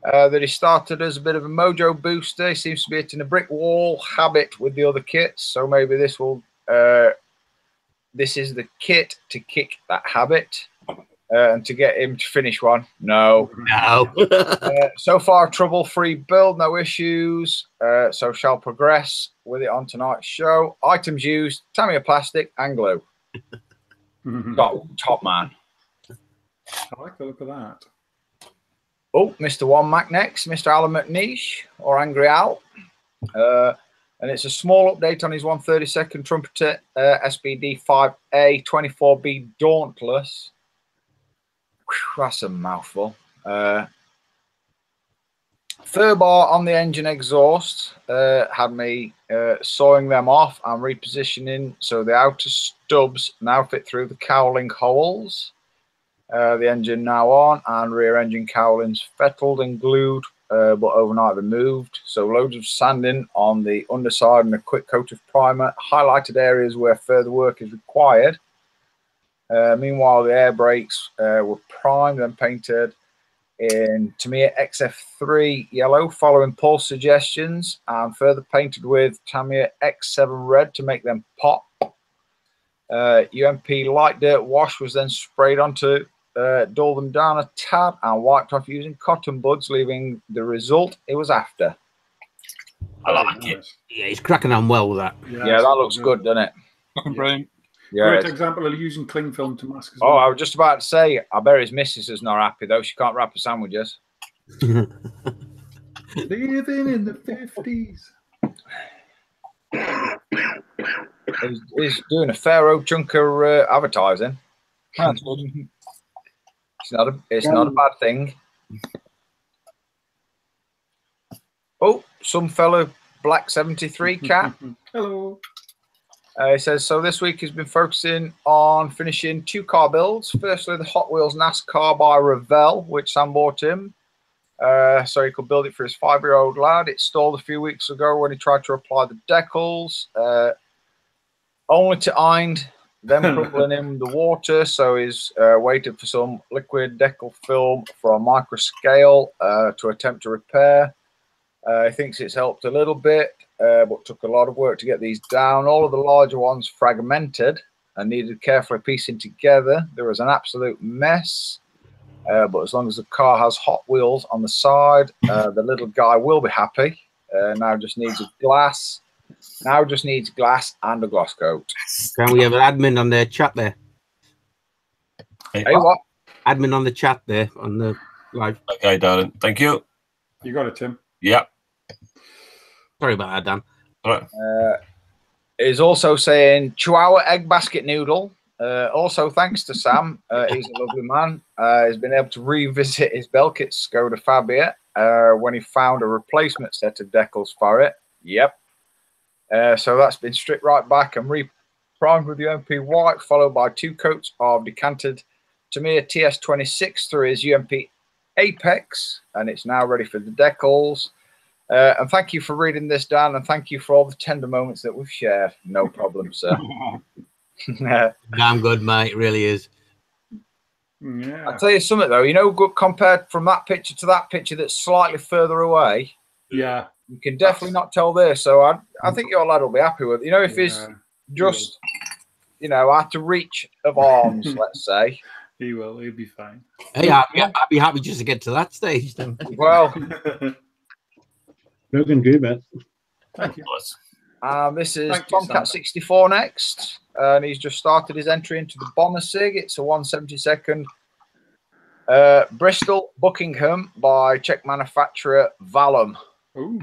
that he started as a bit of a mojo booster. He seems to be hitting a brick wall habit with the other kits, so maybe this will. This is the kit to kick that habit. and to get him to finish one. No. So far, trouble-free build, no issues. So shall progress with it on tonight's show. Items used: Tamiya plastic and glue. Top man. I like the look of that. Oh, Mr. One Mac next, Mr. Alan McNeish or Angry Al. And it's a small update on his 132nd Trumpeter SBD 5A 24B Dauntless. Whew, that's a mouthful. Fur bar on the engine exhaust had me sawing them off and repositioning so the outer stubs now fit through the cowling holes. The engine now on and rear engine cowlings fettled and glued but overnight removed. So loads of sanding on the underside and a quick coat of primer. Highlighted areas where further work is required. Meanwhile, the air brakes were primed and painted in Tamiya XF3 yellow following Paul's suggestions, and further painted with Tamiya X7 red to make them pop. UMP light dirt wash was then sprayed onto dull them down a tad and wiped off using cotton buds, leaving the result it was after. I like it. Yeah, he's cracking on well with that. Yeah, that looks good, doesn't it? Looking brilliant. Yeah, Great example of using cling film to mask as well. Oh, I was just about to say, I bet his missus is not happy though. She can't wrap her sandwiches. Living in the 50s. He's doing a fair old chunk of advertising. That's good. It's not a bad thing. Oh, some fellow Black 73 cat. Hello. He says, so this week he's been focusing on finishing 2 car builds. Firstly, the Hot Wheels NASCAR by Revell, which Sam bought him. So he could build it for his 5-year-old lad. It stalled a few weeks ago when he tried to apply the decals. Only to Eind, then crumbling in the water. So he's waited for some liquid decal film for a micro scale to attempt to repair. He thinks it's helped a little bit, but took a lot of work to get these down. All of the larger ones fragmented and needed carefully piecing together. There was an absolute mess. But as long as the car has Hot Wheels on the side, the little guy will be happy. Now just needs a glass. Now just needs glass and a gloss coat. Can we have an admin on the chat there? Hey, what? Admin on the chat there on the live. Okay, darling. Thank you. You got it, Tim. Yeah. Sorry about that, Dan. All right. Is also saying Chihuahua egg basket noodle. Also, thanks to Sam, he's a lovely man. He's been able to revisit his Belkit Skoda Fabia when he found a replacement set of decals for it. Yep. So that's been stripped right back and re-primed with UMP white, followed by 2 coats of decanted Tamiya TS26 through his UMP Apex, and it's now ready for the decals. And thank you for reading this, Dan, and thank you for all the tender moments that we've shared. No problem, sir. Damn good, mate. It really is. Yeah. I'll tell you something, though. You know, compared from that picture to that picture that's slightly further away, Yeah. you can definitely not tell this. So I think your lad will be happy with it. You know, if he's just, you know, out to reach of arms, let's say. He will. He'll be fine. Hey, I'd be happy just to get to that stage then. Well, Looking good, man. Thank you. this is Thank you, Tomcat 64 next, and he's just started his entry into the Bomber SIG. It's a 172nd Bristol Buckingham by Czech manufacturer Valum. Ooh.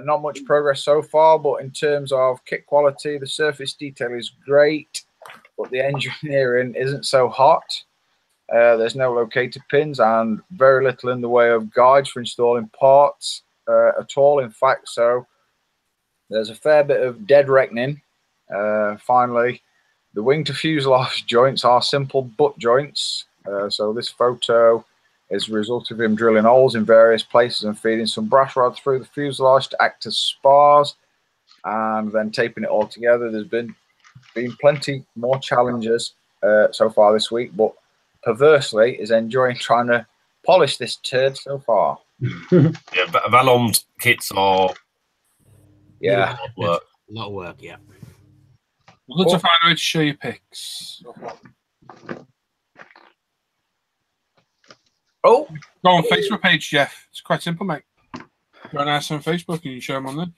Not much progress so far, but in terms of kit quality, the surface detail is great, but the engineering isn't so hot. There's no locator pins and very little in the way of guides for installing parts at all. In fact, so there's a fair bit of dead reckoning. Finally, the wing to fuselage joints are simple butt joints. So this photo is a result of him drilling holes in various places and feeding some brass rod through the fuselage to act as spars and then taping it all together. There's been plenty more challenges so far this week, but perversely is enjoying trying to polish this turd so far. Yeah, Valom's kits are Yeah. a lot of work. A lot of work, yeah. We'll have to find a way to show you pics. Oh, Go on Facebook page, Jeff. It's quite simple, mate. Go on ISM Facebook and you show them on there.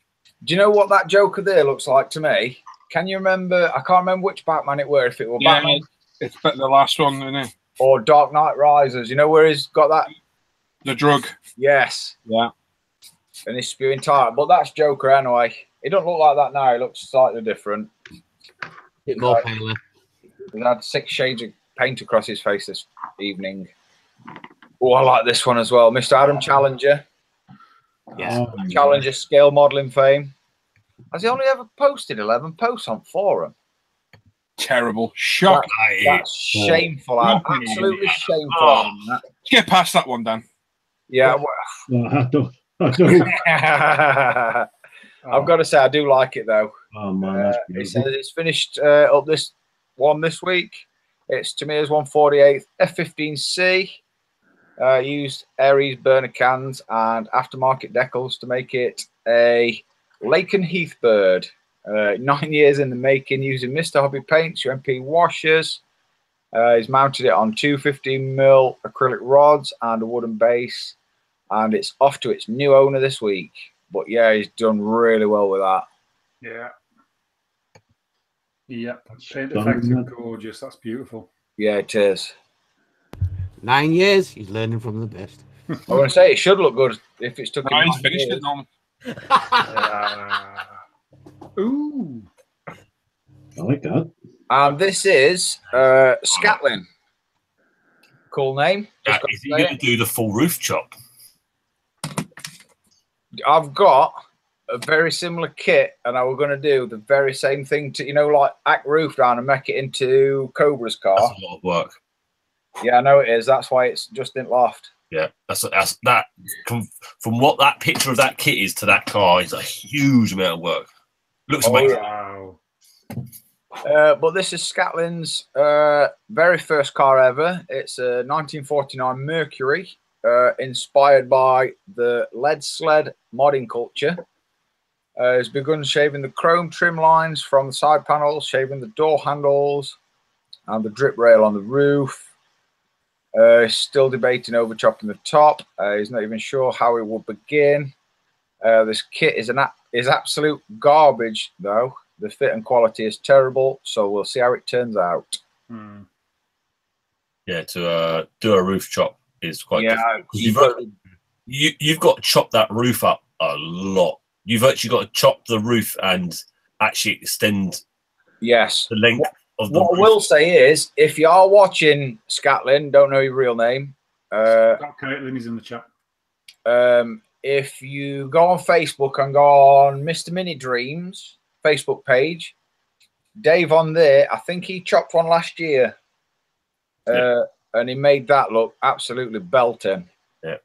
do you know what that Joker there looks like to me? Can you remember? I can't remember which Batman it were. If it were Batman it's the last one, isn't it? or Dark Knight Rises. You know where he's got that? The drug. Yes. Yeah. And he's spewing tire. But that's Joker anyway. He don't look like that now. He looks slightly different. Bit more paler. He's had 6 shades of paint across his face this evening. Oh, I like this one as well. Mr. Adam Challenger. Yeah. Challenger scale modelling fame. Has he only ever posted 11 posts on forum? Terrible. Shock. That's shameful. Absolutely shameful. Adam, that. Get past that one, Dan. Yeah. No, I don't. I've got to say, I do like it though. Oh man, that's It beautiful. says it's finished up this week. It's Tamiya's 148 F15C. Used Aries burner cans and aftermarket decals to make it a Lake and Heath bird. 9 years in the making, using Mr. Hobby paints, UMP washers. He's mounted it on 2 15mm acrylic rods and a wooden base, and it's off to its new owner this week. But yeah, he's done really well with that. Yeah. Yeah. Paint Stunning, effects isn't are it? gorgeous. That's beautiful. Yeah, it is. 9 years. He's learning from the best. I want to say it should look good if it's took him. No, he's 9 finished years. it, Norman. Ooh. I like that. And this is Scatlin. Cool name. Just got Is to he say going it. to do the full roof chop? I've got a very similar kit, and I was going to do the very same thing to, like hack roof down and make it into Cobra's car. That's a lot of work. Yeah, I know it is. That's why it's just in loft. Yeah, that's that. From what that picture of that kit is to that car, is a huge amount of work. Looks amazing. Wow. But this is Scatlin's very first car ever. It's a 1949 Mercury, inspired by the lead sled modding culture. Has begun shaving the chrome trim lines from the side panels, shaving the door handles and the drip rail on the roof. Still debating over chopping the top. He's not even sure how he will begin. This kit is absolute garbage, though. The fit and quality is terrible, so we'll see how it turns out. Yeah, to do a roof chop is quite difficult. You've got to chop that roof up a lot. You've actually got to chop the roof and actually extend yes the length of the What I roof. will say is, if you are watching Scatlin, don't know your real name. Caitlin is in the chat. If you go on Facebook and go on Mr. Mini Dreams Facebook page, Dave on there, I think he chopped one last year. And he made that look absolutely belting. Yeah.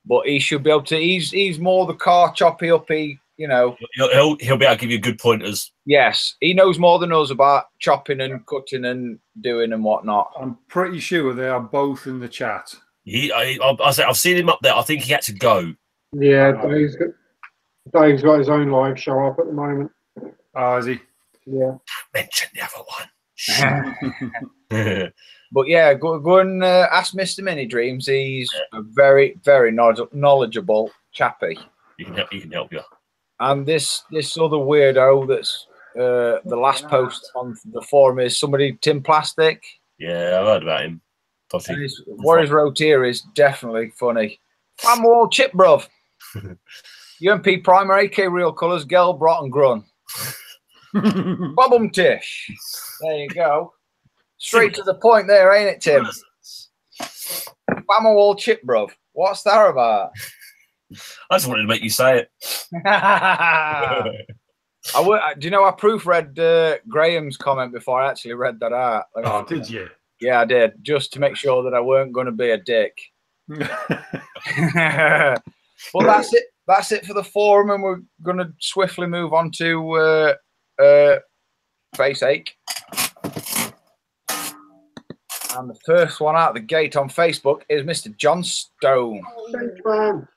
But he should be able to, he's more the car choppy uppy, He'll be able to give you good pointers. Yes, he knows more than us about chopping and cutting and doing and whatnot. I'm pretty sure they are both in the chat. I've seen him up there. I think he had to go. Yeah, Dave's got his own live show up at the moment. Oh, is he? Yeah. Mention the other one. But yeah, go and ask Mr. Mini Dreams. He's a very, very knowledgeable chappy. He can help you. And this other weirdo that's the last post on the forum is somebody Tim Plastic. Yeah, I've heard about him. What he's wrote here is definitely funny. I'm all chip, bruv. UMP Primer, AK Real Colours, Gel, Brot and Grun. Bobum Tish. There you go. Straight to the point there, ain't it, Tim? I'm all chip, bruv. What's that about? I just wanted to make you say it. Do you know I proofread Graham's comment before I actually read that out? Oh, did you? Yeah, I did, just to make sure that I weren't going to be a dick. Well, that's it for the forum, and we're going to swiftly move on to Face Ache. And the first one out of the gate on Facebook is Mr. John Stone. Thanks, man.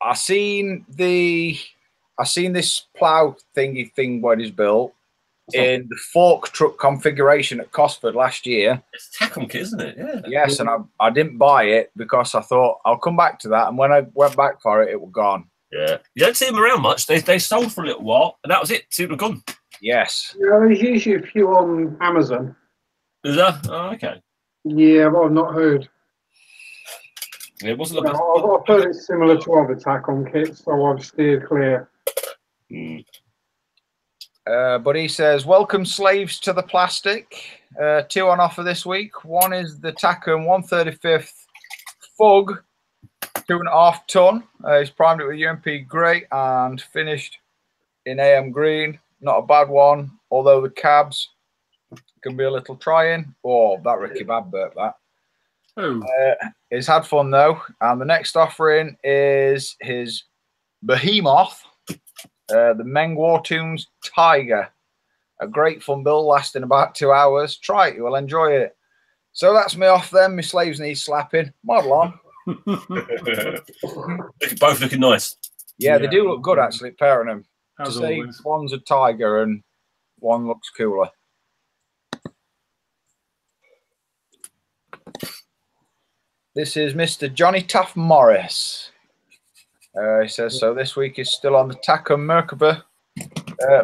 I seen this plough thing what he's built in the fork truck configuration at Cosford last year. It's a Tacom kit, isn't it? Yeah. Yes, and I didn't buy it because I thought I'll come back to that. And when I went back for it, it was gone. Yeah. You don't see them around much. They sold for a little while, and that was it. See, it was gone. Yes. Yeah, there's usually a few on Amazon. Is that? Oh, okay. Yeah, but I've not heard. It wasn't the I've heard it's similar to other Tacom kits, so I've steered clear. Mm. But he says, welcome slaves to the plastic. 2 on offer this week. One is the Tacom 135th Fug, 2.5 ton. He's primed it with UMP grey and finished in AM green. Not a bad one, although the cabs can be a little trying. Oh, that Ricky Bad burp, that. Oh. He's had fun though. And the next offering is his Behemoth, the Meng Wartoons Tiger. A great fun build lasting about 2 hours. Try it, you will enjoy it. So that's me off then. My slaves need slapping. Model on. Both looking nice. Yeah, they do look good actually, pairing them. As To say always. one's a tiger and one looks cooler. This is Mr. Johnny Taff Morris. He says, so this week is still on the Tacom Merkaba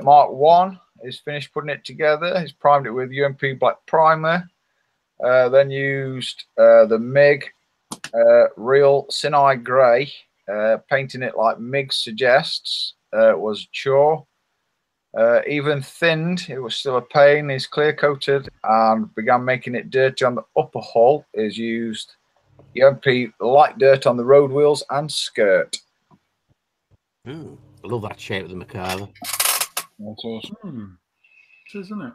Mark 1. He's finished putting it together. He's primed it with UMP black primer. Then used the MIG Real Sinai Grey, painting it like MIG suggests. It was chore. Even thinned, it was still a pain. He's clear coated and began making it dirty on the upper hull. Is used UMP light dirt on the road wheels and skirt. I love that shape of the Merkava. That's awesome. Isn't it?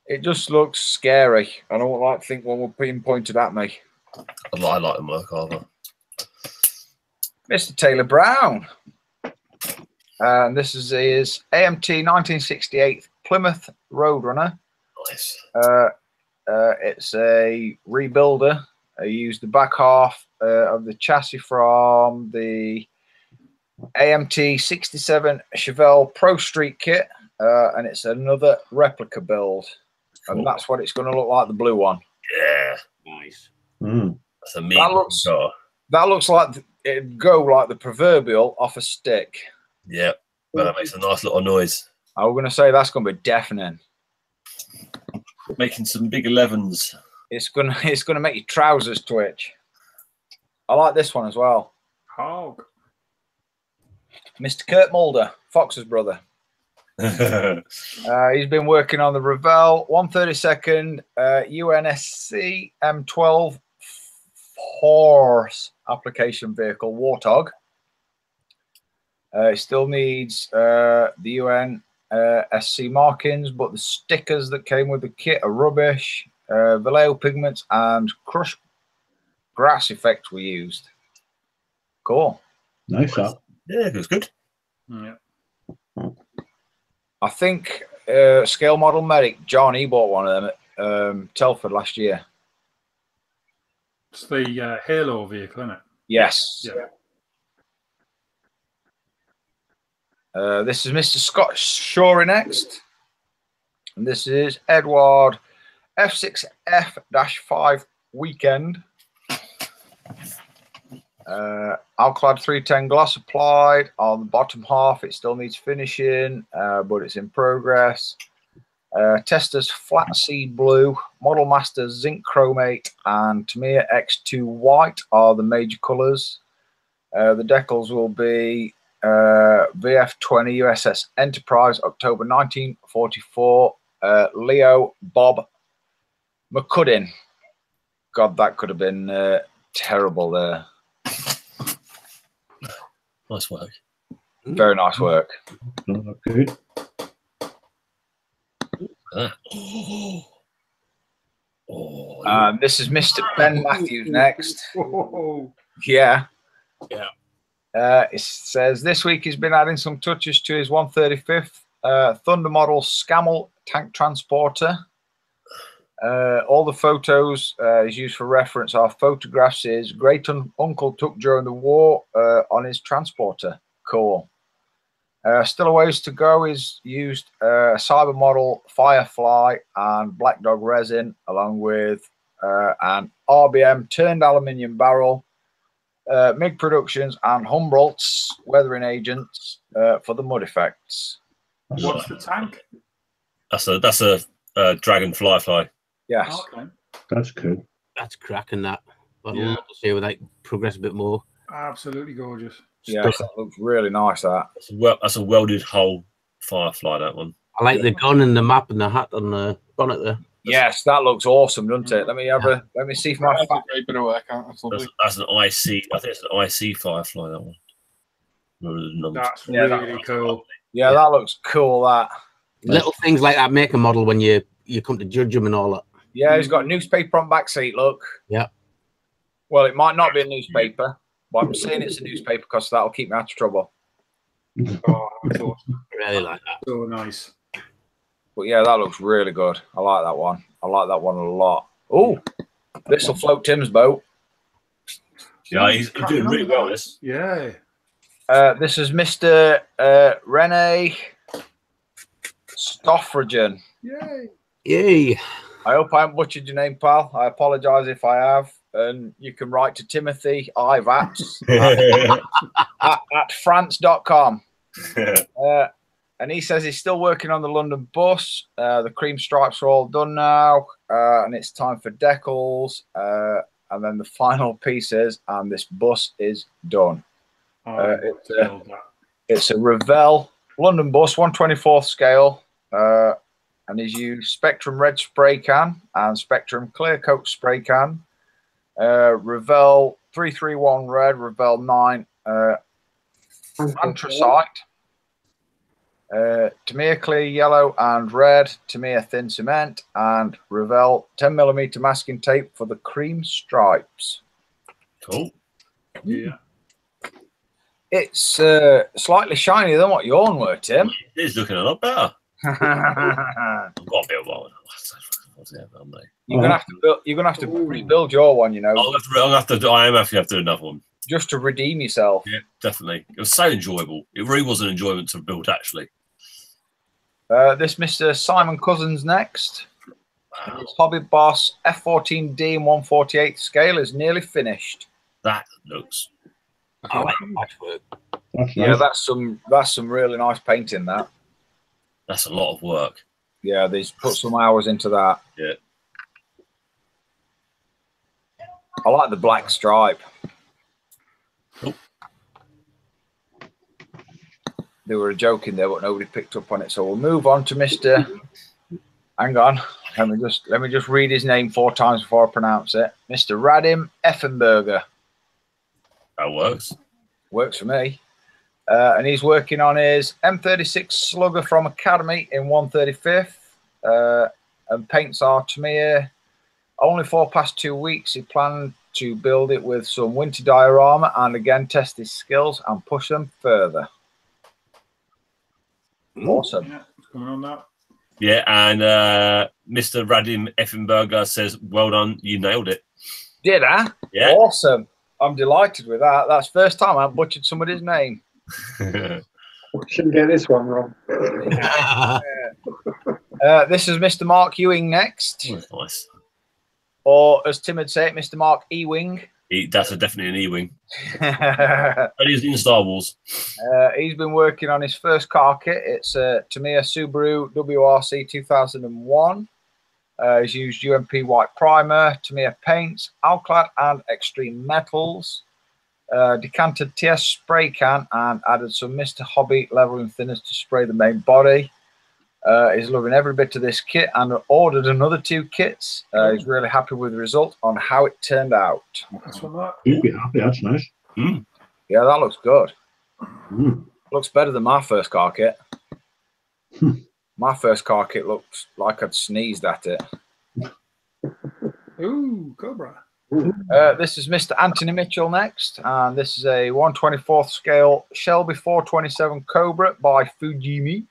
It just looks scary. I don't like to think one was being pointed at me. I like them Merkava. Mr. Taylor Brown. And this is his AMT 1968 Plymouth Roadrunner. Nice. It's a rebuilder. I used the back half of the chassis from the AMT 67 Chevelle Pro Street kit, and it's another replica build. Cool. And that's what it's going to look like, the blue one. Yeah. Nice. That's a mean car. That looks like it'd go like the proverbial off a stick. Yeah, but that makes a nice little noise. I was going to say that's going to be deafening. Making some big 11s. It's gonna make your trousers twitch. I like this one as well. Hog. Mr. Kurt Mulder, Fox's brother. He's been working on the Revell 132nd UNSC M12 horse application vehicle Warthog. It still needs the UN SC markings, but the stickers that came with the kit are rubbish. Vallejo pigments and crushed grass effect were used. Cool. Nice up. Yeah, it was good. Yeah. I think scale model medic John, he bought one of them at Telford last year. It's the Halo vehicle, isn't it? Yes. Yeah. This is Mr. Scott Shorey next. And this is Edward F6F-5 Weekend. Alclad 310 gloss applied on the bottom half. It still needs finishing, but it's in progress. Testers Flat Sea Blue, Model Master Zinc Chromate, and Tamiya X2 White are the major colours. The decals will be VF20 USS Enterprise, October 1944. Leo Bob McCuddin. God, that could have been terrible there. Nice work. Very nice work. Good. This is Mr. Ben Matthews next. Oh, Yeah. Yeah. It says this week he's been adding some touches to his 135th Thunder model Scammel tank transporter. All the photos is used for reference are photographs his great uncle took during the war on his transporter. Cool. Still a ways to go. He's used Cyber Model, Firefly, and Black Dog resin, along with an RBM turned aluminium barrel, MIG Productions, and Humboldt's weathering agents for the mud effects. What's the tank? That's a Dragonfly fly. Yes. Okay. That's cool. That's cracking that. I'd Yeah. love to see where they progress a bit more. Absolutely gorgeous. Yes, that looks really nice, that. That's a welded hull Firefly, that one. I like the gun and the map and the hat on the bonnet there. Yes, that looks awesome, doesn't it? Let me see if my That's a great bit of work. That's lovely. That's an IC. I think it's an IC Firefly, that one. That's Yeah, really cool. Yeah, that looks cool, that. Little things like that make a model when you come to judge them and all that. Yeah, he's got newspaper on back seat, look. Yeah. Well, it might not be a newspaper, but I'm saying it's a newspaper because that'll keep me out of trouble. Oh, that's awesome. Really like that. So nice. But yeah, that looks really good. I like that one. I like that one a lot. Oh, this will float Tim's boat. Yeah, he's doing really well. This. Yeah. This is Mr. Rene Stoffragen. Yay. Yay. I hope I haven't butchered your name, pal. I apologise if I have. And you can write to Timothy Ivats at france.com. And he says he's still working on the London bus. The cream stripes are all done now. And it's time for decals. And then the final pieces. And this bus is done. It's a Revell London bus, 1/24th scale. And he's used Spectrum Red spray can and Spectrum Clear Coat spray can. Revell 331 red, Revell 9 anthracite, Tamiya clear yellow and red, Tamiya thin cement, and Revell 10mm masking tape for the cream stripes. Cool. Yeah. It's slightly shinier than what your own were, Tim. It is looking a lot better. I've got a bit of one. You're gonna have to rebuild your one, you know. I am have to do another one. Just to redeem yourself. Yeah, definitely. It was so enjoyable. It really was an enjoyment to build, actually. This Mr. Simon Cousins next. Wow. His Hobby Boss F14D and 1/48 scale is nearly finished. That looks. I like patchwork. Yeah, that's some really nice painting. That's a lot of work. Yeah, they've put some hours into that. Yeah. I like the black stripe. Cool. They were joking there, but nobody picked up on it. So we'll move on to Mr. Hang on. Let me just read his name 4 times before I pronounce it. Mr. Radim Effenberger. That works. Works for me. And he's working on his M36 Slugger from Academy in 1/35th. And paints are Tamiya. Only for past 2 weeks. He planned to build it with some winter diorama and again test his skills and push them further. Awesome. Yeah, what's going on that? Yeah, and Mr. Radim Effenberger says, "Well done, you nailed it." Did I? Yeah. Awesome. I'm delighted with that. That's the first time I've butchered somebody's name. We shouldn't get this one wrong. This is Mr. Mark Ewing next. Oh, nice. Or as Tim would say it, Mr. Mark Ewing. That's definitely an E-wing. But he's in Star Wars. He's been working on his first car kit. It's a Tamiya Subaru WRC 2001. He's used UMP white primer, Tamiya paints, Alclad and extreme metals. Decanted TS spray can and added some Mr. Hobby leveling thinners to spray the main body. He's loving every bit of this kit and ordered another 2 kits. He's really happy with the result on how it turned out. That's from that. You'd be happy. That's nice. Yeah, that looks good. Mm. Looks better than my first car kit. My first car kit looks like I'd sneezed at it. Ooh, Cobra. This is Mr. Anthony Mitchell next, and this is a 1/24th scale Shelby 427 Cobra by Fujimi.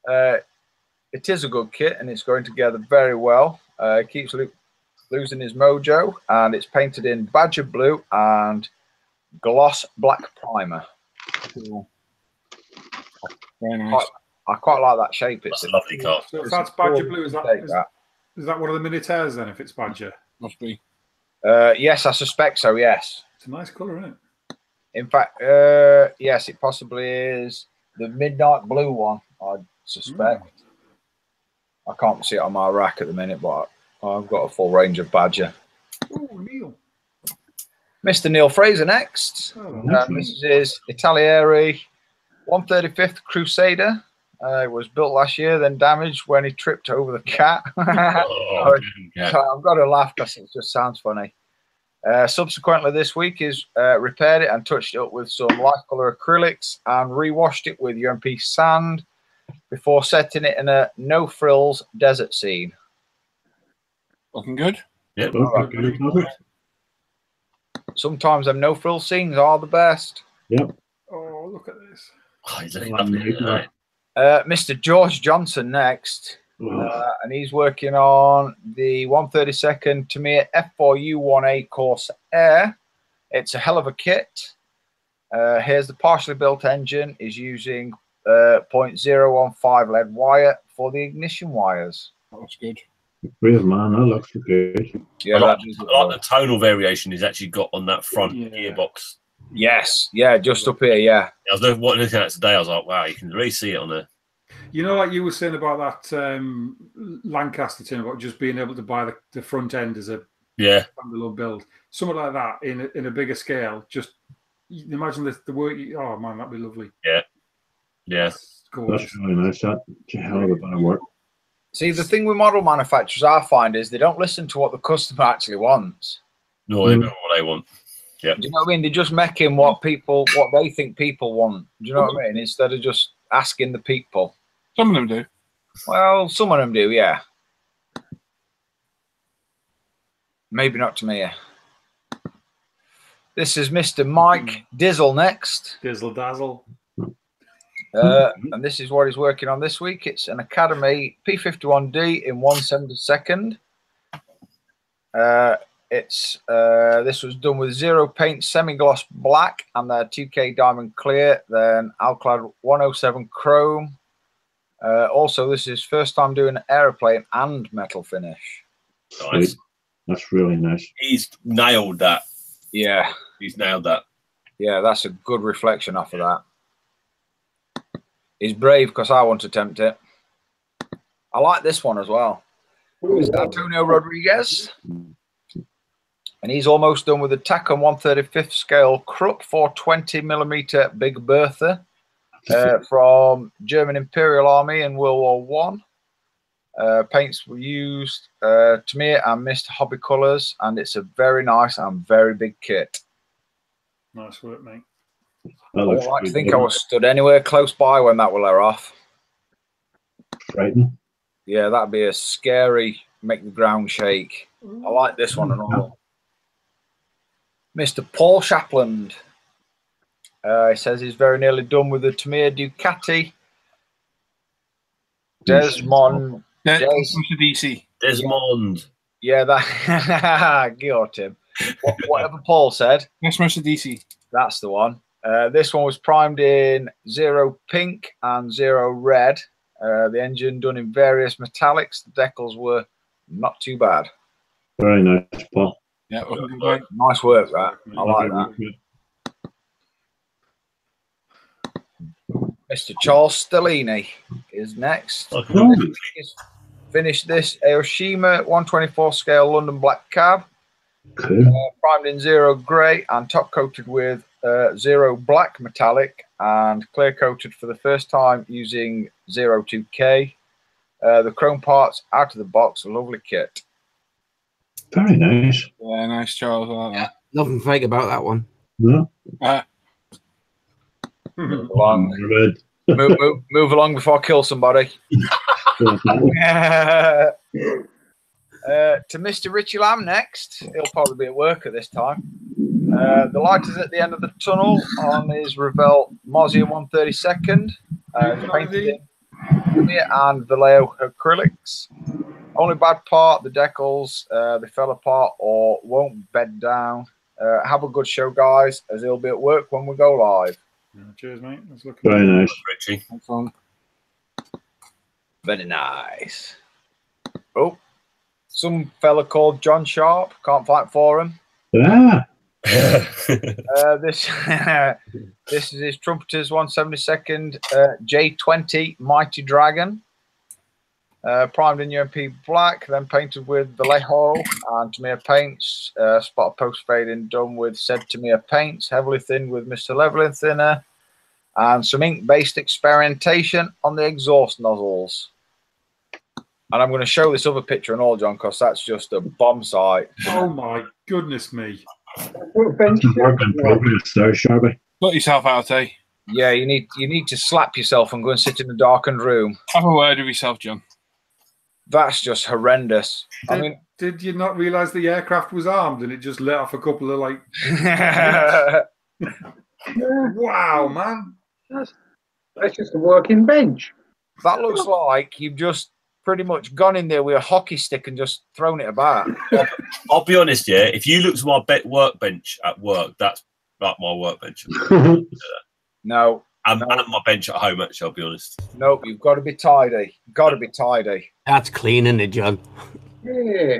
It is a good kit, and it's going together very well. It keeps losing his mojo, and it's painted in badger blue and gloss black primer. Cool. Very nice. I quite like that shape. That's a lovely car. So if that's Badger Blue, is Take that one of the Minitaires then? If it's Badger, Must be. Yes, I suspect so. Yes. it's a nice colour, isn't it? In fact, yes, it possibly is the midnight blue one. I suspect. I can't see it on my rack at the minute, but I've got a full range of Badger. Oh, Neil. Mr. Neil Fraser next. This is his Italieri 135th Crusader. It was built last year, then damaged when he tripped over the cat. So I've got to laugh because it just sounds funny. Subsequently, this week, he's repaired it and touched it up with some light colour acrylics and rewashed it with UMP sand before setting it in a no-frills desert scene. Looking good. Yeah. Sometimes them no-frills scenes are the best. Yep. Oh, look at this. Oh, he's looking lovely. Mr. George Johnson next. And he's working on the 132nd Tamiya F4U1A Corsair. It's a hell of a kit. Here's the partially built engine. Is using 0.015 lead wire for the ignition wires. That's good. Brave man, that looks good. Yeah, I like the tonal variation he's actually got on that front gearbox. Yes, yeah, just up here, yeah. I was looking at it today. I was like, wow, you can really see it on there. You know, like you were saying about that Lancaster tin, about just being able to buy the front end as a standalone build, something like that in a bigger scale. Just imagine the work. Oh man, that'd be lovely. Yeah. That's gorgeous. That's really nice. That's a hell of a bit of work. See, the thing with model manufacturers, I find, is they don't listen to what the customer actually wants. No, they know what they want. Yeah. Do you know what I mean? They're just making what they think people want. Do you know what I mean? Instead of just asking the people. Some of them do. Well, some of them do, yeah. Maybe not to me. This is Mr. Mike Dizzle next. Dizzle dazzle. And this is what he's working on this week. It's an Academy P51D in 1/72. This was done with zero paint, semi-gloss black, and their 2K diamond clear, then Alclad 107 chrome. Also, this is first time doing aeroplane and metal finish. Nice. That's really nice. He's nailed that. Yeah. He's nailed that. Yeah, that's a good reflection off of that. He's brave because I want to tempt it. I like this one as well. It's Antonio Rodriguez. And he's almost done with the Tacom 135th scale Krupp 420mm Big Bertha from German Imperial Army in World War One. Paints were used Tamiya and Mr. Hobby Colours, and it's a very nice and very big kit. Nice work, mate. I don't like to think I was stood anywhere close by when that will wear off. Frightening. Yeah, that'd be a scary, make the ground shake. I like this one and all. Mr. Paul Shapland. He says he's very nearly done with the Tamiya Ducati Desmond. Desmond. Yeah, that. Got him. Whatever Paul said. Yes, Mr. DC. That's the one. This one was primed in zero pink and zero red. The engine done in various metallics. The decals were not too bad. Very nice, Paul. Yeah, nice work, that. I like that. Mr. Charles Stellini is next. He's finished this Aoshima 124 scale London black cab. Cool. Primed in zero grey and top coated with zero black metallic and clear coated for the first time using 02K. The chrome parts out of the box, a lovely kit. Very nice. Yeah, nice, Charles. I like that. Nothing fake about that one. No. Move along. move along before I kill somebody. To Mr. Richie Lamb next. He'll probably be at work at this time. The light is at the end of the tunnel on his Revell Mozia 132nd. Painted in and Vallejo acrylics. Only bad part, the decals, they fell apart or won't bed down. Have a good show, guys, as he'll be at work when we go live. Cheers, mate. Let's look. Very nice. Richie. Very nice. Oh, some fella called John Sharp. Can't fight for him. Ah, This this is his Trumpeter's 172nd J20 Mighty Dragon. Primed in UMP black, then painted with Vallejo and Tamiya paints. Spot of post fading done with said Tamiya paints, heavily thinned with Mr. Leveling thinner, and some ink based experimentation on the exhaust nozzles. And I'm going to show this other picture and all, John, because that's just a bomb site. Oh my goodness me! What bench? work in progress there, Sharpie. Put yourself out, eh? Yeah, you need to slap yourself and go and sit in a darkened room. Have a word with yourself, John. That's just horrendous. I mean, Did you not realise the aircraft was armed and it just let off a couple of like? Wow, man! That's just a working bench. that looks like you've just pretty much gone in there with a hockey stick and just thrown it about. I'll be honest, yeah. If you look to my workbench at work, that's like my workbench. No, And my bench at home, actually, I'll be honest. nope, you've got to be tidy. Got to be tidy. That's clean, isn't it, John? Yeah.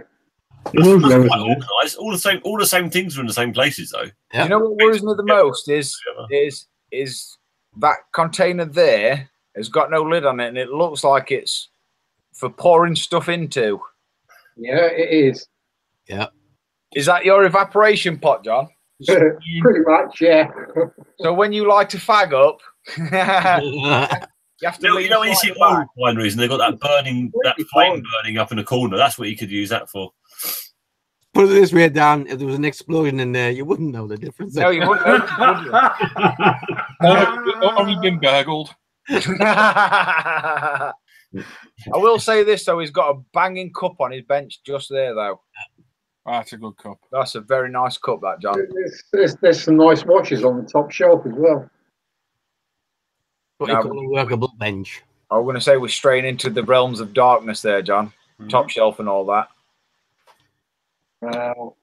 Quite organised. All the same things are in the same places, though. Yeah. You know what worries me the most is that container there has got no lid on it, and it looks like it's for pouring stuff into. Yeah, it is. Yeah. Is that your evaporation pot, John? Pretty much, yeah. So when you light a fag up, you have to. You know when you see oil refineries and they've got that flame burning up in the corner, that's what you could use that for. Put it this way, Dan, if there was an explosion in there, you wouldn't know the difference. No, you wouldn't notice, would you? Have you been burgled? I will say this though, he's got a banging cup on his bench just there though. Oh, that's a good cup. That's a very nice cup, that, John. There's some nice watches on the top shelf as well. What you call a workable bench. I was going to say we're straying into the realms of darkness there, John. Top shelf and all that. Well,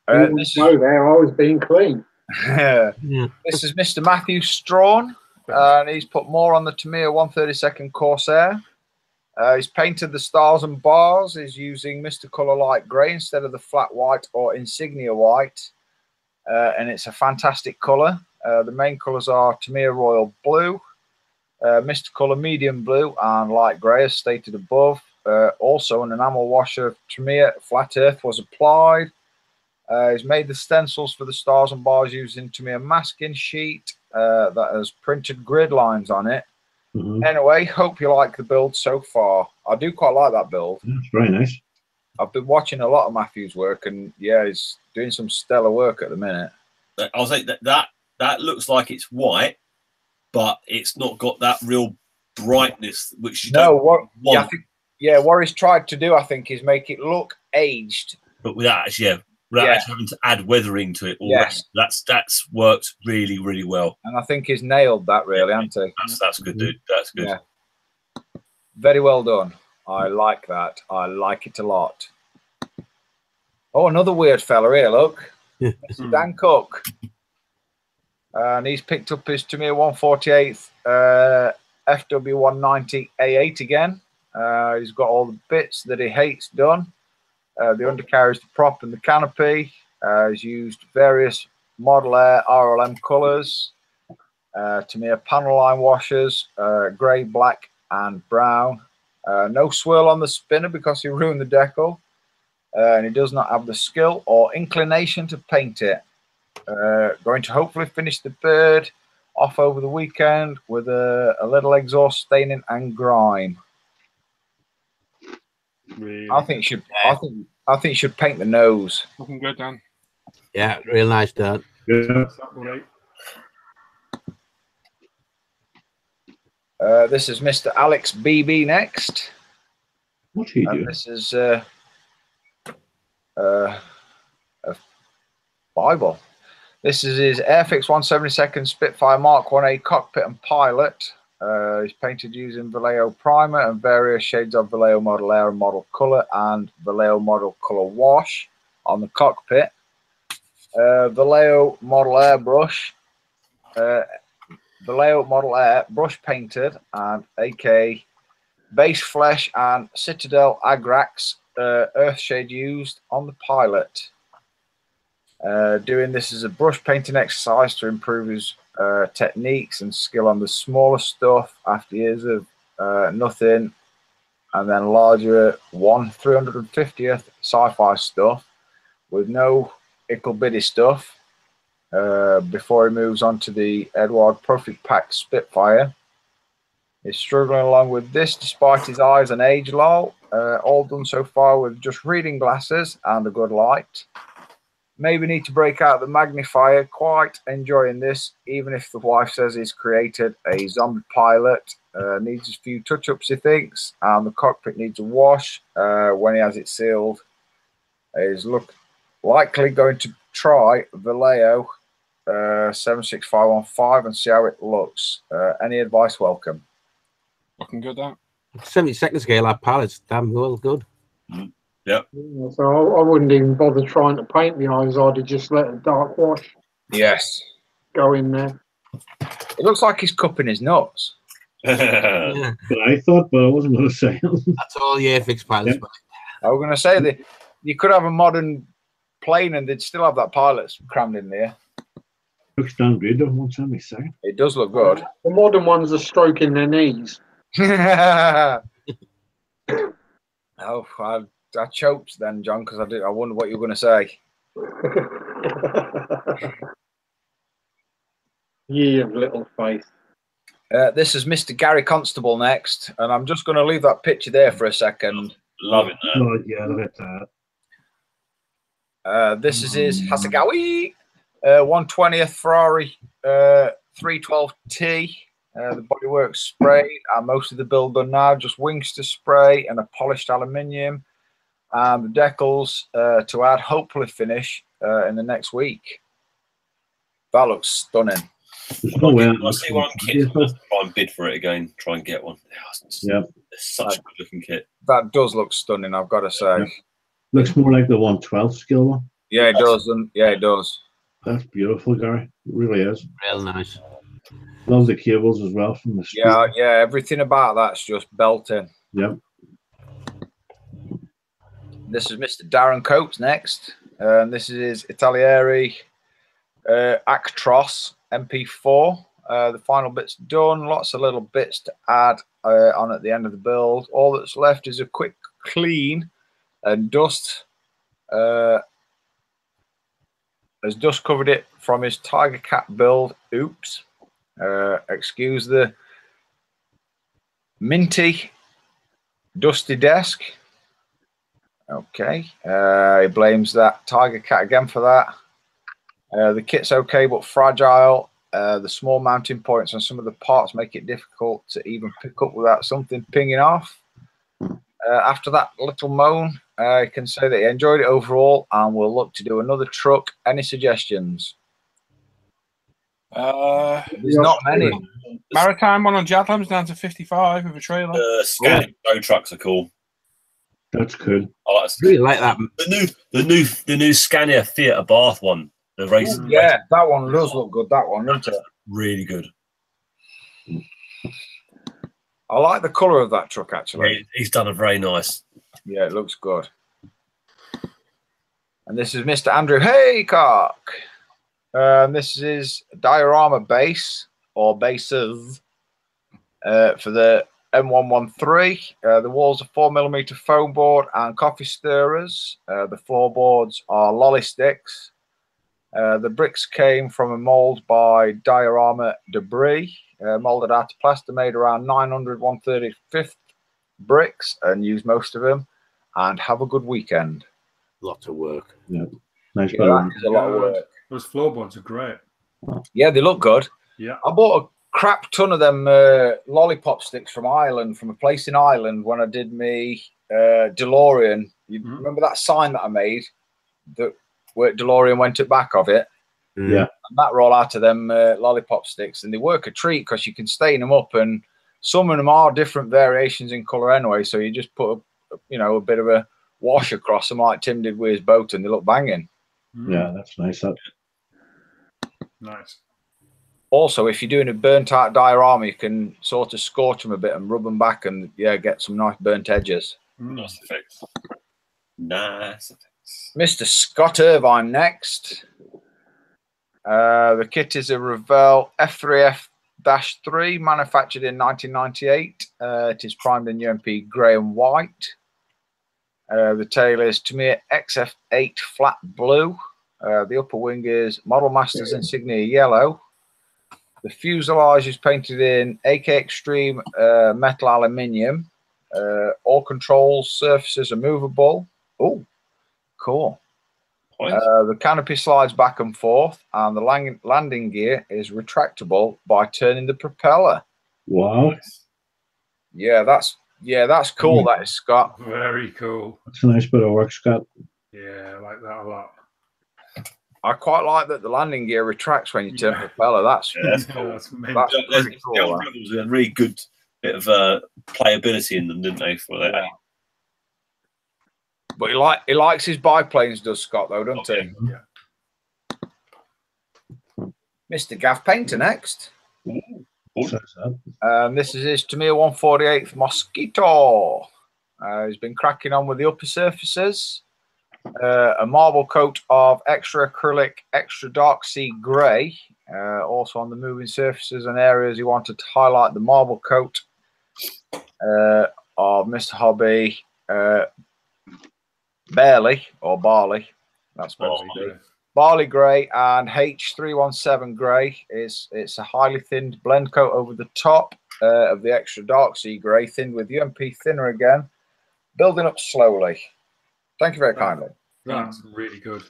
This they're always being clean. This is Mr. Matthew Strawn, and he's put more on the Tamiya 132nd Corsair. He's painted the stars and bars. He's using Mr. Colour Light Grey instead of the flat white or Insignia white, and it's a fantastic colour. The main colours are Tamiya Royal Blue, Mr. Colour Medium Blue, and Light Grey, as stated above. Also, an enamel washer of Tamiya Flat Earth was applied. He's made the stencils for the stars and bars using Tamiya masking sheet that has printed grid lines on it. Anyway, hope you like the build so far. I do quite like that build. That's very nice. I've been watching a lot of Matthew's work, and yeah, he's doing some stellar work at the minute. I'll say that looks like it's white, but it's not got that real brightness, which you don't want. What he's tried to do, I think, is make it look aged, But without actually having to add weathering to it. Yes. That's worked really, really well. and I think he's nailed that, really, hasn't he? That's good, dude. That's good. Yeah. Very well done. I like that. I like it a lot. Oh, another weird fella here, look. Mr. Dan Cook. And he's picked up his Tamiya 148 FW190 A8 again. He's got all the bits that he hates done. The undercarriage, the prop, and the canopy. He's used various Model Air RLM colours. Tamiya panel line washers, grey, black, and brown. No swirl on the spinner because he ruined the decal. And he does not have the skill or inclination to paint it. Going to hopefully finish the bird off over the weekend with a little exhaust staining and grime. Really? I think you should paint the nose. Looking good, Dan. Yeah, real nice, Dan. Yeah. This is Mr. Alex BB next. What's he doing? This is a Bible. This is his Airfix 172nd Spitfire Mark 1A cockpit and pilot. He's painted using Vallejo primer and various shades of Vallejo Model Air and Model Color and Vallejo Model Color wash on the cockpit. Vallejo Model Airbrush, Vallejo Model Air brush painted and AK base flesh and Citadel Agrax earthshade used on the pilot. Doing this as a brush painting exercise to improve his techniques and skill on the smaller stuff after years of nothing, and then larger 1/350th sci-fi stuff with no ickle biddy stuff before he moves on to the Edward Profit Pack Spitfire. He's struggling along with this despite his eyes and age, lol. All done so far with just reading glasses and a good light. Maybe need to break out the magnifier. Quite enjoying this, even if the wife says he's created a zombie pilot. Needs a few touch-ups, he thinks, and the cockpit needs a wash when he has it sealed. He's likely going to try Vallejo 76515 and see how it looks. Any advice welcome. Looking good, that. 72nd scale, that pilot's damn well good. Yep. So I wouldn't even bother trying to paint the eyes. I'd just let a dark wash Yes. go in there. It looks like he's cupping his nuts. Yeah. But I thought, but I wasn't going to say it. That's all year fixed pilots. Yep. I was going to say that you could have a modern plane and they'd still have that pilot crammed in there. Looks damn good, though. 172nd. It does look good. The modern ones are stroking their knees. Oh, I choked then, John, because I wonder what you were going to say. Ye of little faith. This is Mr. Gary Constable next, and I'm just going to leave that picture there for a second. Loving that. Oh, yeah, look at that. This is his Hasegawa 120th Ferrari 312T. The bodywork sprayed, and most of the build done now. Just wings to spray and a polished aluminium, and the decals to add. Hopefully finish in the next week. That looks stunning. There's no way. I see one kit. Try and bid for it again. Try and get one. Yeah. It's such a good looking kit. That does look stunning, I've got to say. Yeah. Looks more like the 112 scale one. Yeah, it does. And yeah, it does. That's beautiful, Gary. It really is. Real nice. Love the cables as well from the street. Yeah, everything about that's just belting. Yep. This is Mr. Darren Coates next. This is his Italieri Actros MP4. The final bit's done. Lots of little bits to add on at the end of the build. All that's left is a quick clean, and dust has dust covered it from his Tiger Cat build. Oops. Excuse the minty, dusty desk. Okay. He blames that Tiger Cat again for that. The kit's okay, but fragile. The small mounting points on some of the parts make it difficult to even pick up without something pinging off. After that little moan, I can say that he enjoyed it overall and will look to do another truck. Any suggestions? There's not many. Maritime one on Jadlam's down to 55 with a trailer. Scanning tow trucks are cool. That's cool. I Really like that. The new Scania Theatre Bath one. The race. Yeah, that one does look good. That one, doesn't it? Really good. I like the colour of that truck, actually. He's done a very nice. Yeah, it looks good. And this is Mr. Andrew Haycock. This is his diorama base, or bases, for the M113. The walls are 4mm foam board and coffee stirrers. The floorboards are lolly sticks. The bricks came from a mould by Diorama Debris, moulded out of plaster, made around 900 135th bricks, and used most of them. And have a good weekend. Lots of work. Yeah. Nice. Yeah, that is a lot of work. Those floorboards are great. Yeah, they look good. Yeah. I bought a crap ton of them lollipop sticks from Ireland, from a place in Ireland, when I did me DeLorean. You remember that sign that I made that where DeLorean went at back of it? Yeah. And that roll out of them lollipop sticks, and they work a treat because you can stain them up, and some of them are different variations in colour anyway. So you just put a bit of a wash across them like Tim did with his boat, and they look banging. Yeah, that's nice. Nice. Also, if you're doing a burnt out diorama, you can sort of scorch them a bit and rub them back and, yeah, get some nice burnt edges. Nice effects. Nice effects. Mr. Scott Irvine next. The kit is a Revell F3F-3 manufactured in 1998. It is primed in UMP grey and white. The tail is Tamiya XF8 flat blue. The upper wing is Model Masters Insignia yellow. The fuselage is painted in AK Extreme metal aluminium. All control surfaces are movable. Oh, cool. The canopy slides back and forth, and the landing gear is retractable by turning the propeller. Wow. Yeah, that's cool. That is, Scott. Very cool. That's a nice bit of work, Scott. Yeah, I like that a lot. I quite like that the landing gear retracts when you turn the propeller. That's cool. That's That's pretty cool. They had a really good bit of playability in them, didn't they? For that. Yeah. But he likes his biplanes, does Scott, though, doesn't he? Yeah. Mr. Gav Painter next. Says that. This is his Tamiya 148th Mosquito. He's been cracking on with the upper surfaces. A marble coat of extra acrylic, extra dark sea grey. Also on the moving surfaces and areas he wanted to highlight the marble coat of Mr. Hobby Barley or Barley. That's supposed to be. Barley grey and H317 grey. It's a highly thinned blend coat over the top of the extra dark sea grey, thinned with UMP thinner again, building up slowly. Thank you very kindly. That's really good.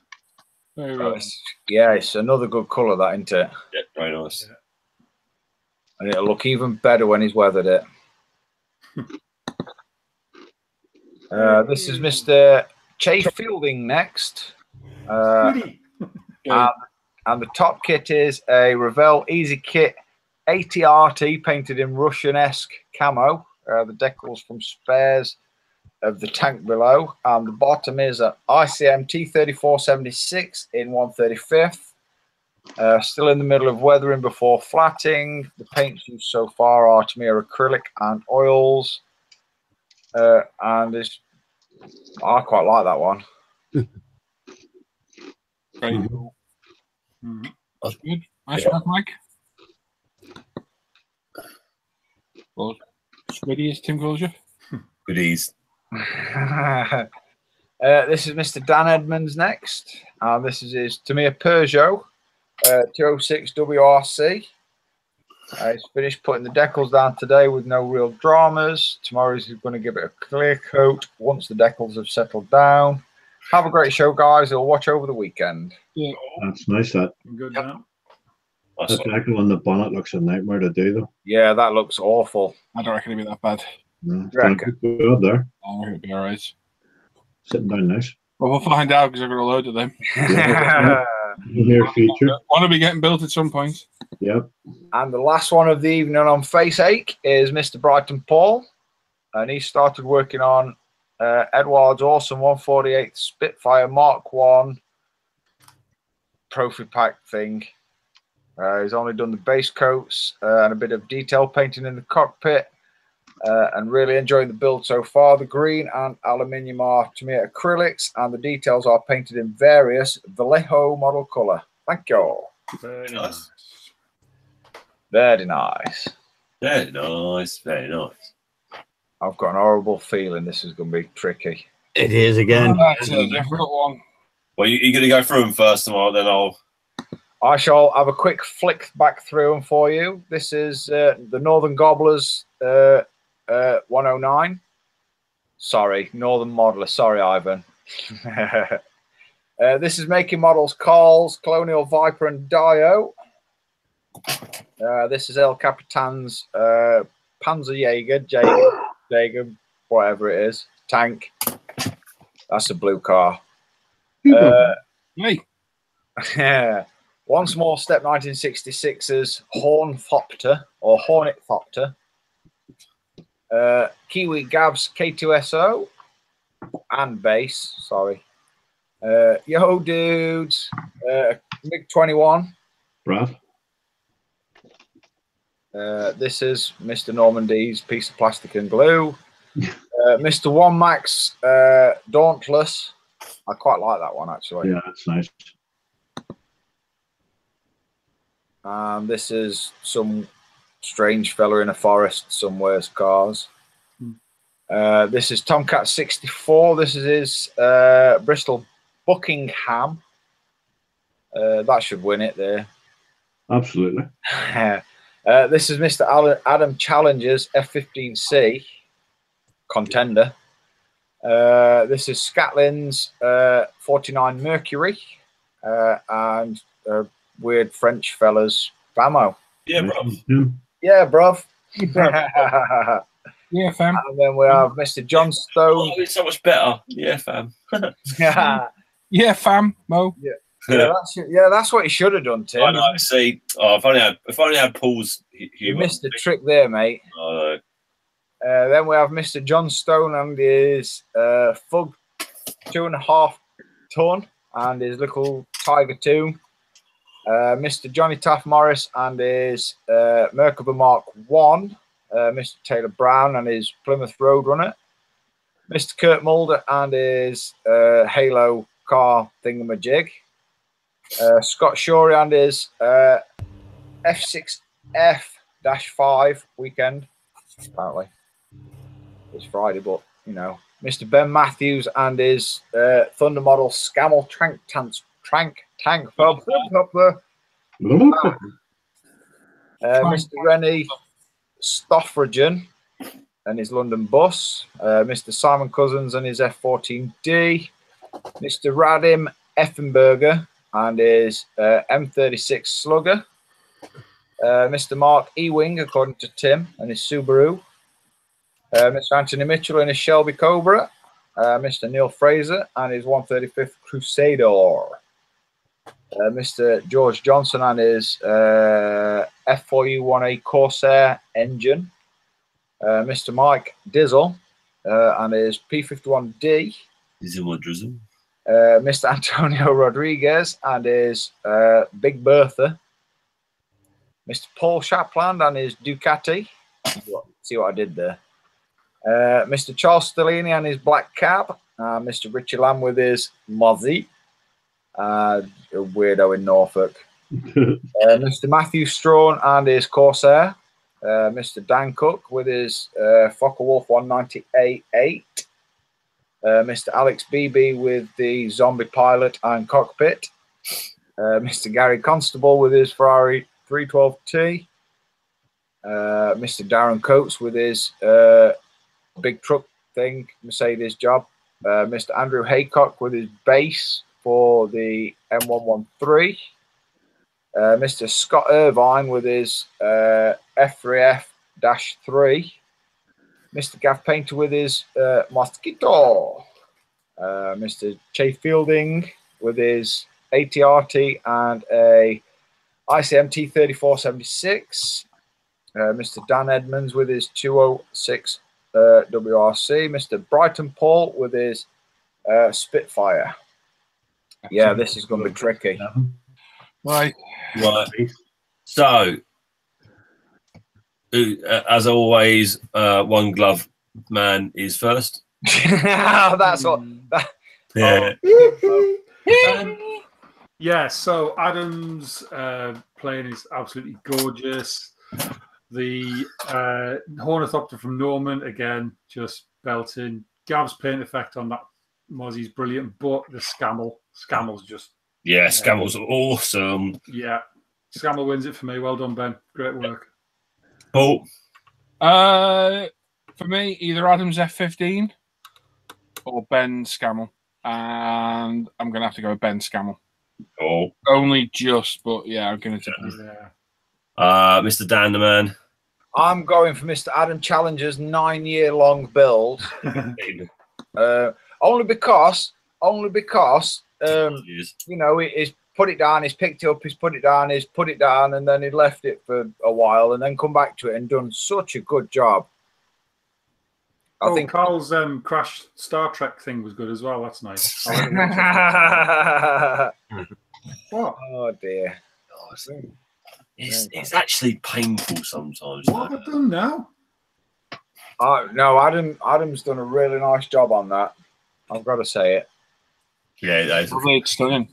Very well. Yeah, it's another good colour, that, isn't it? Yeah, very nice. Yeah. And it'll look even better when he's weathered it. This is Mr. Che Fielding next. And the top kit is a Revell Easy Kit 80 RT painted in Russian-esque camo. The decals from spares of the tank below. And the bottom is an ICM T3476 in 1/35th. Still in the middle of weathering before flatting. The paints used so far are Tamiya acrylic and oils. And I quite like that one. Very cool. That's good. Nice work, Mike. Well, Squiddy, as Tim calls you. goodies. This is Mr. Dan Edmonds next. This is his Tamiya Peugeot 206 WRC. He's finished putting the decals down today with no real dramas. Tomorrow he's going to give it a clear coat once the decals have settled down. Have a great show, guys. I'll watch over the weekend. Yeah. That's nice. That Good now. decal on the bonnet looks a nightmare to do, though. Yeah, that looks awful. I don't reckon it'd be that bad. No, it's Reckon. good there. I reckon it'd be all right. Sitting down nice. Well, we'll find out because I've got a load of them. Near future. Want to be getting built at some point. Yep. And the last one of the evening on Face Ache is Mr. Brighton Paul. And he started working on Edward's awesome 148th Spitfire Mark 1 trophy pack thing. He's only done the base coats and a bit of detail painting in the cockpit. And really enjoying the build so far. The green and aluminium are Tamiya acrylics, and the details are painted in various Vallejo model colour. Thank you all. Very nice. Very nice. Very nice. Very nice. I've got an horrible feeling this is going to be tricky. It is again. That's a different one. Well, you're going to go through them first tomorrow, then I shall have a quick flick back through them for you. This is the Northern Gobblers 109. Sorry, Northern Modeler. Sorry, Ivan. This is making models Carl's, Colonial Viper, and Dio. This is El Capitan's Panzerjäger, Jaeger, whatever it is, tank. That's a blue car. Hey. Once more, Step 1966's Hornthopter or Hornethopter. Kiwi Gabs K2SO and base. Sorry. Yo, dudes. MiG-21. Brad. This is Mr. Normandy's piece of plastic and glue. Mr. One Max Dauntless. I quite like that one, actually. Yeah, that's nice. This is some strange fella in a forest somewhere's cars. This is Tomcat 64. This is his Bristol Buckingham. That should win it there. Absolutely. This is Mr. Adam Challenger's F-15C contender. This is Scatlin's 49 Mercury and weird French fella's Famo. Yeah, bro. Yeah, bruv. Yeah, fam. And then we have Mr. John Stone. Oh, it's so much better. Yeah, fam. Yeah, fam, Mo. That's what he should have done, Tim. I know. See, if I only had Paul's You humour. missed the trick there, mate. I know. Then we have Mr. John Stone and his Fug 2.5 ton and his little Tiger 2. Mr. Johnny Taft Morris and his Merkaba Mark 1. Mr. Taylor Brown and his Plymouth Roadrunner. Mr. Kurt Mulder and his Halo car thingamajig. Scott Shorey and his F6F-5 weekend. Apparently. It's Friday, but, you know. Mr. Ben Matthews and his Thunder Model Scammel Tank Pub. Mr. Rennie Stoffragen and his London Bus. Mr. Simon Cousins and his F14D. Mr. Radim Effenberger and his M36 Slugger. Mr. Mark Ewing, according to Tim, and his Subaru. Mr. Anthony Mitchell and his Shelby Cobra. Mr. Neil Fraser and his 135th Crusader. Mr. George Johnson and his F4U1A Corsair engine. Mr. Mike Dizzle and his P51D. Mr. Antonio Rodriguez and his Big Bertha. Mr. Paul Shapland and his Ducati. See what I did there. Mr. Charles Stellini and his Black Cab. Mr. Richard Lamb with his Mozzie. A weirdo in Norfolk. Mr. Matthew Strawn and his Corsair. Mr. Dan Cook with his Focke-Wulf 198.8. Mr. Alex Beebe with the Zombie Pilot and Cockpit. Mr. Gary Constable with his Ferrari 312T. Mr. Darren Coates with his big truck thing, Mercedes job. Mr. Andrew Haycock with his base for the M113. Mr. Scott Irvine with his F3F-3. Mr. Gav Painter with his Mosquito. Mr. Che Fielding with his ATRT and a ICM T3476. Mr. Dan Edmonds with his 206 WRC. Mr. Brighton Paul with his Spitfire. Yeah, this is going to be tricky. Right. So, as always, one glove man is first. That's what. Yeah. Yeah, so Adam's playing is absolutely gorgeous. The Ornithopter from Norman, again, just belting. Gav's paint effect on that Mozzie's brilliant, but the Scammel's just... Yeah, Scammel's awesome. Yeah, Scammel wins it for me. Well done, Ben. Great work. Paul? For me, either Adam's F15 or Ben Scammel. And I'm going to have to go with Ben Scammel. Oh. Only just, but yeah, I'm going to take Mr. Dan the Man. I'm going for Mr. Adam Challenger's 9-year-long build. Only because you know, he's put it down, he's picked it up, he's put it down, and then he left it for a while and then come back to it and done such a good job. I think Carl's Crash Star Trek thing was good as well. That's nice. What? Oh dear. It's actually painful sometimes. What have I done now? No, Adam's done a really nice job on that. I've got to say it. Yeah, that is It's stunning.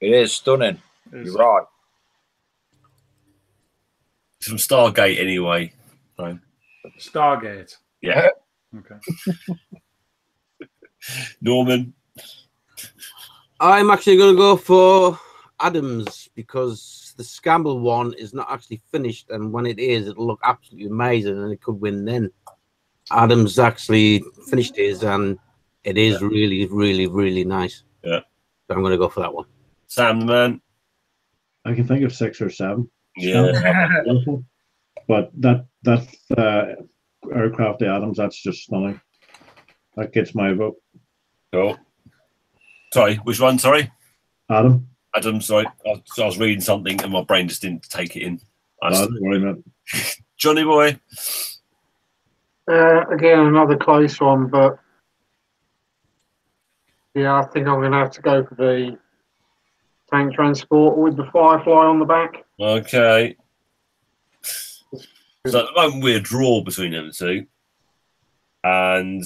It is stunning. You're right. from Stargate anyway. So, Stargate. yeah. Okay. Norman. I'm actually going to go for Adams because the Scamble one is not actually finished, and when it is, it'll look absolutely amazing, and it could win then. Adams actually finished his, and it is really, really, really nice. Yeah. So I'm going to go for that one. Sam the man. I can think of 6 or 7. Yeah. But that aircraft Adams, that's just stunning. That gets my vote. Cool. Sorry, which one? Sorry, Adam. Sorry, I was reading something and my brain just didn't take it in. Don't worry, mate. Johnny boy. Again, another close one, but yeah, I think I'm going to have to go for the tank transport with the Firefly on the back. Okay. So at the moment we're a draw between them two, and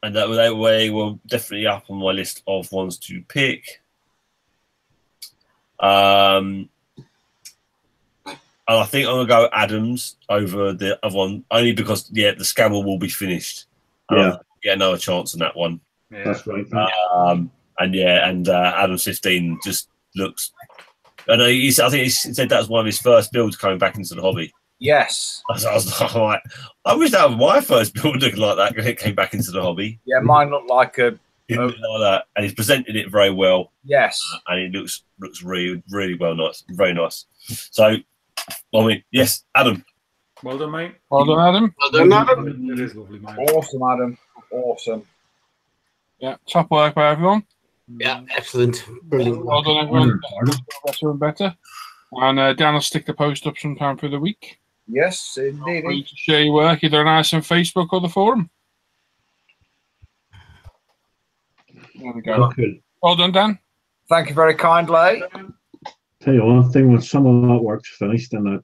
that way will definitely up on my list of ones to pick. And I think I'm gonna go Adams over the other one, only because the Scamble will be finished. I'll get another chance on that one. Yeah. That's right. And Adams 15 just looks. I think he said that was one of his first builds coming back into the hobby. Yes. I was like, I wish that was my first build looking like that when it came back into the hobby. Yeah, mine looked like a. It looked like that, and he's presented it very well. Yes. And it looks really, really well, nice, very nice. So, I mean, yes, Adam. Well done, mate. Well done, Adam. Well done, Adam. It is lovely, mate. Awesome, Adam. Awesome. Yeah, top work by everyone. Yeah, excellent. Brilliant. Well done, everyone. Better and better. And Dan will stick the post up sometime through the week. Yes, indeed. For you to share your work either on ISM Facebook or the forum. There we go. Good. Well done, Dan. Thank you very kindly. Tell you one thing, when some of that work's finished in the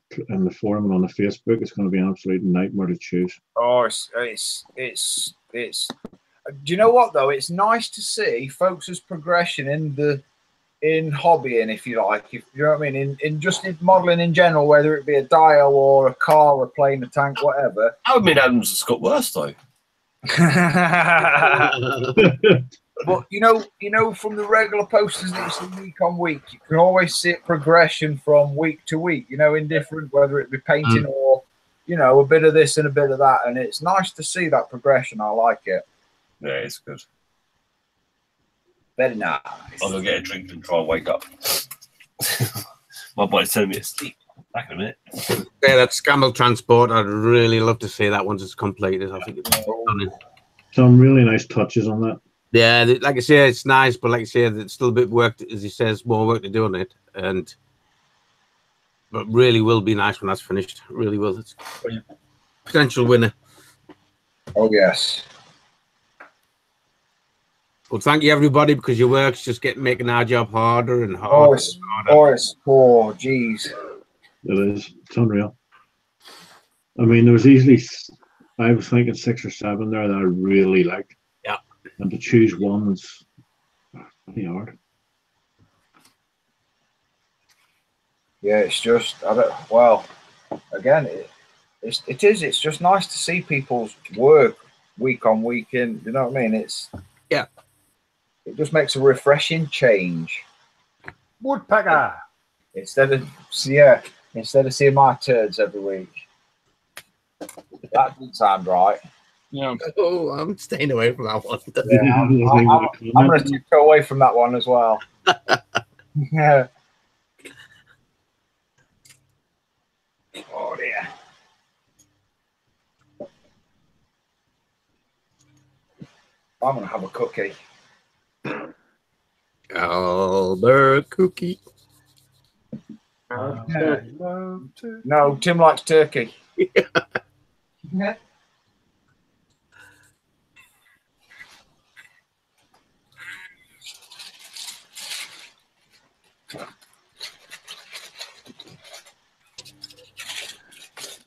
forum and on the Facebook, it's going to be an absolute nightmare to choose. Oh, it's. Do you know what though? It's nice to see folks' progression in hobbying, if you like. If you know what I mean, in modelling in general, whether it be a dial or a car or a plane, a tank, whatever. I mean, Adams has got worse though. But you know, from the regular posters that you see week on week, you can always see it progression from week to week. You know, in different, whether it be painting or a bit of this and a bit of that, and it's nice to see that progression. I like it. Yeah, it's good. Very nice. I'm gonna get a drink and try and wake up. My body's telling me to sleep. Back in a minute. Yeah, that Scamble transport, I'd really love to see that once it's completed. I think it's stunning. Some really nice touches on that. Yeah, like I say, it's nice, but like I say, there's still a bit of work, as he says, more work to do on it. But really will be nice when that's finished. Really will. It's a potential winner. Oh, yes. Well, thank you, everybody, because your work's just making our job harder and harder. Oh, geez. It is. It's unreal. I mean, there was easily, I was thinking 6 or 7 there that I really liked. Yeah. And to choose one is pretty hard. Yeah, it's just, again, it's just nice to see people's work week on week in. You know what I mean? It just makes a refreshing change. Woodpecker. Instead of seeing my turds every week. That didn't sound right. Yeah. Oh, I'm staying away from that one. Yeah, I'm going to go away from that one as well. Yeah. Oh dear. I'm going to have a cookie. Albert cookie. No, Tim likes turkey. Yeah.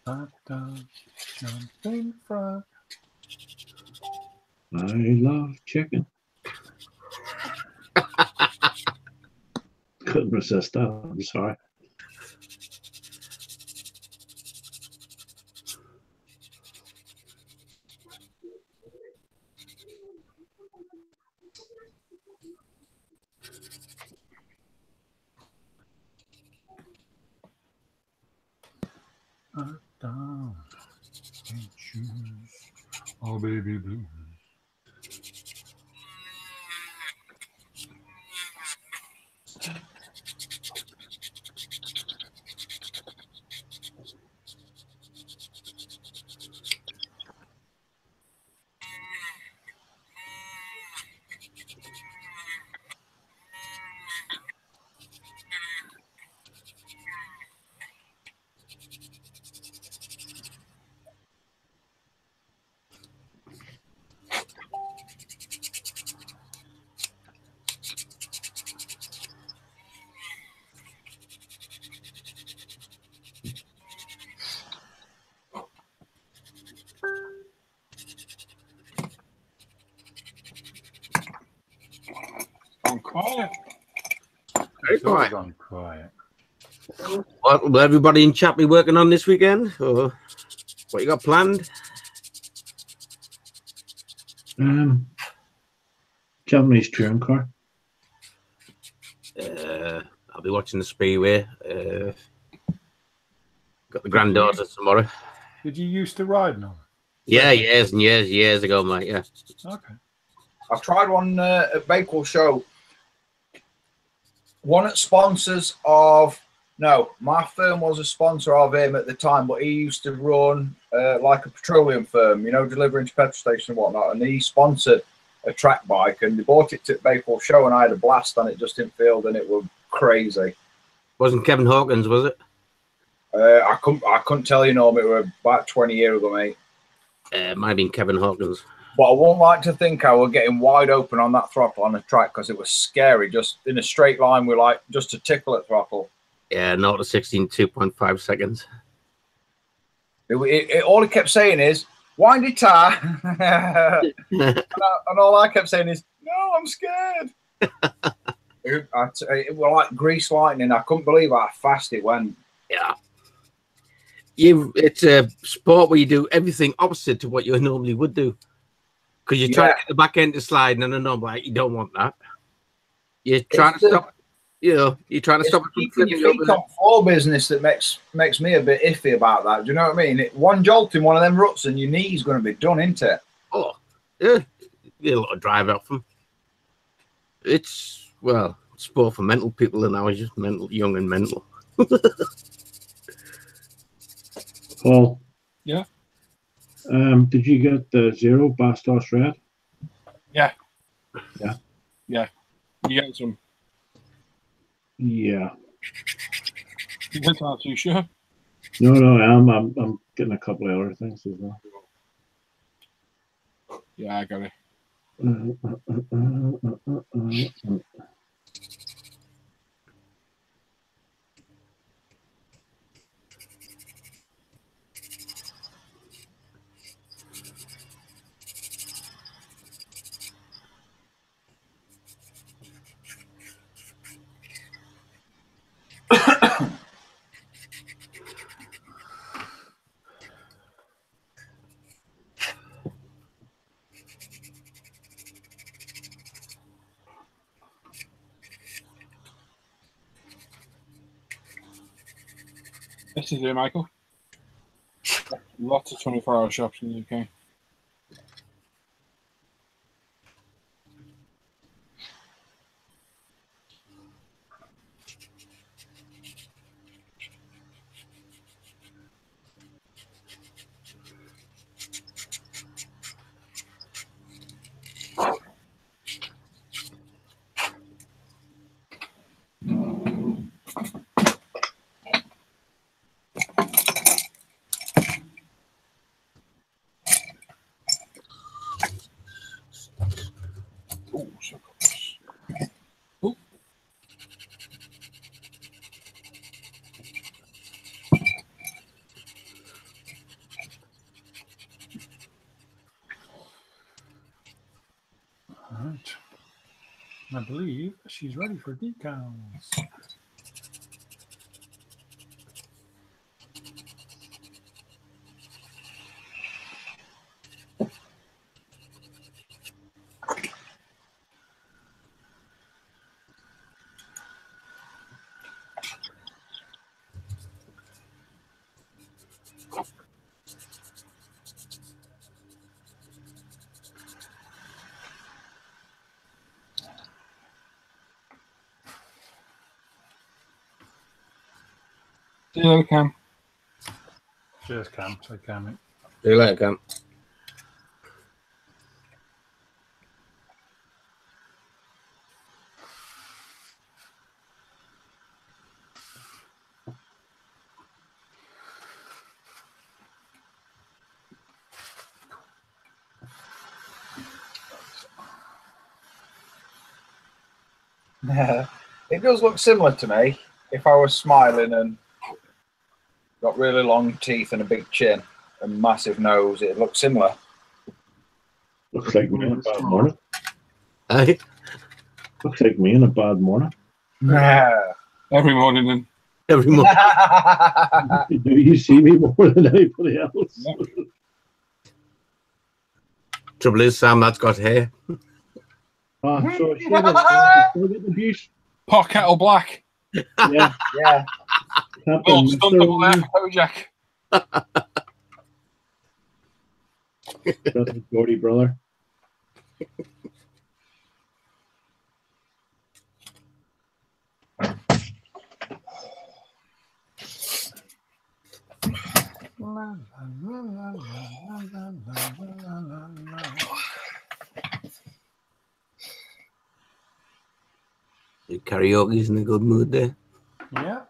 hot dog, jumping frog. I love chicken. Couldn't resist that. I'm sorry. Hot dog, can't choose. Oh, baby blue. I'm quiet. Very quiet. Gone quiet. What will everybody in chat be working on this weekend? Or what you got planned? Japanese touring car. I'll be watching the Speedway. Got the granddaughter tomorrow. Did you used to ride now? Yeah, years and years ago, mate. Yeah. Okay. I've tried one at Bakewell Show. One at sponsors of, no, my firm was a sponsor of him at the time, but he used to run like a petroleum firm, you know, delivering to petrol station and whatnot. And he sponsored a track bike and they bought it to Bakewell Show and I had a blast on it just in field and it was crazy. Wasn't Kevin Hawkins, was it? I couldn't tell you, Norm, it was about 20 years ago, mate. Might have been Kevin Hawkins. But I won't like to think I was getting wide open on that throttle on the track because it was scary. Just in a straight line with like just a tickle at throttle. Yeah, 0 to 16, 2.5 seconds. All he kept saying is, windy tire. and all I kept saying is, no, I'm scared. It was like grease lightning. I couldn't believe how fast it went. Yeah. It's a sport where you do everything opposite to what you normally would do. Because you're trying to get the back end to slide, and no, like you don't want that. You're trying to stop. You're trying to stop it from flipping over. Top floor business that makes me a bit iffy about that. Do you know what I mean? One jolt in one of them ruts, and your knee's going to be done, isn't it? Oh, yeah. Get a lot of drive out from. It's sport for mental people, and I was just mental, young and mental. Paul. Yeah. Did you get the Zero Bastos Red? Yeah. Yeah. Yeah. You get some. Yeah. You're not too sure. No, I'm getting a couple of other things as well. Yeah, I got it. This is it, Michael. Lots of 24-hour shops in the UK. I believe she's ready for decals. See you later, Cam. Cheers, Cam. Say Cam, mate. See you later, Cam. It does look similar to me. If I was smiling and got really long teeth and a big chin and massive nose, it looks similar. Looks like me in a bad morning. Hey, Looks like me in a bad morning. Yeah. Every morning, then. every month. Do you see me more than anybody else? Trouble is, Sam, that's got hair. So I said it, abuse. Pot kettle black. Yeah. Yeah. Oh, stunned double F, Jack. That's a Gordy brother. The karaoke's in a good mood there. Yeah.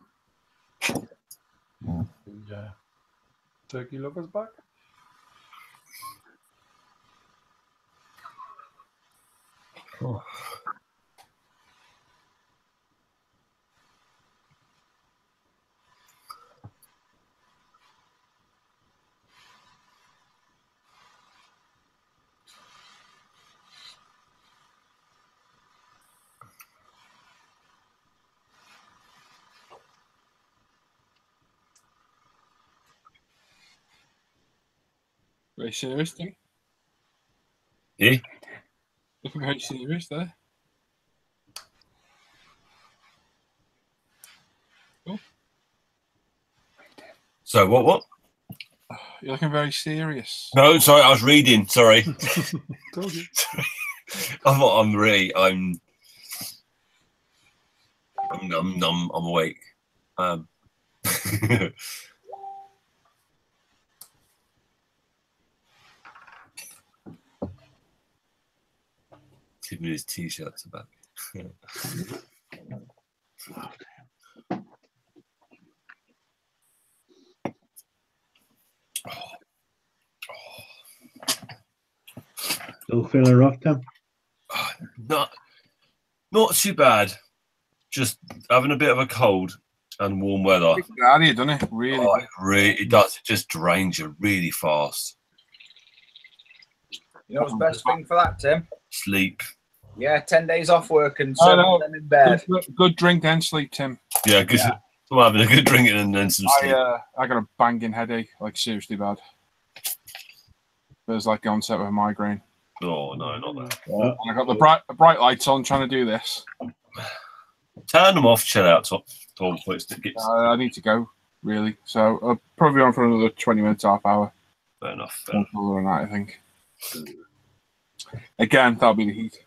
Turkey lovers back. Oh. Very serious thing. Yeah. Looking very serious there. Oh. So what? You're looking very serious. No, sorry, I was reading. Sorry. Told you. I'm awake. Give me his t-shirts about. Still feeling rough, Tim? Not too bad. Just having a bit of a cold and warm weather. It's out of you, doesn't it? Really. It does. It just drains you really fast. You know what's the best thing for that, Tim? Sleep. Yeah, 10 days off work and 7 of them in bed. Good drink then sleep, Tim. Yeah, good. Yeah. I'm having a good drink and then some sleep. I got a banging headache, like seriously bad. It was like on set with a migraine. Oh no, not that. And I got the bright lights on trying to do this. Turn them off. Chill out. I need to go, really. So I'll probably be on for another 20 minutes, half hour. Fair enough. Than that, I think. Again, that'll be the heat.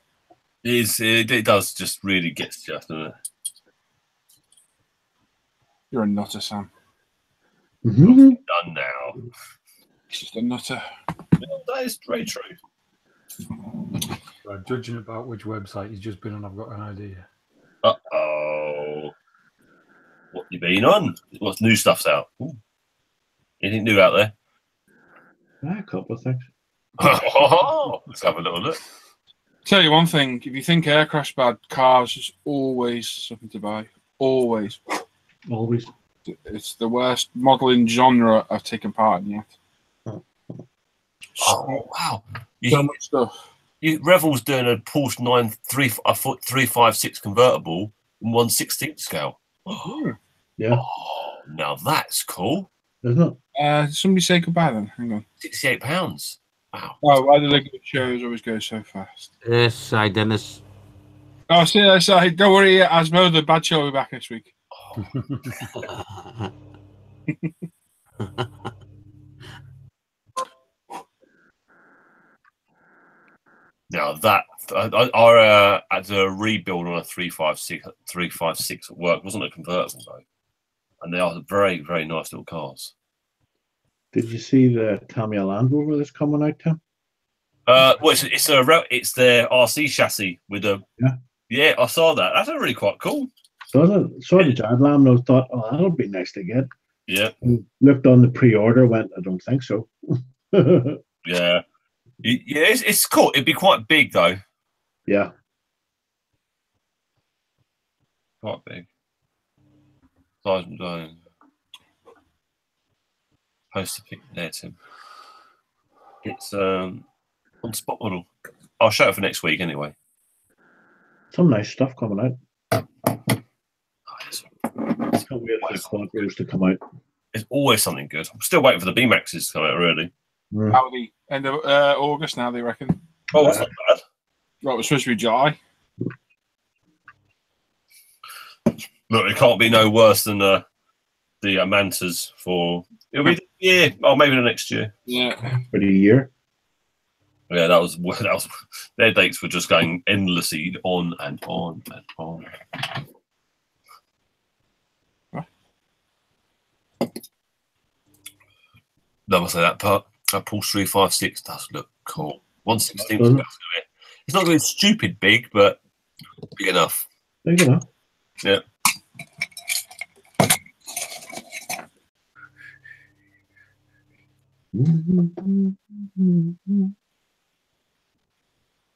It does just really get to you, doesn't it? You're a nutter, Sam. Mm-hmm. Done now. It's just a nutter. That is very true. Right, judging about which website he's just been on, I've got an idea. Uh-oh. What you been on? What's new stuff's out? Ooh. Anything new out there? A couple of things. Let's have a little look. Tell you one thing, if you think aircraft's bad, cars is always something to buy. Always. Always. It's the worst modelling genre I've taken part in yet. Oh, wow. So much stuff. Revel's doing a Porsche 356 convertible in 1/16 scale. Yeah. Oh, now that's cool. Isn't it? Somebody say goodbye then. Hang on. £68. Wow. Oh, why do the good shows always go so fast? Yes, hi, Dennis. Oh, see, don't worry, Asmo, the bad show will be back next week. Now that I had a rebuild on a 356 at work. It wasn't a convertible though, and they are very, very nice little cars. Did you see the Tamiya Land Rover that's coming out, Tim? Well, it's their RC chassis with a yeah. I saw that. That's really quite cool. So the Jag Lamb, and I thought, oh, that'll be nice to get. Yeah. And looked on the pre-order, went, I don't think so. Yeah. Yeah, it's cool. It'd be quite big though. Yeah. Quite big. Post a pic there, Tim. It's on spot model. I'll show it for next week anyway. Some nice stuff coming out. Nice. Can't wait for the quadros to come out. There's always something good. I'm still waiting for the B-Maxes to come out, really. Audi, end of August now, they reckon. Oh, that's not bad. Right, it was supposed to be July. Look, it can't be no worse than the Mantas for... It'll be this year. Oh, maybe the next year. Yeah. For the year. Yeah, that was their dates were just going endlessly on and on and on. No, I say that part. That Porsche 356 does look cool. 1/16. It's not really stupid big, but big enough. Big enough. Yeah.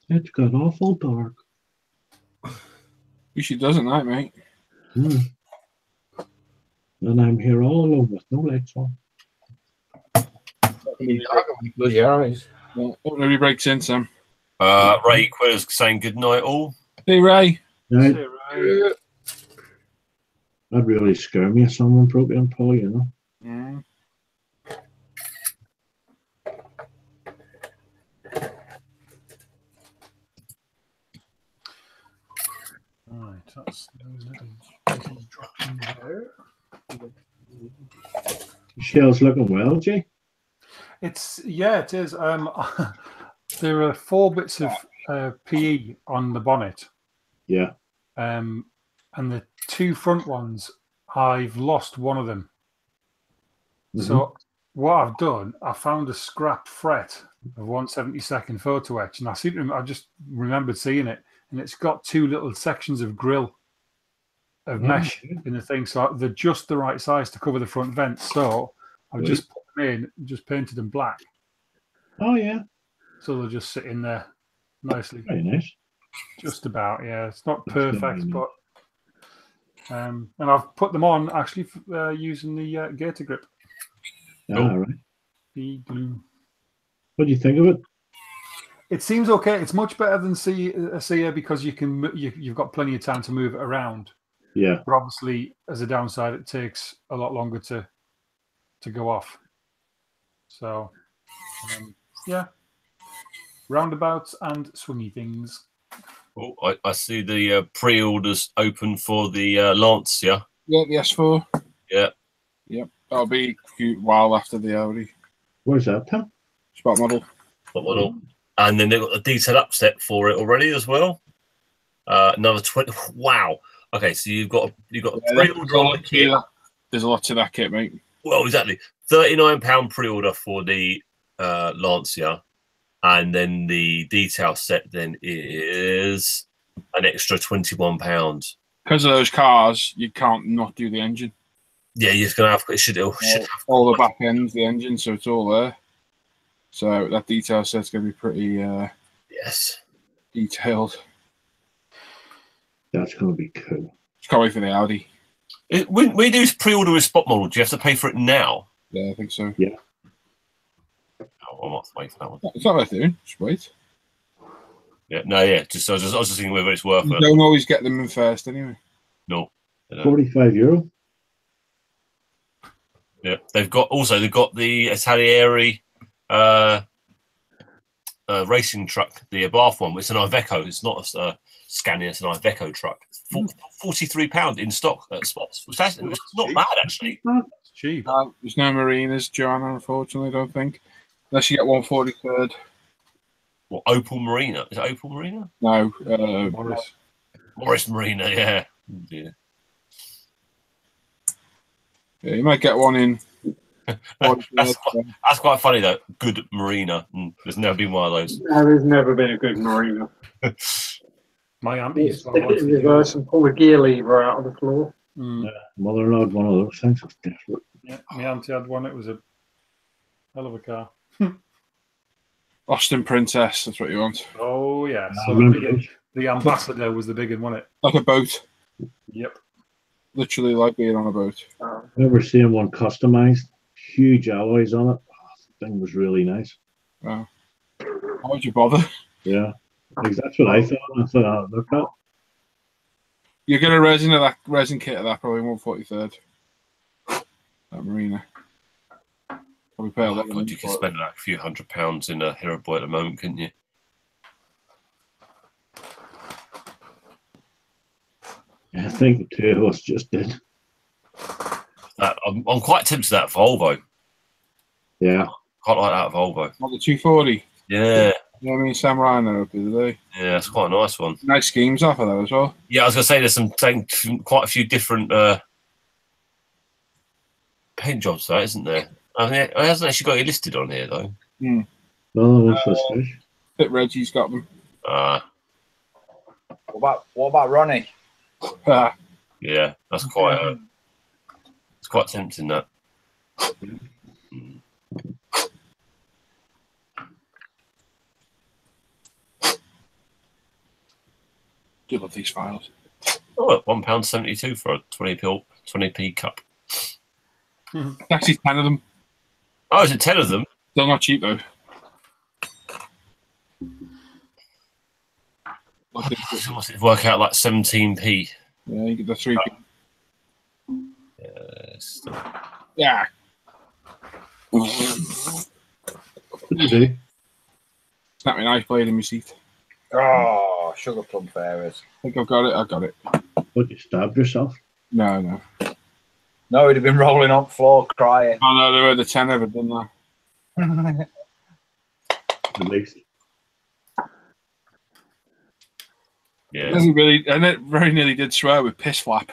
It's got awful dark. Usually doesn't, that, mate. And I'm here all alone with no lights on. Well, nobody breaks in, Sam. Ray Quiller's saying good night all. Hey, Ray. Right. That'd really scare me if someone broke in, Paul, you know. Mm. Right, that's those little dropping there. Shell's looking well, Jay. It is. There are 4 bits of PE on the bonnet. Yeah. And the 2 front ones, I've lost one of them. So what I've done, I found a scrap fret of 1/72 photo etch, and I just remembered seeing it, and it's got 2 little sections of grill of mesh in the thing, so they're just the right size to cover the front vents. So I've just put them in, just painted them black. Oh yeah. So they'll just sit in there nicely. Very nice. Just about, yeah. It's not perfect, but and I've put them on actually using the Gator grip. All right. The glue. What do you think of it? It seems okay. It's much better than Sia because you've got plenty of time to move it around. Yeah. But obviously, as a downside, it takes a lot longer to go off. So, yeah. Roundabouts and swingy things. Oh, I see the pre-orders open for the Lancia. Yeah, the S4. Yeah. Yep. That'll be a while after the Audi. Where's that, Tim? Spot model. Spot model. And then they've got the detail upset for it already as well. Another 20. Wow. Okay, so you've got a pre-order on the kit. There's a lot to that kit, mate. Well, exactly. £39 pre-order for the Lancia. And then the detail set then is an extra £21. Because of those cars, you can't not do the engine. Yeah, you're going to have all the back ends, the engine, so it's all there. So that detail set's going to be pretty detailed. That's going to be cool. Just can't wait for the Audi. When we do pre-order with spot model, do you have to pay for it now? Yeah, I think so. Yeah. Oh, I might wait for that one. It's not worth doing. Just wait. Yeah, no, yeah. I was just thinking whether it's worth You it. don't always get them in first anyway. No. €45. Yeah, they've got the Italieri racing truck, the Abarth one. It's an Iveco. It's not a Scania. It's an Iveco truck. £43 in stock at spots. Which it's not bad actually. It's cheap. There's no marinas, Joanna. Unfortunately, I don't think. Unless you get 143rd. What, Opel Marina? Is it Opel Marina? No, Morris Marina. Yeah. Yeah. Yeah, you might get one in. That's quite funny though. Good Marina. There's never been one of those. No, there's never been a good marina. My auntie's Stick it in reverse and pull the gear lever out of the floor. Mm. Yeah, mother-in-law had one of those things. It was desperate. Yeah, my auntie had one. It was a hell of a car. Austin Princess, that's what you want. Oh yeah. I So remember those. the Ambassador was the big one, wasn't it? Like a boat. Yep. Literally like being on a boat. I remember seeing one customized, huge alloys on it. Oh, the thing was really nice. Wow. Why would you bother? Yeah, like, that's what I thought. I thought, oh, look at. You get a resin kit of that, probably 143rd. That marina. Probably pay a lot. God, you could spend like a few £100 in a Hero Boy at the moment, couldn't you? I think the two of us just did. I'm quite tempted to that Volvo. Yeah. Quite like that Volvo. Not the 240. Yeah. Yeah, I mean, Sam Ryan there up the other day. Yeah, that's quite a nice one. Nice schemes off of that as well. Yeah, I was going to say there's quite a few different paint jobs there, isn't there? I mean, it hasn't actually got it listed on here, though. Mm. Another one for Swish. Bit Reggie's got them. What about Ronnie? Yeah, that's quite it's quite tempting, that. Do love these files. Oh, £1.72 for a 20p cup. Actually, 10 of them. Oh, is it 10 of them? Still not cheap though. What's it work out like 17p? Yeah, you get the 3p. Yes. Yeah. Easy. Snap my knife blade in my seat. Oh, sugar plum fairies. I think I've got it. I got it. But you stabbed yourself. No. No, he'd have been rolling on the floor crying. Oh no, they were the 10 ever done that. At least. Yeah. And it very nearly did swear with piss flap.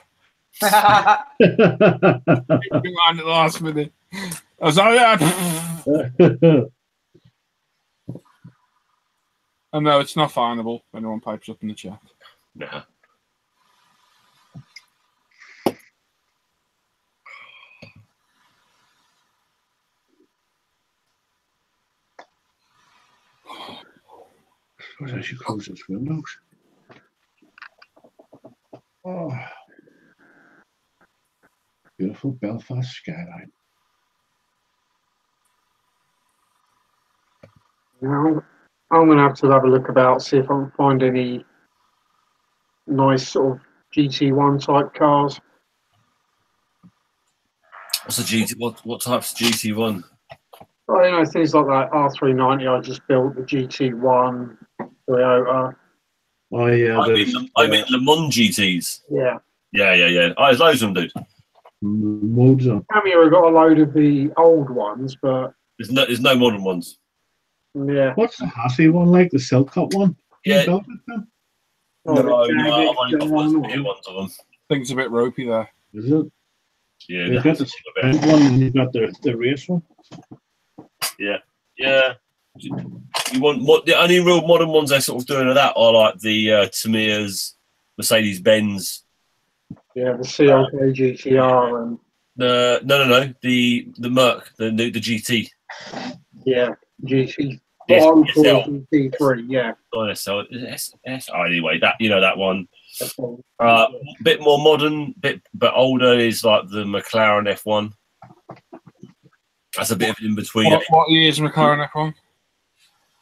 Behind at the last minute. I was like, yeah. And no, it's not findable. Anyone pipes up in the chat. Nah. I suppose I should close those windows. Oh. Beautiful Belfast skyline. Now, I'm going to have a look about, see if I can find any nice sort of GT1 type cars. What's a GT? What type's GT1? I don't know, things like that R390 I just built, the GT1, Toyota. Oh yeah, I mean Le Mans GTs. Yeah. Yeah. Oh, there's loads of them, dude. modes on. Cameo have got a load of the old ones, but There's no modern ones. yeah. What's the Hassy one like? The Silk Cut one? Yeah. You built it then? Oh, No, the I've Jaguar, only got ones of them. Thing's a bit ropey there. Is it? Yeah, You've got the sprint one and you've got the race one. yeah. You want the only real modern ones they're sort of doing of that are like the Tamiya's, Mercedes-Benz. Yeah, the CLK GTR and No. The Merc, the GT. yeah, GT. Yes, Oh, SL. GT3, yeah. Oh, SL. Oh, anyway, that one. That's all. Bit more modern, but older is like the McLaren F1. That's a bit of an in between. What year is McLaren F1?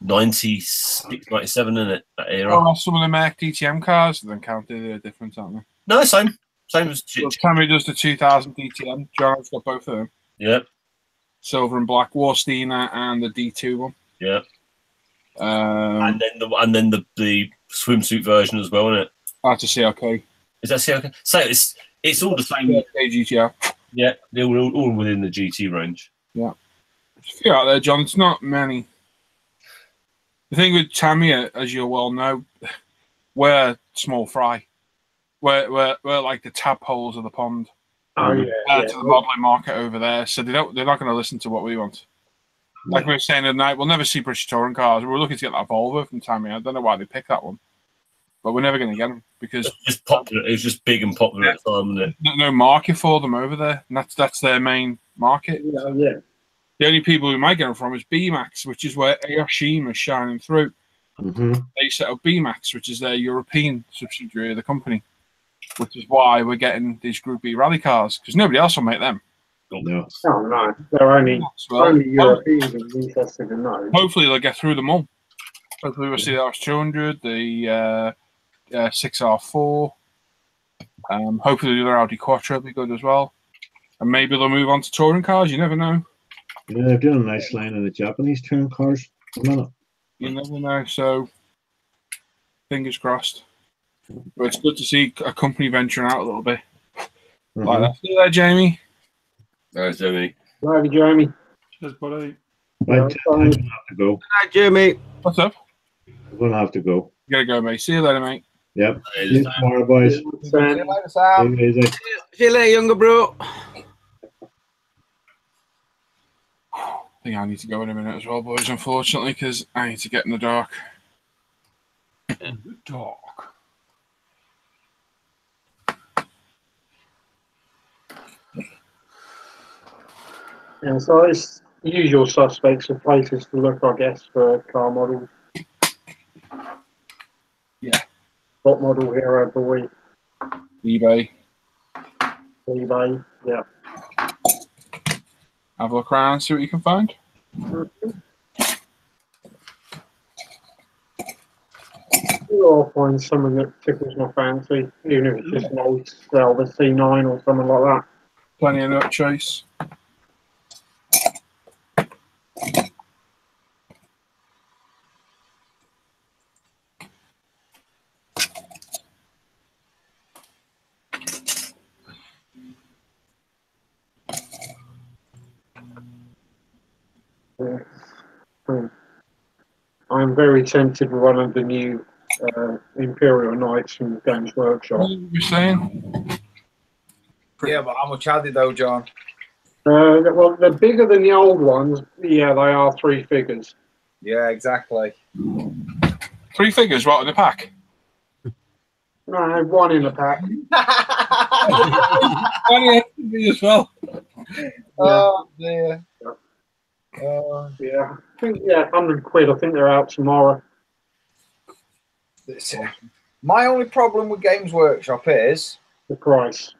96, 97, isn't it? That era. Oh, some of the Merc DTM cars then counted. They're different, aren't they? No, same as Well, Tammy does the 2000 DTM. John's got both of them. Yeah. Silver and black Warsteiner and the D2 one. Yeah. And then the swimsuit version as well, isn't it? That's a CLK. Is that CLK? So it's all the same. CLK GTR. Yeah, they're all within the GT range. Yeah. There's a few out there, John. It's not many. The thing with Tamiya, as you well know, we're small fry. We're like the tadpoles of the pond. Oh yeah, To the modelling market over there, so they're not going to listen to what we want. Like we were saying the other night, we'll never see British touring cars. We're looking to get that Volvo from Tamiya. I don't know why they picked that one, but we're never going to get them because it's just popular. It was just big and popular at the time, wasn't it? No market for them over there, and that's their main market. Yeah. The only people we might get them from is BMAX, which is where Aoshima is shining through. Mm-hmm. They set up BMAX, which is their European subsidiary of the company, which is why we're getting these Group B rally cars, because nobody else will make them. No. Oh no, they're only Europeans are interested in those. Hopefully they'll get through them all. Hopefully we'll see the RS200, the 6R4. Hopefully the other Audi Quattro will be good as well. And maybe they'll move on to touring cars. You never know. Yeah, they're doing a nice line of the Japanese touring cars at the minute. You never know. So fingers crossed. But it's good to see a company venturing out a little bit. Mm-hmm. Like that. See you there, Jamie. No, Jamie. Love you, Jamie. Cheers, buddy. Right, I'm going to have to go. Hi, Jimmy. What's up? I'm going to have to go. You gotta go, mate. See you later, mate. Yep. See you tomorrow, boys. See you later, Sam. Take it easy. See you later, younger bro. I think I need to go in a minute as well, boys, unfortunately, because I need to get in the dark. Dark. Yeah, so it's usual suspects of places to look, I guess, for car models. Yeah. Top model, Hero Boy, eBay. eBay, yeah. Have a look around, see what you can find. I'll find something that tickles my fancy, even if it's just an old Salva C9 or something like that. Plenty of nut choice. I'm very tempted with one of the new Imperial Knights from Games Workshop. What you're saying? Yeah, but how much are they though, John? Well, they're bigger than the old ones. Yeah, they are 3 figures. Yeah, exactly. 3 figures, right in the pack. No, 1 in the pack. As well. Oh dear. Yeah, I think 100 quid. I think they're out tomorrow. My only problem with Games Workshop is The price.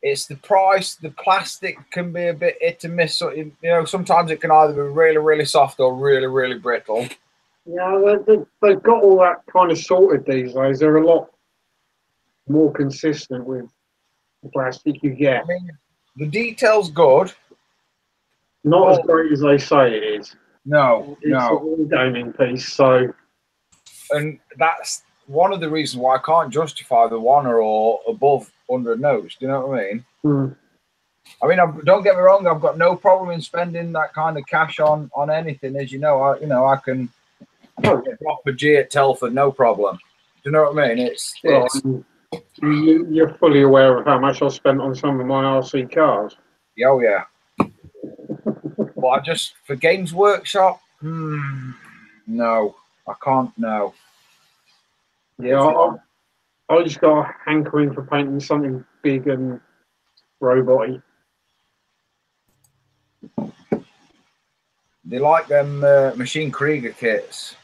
it's the price. The plastic can be a bit hit and miss. So, you know, sometimes it can either be really, really soft or really, really brittle. Yeah, they've got all that kind of sorted these days. They're a lot more consistent with the plastic you get. I mean, the detail's good. Not as great as they say it is. No, It's a whole gaming piece, so and that's one of the reasons why I can't justify the 1 or above 100 notes. Do you know what I mean? I mean, don't get me wrong. I've got no problem in spending that kind of cash on anything. As you know, I can drop a G at Telford, no problem. Do you know what I mean? you're fully aware of how much I spent on some of my RC cars. Oh yeah. But I just for Games Workshop, no, I can't. No. Yeah, I just got a hankering for painting something big and robot-y. They like them Machine Krieger kits.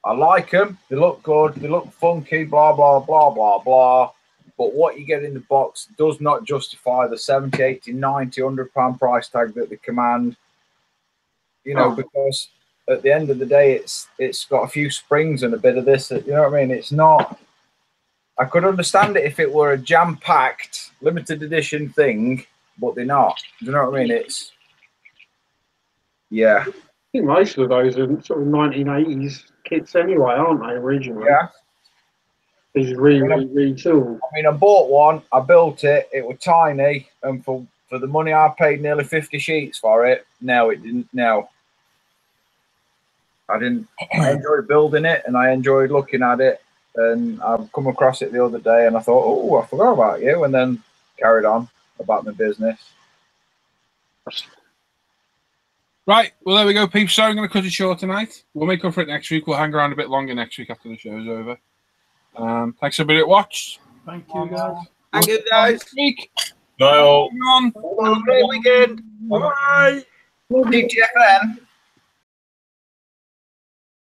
I like them. They look good. They look funky. Blah blah blah blah blah. But what you get in the box does not justify the 70, 80, 90, £100 price tag that they command. You know, because at the end of the day, it's got a few springs and a bit of this. You know what I mean? It's not. I could understand it if it were a jam-packed, limited edition thing, but they're not. Do you know what I mean? It's yeah. I think most of those are sort of 1980s kits anyway, aren't they? Originally, Yeah. These retooled. I mean, I bought one. I built it. It was tiny, and for the money I paid, nearly 50 sheets for it. No, it didn't. No, I didn't. I enjoyed building it, and I enjoyed looking at it. And I've come across it the other day, and I thought, oh, I forgot about you, and then carried on about my business. Right, well, there we go, peeps. Sorry, I'm going to cut it short tonight. We'll make up for it next week. We'll hang around a bit longer next week after the show's over. Thanks everybody that watched. Thank you, guys. Thank you, guys. Week. Bye all. Hang on. Have a great weekend. Bye. DTFN.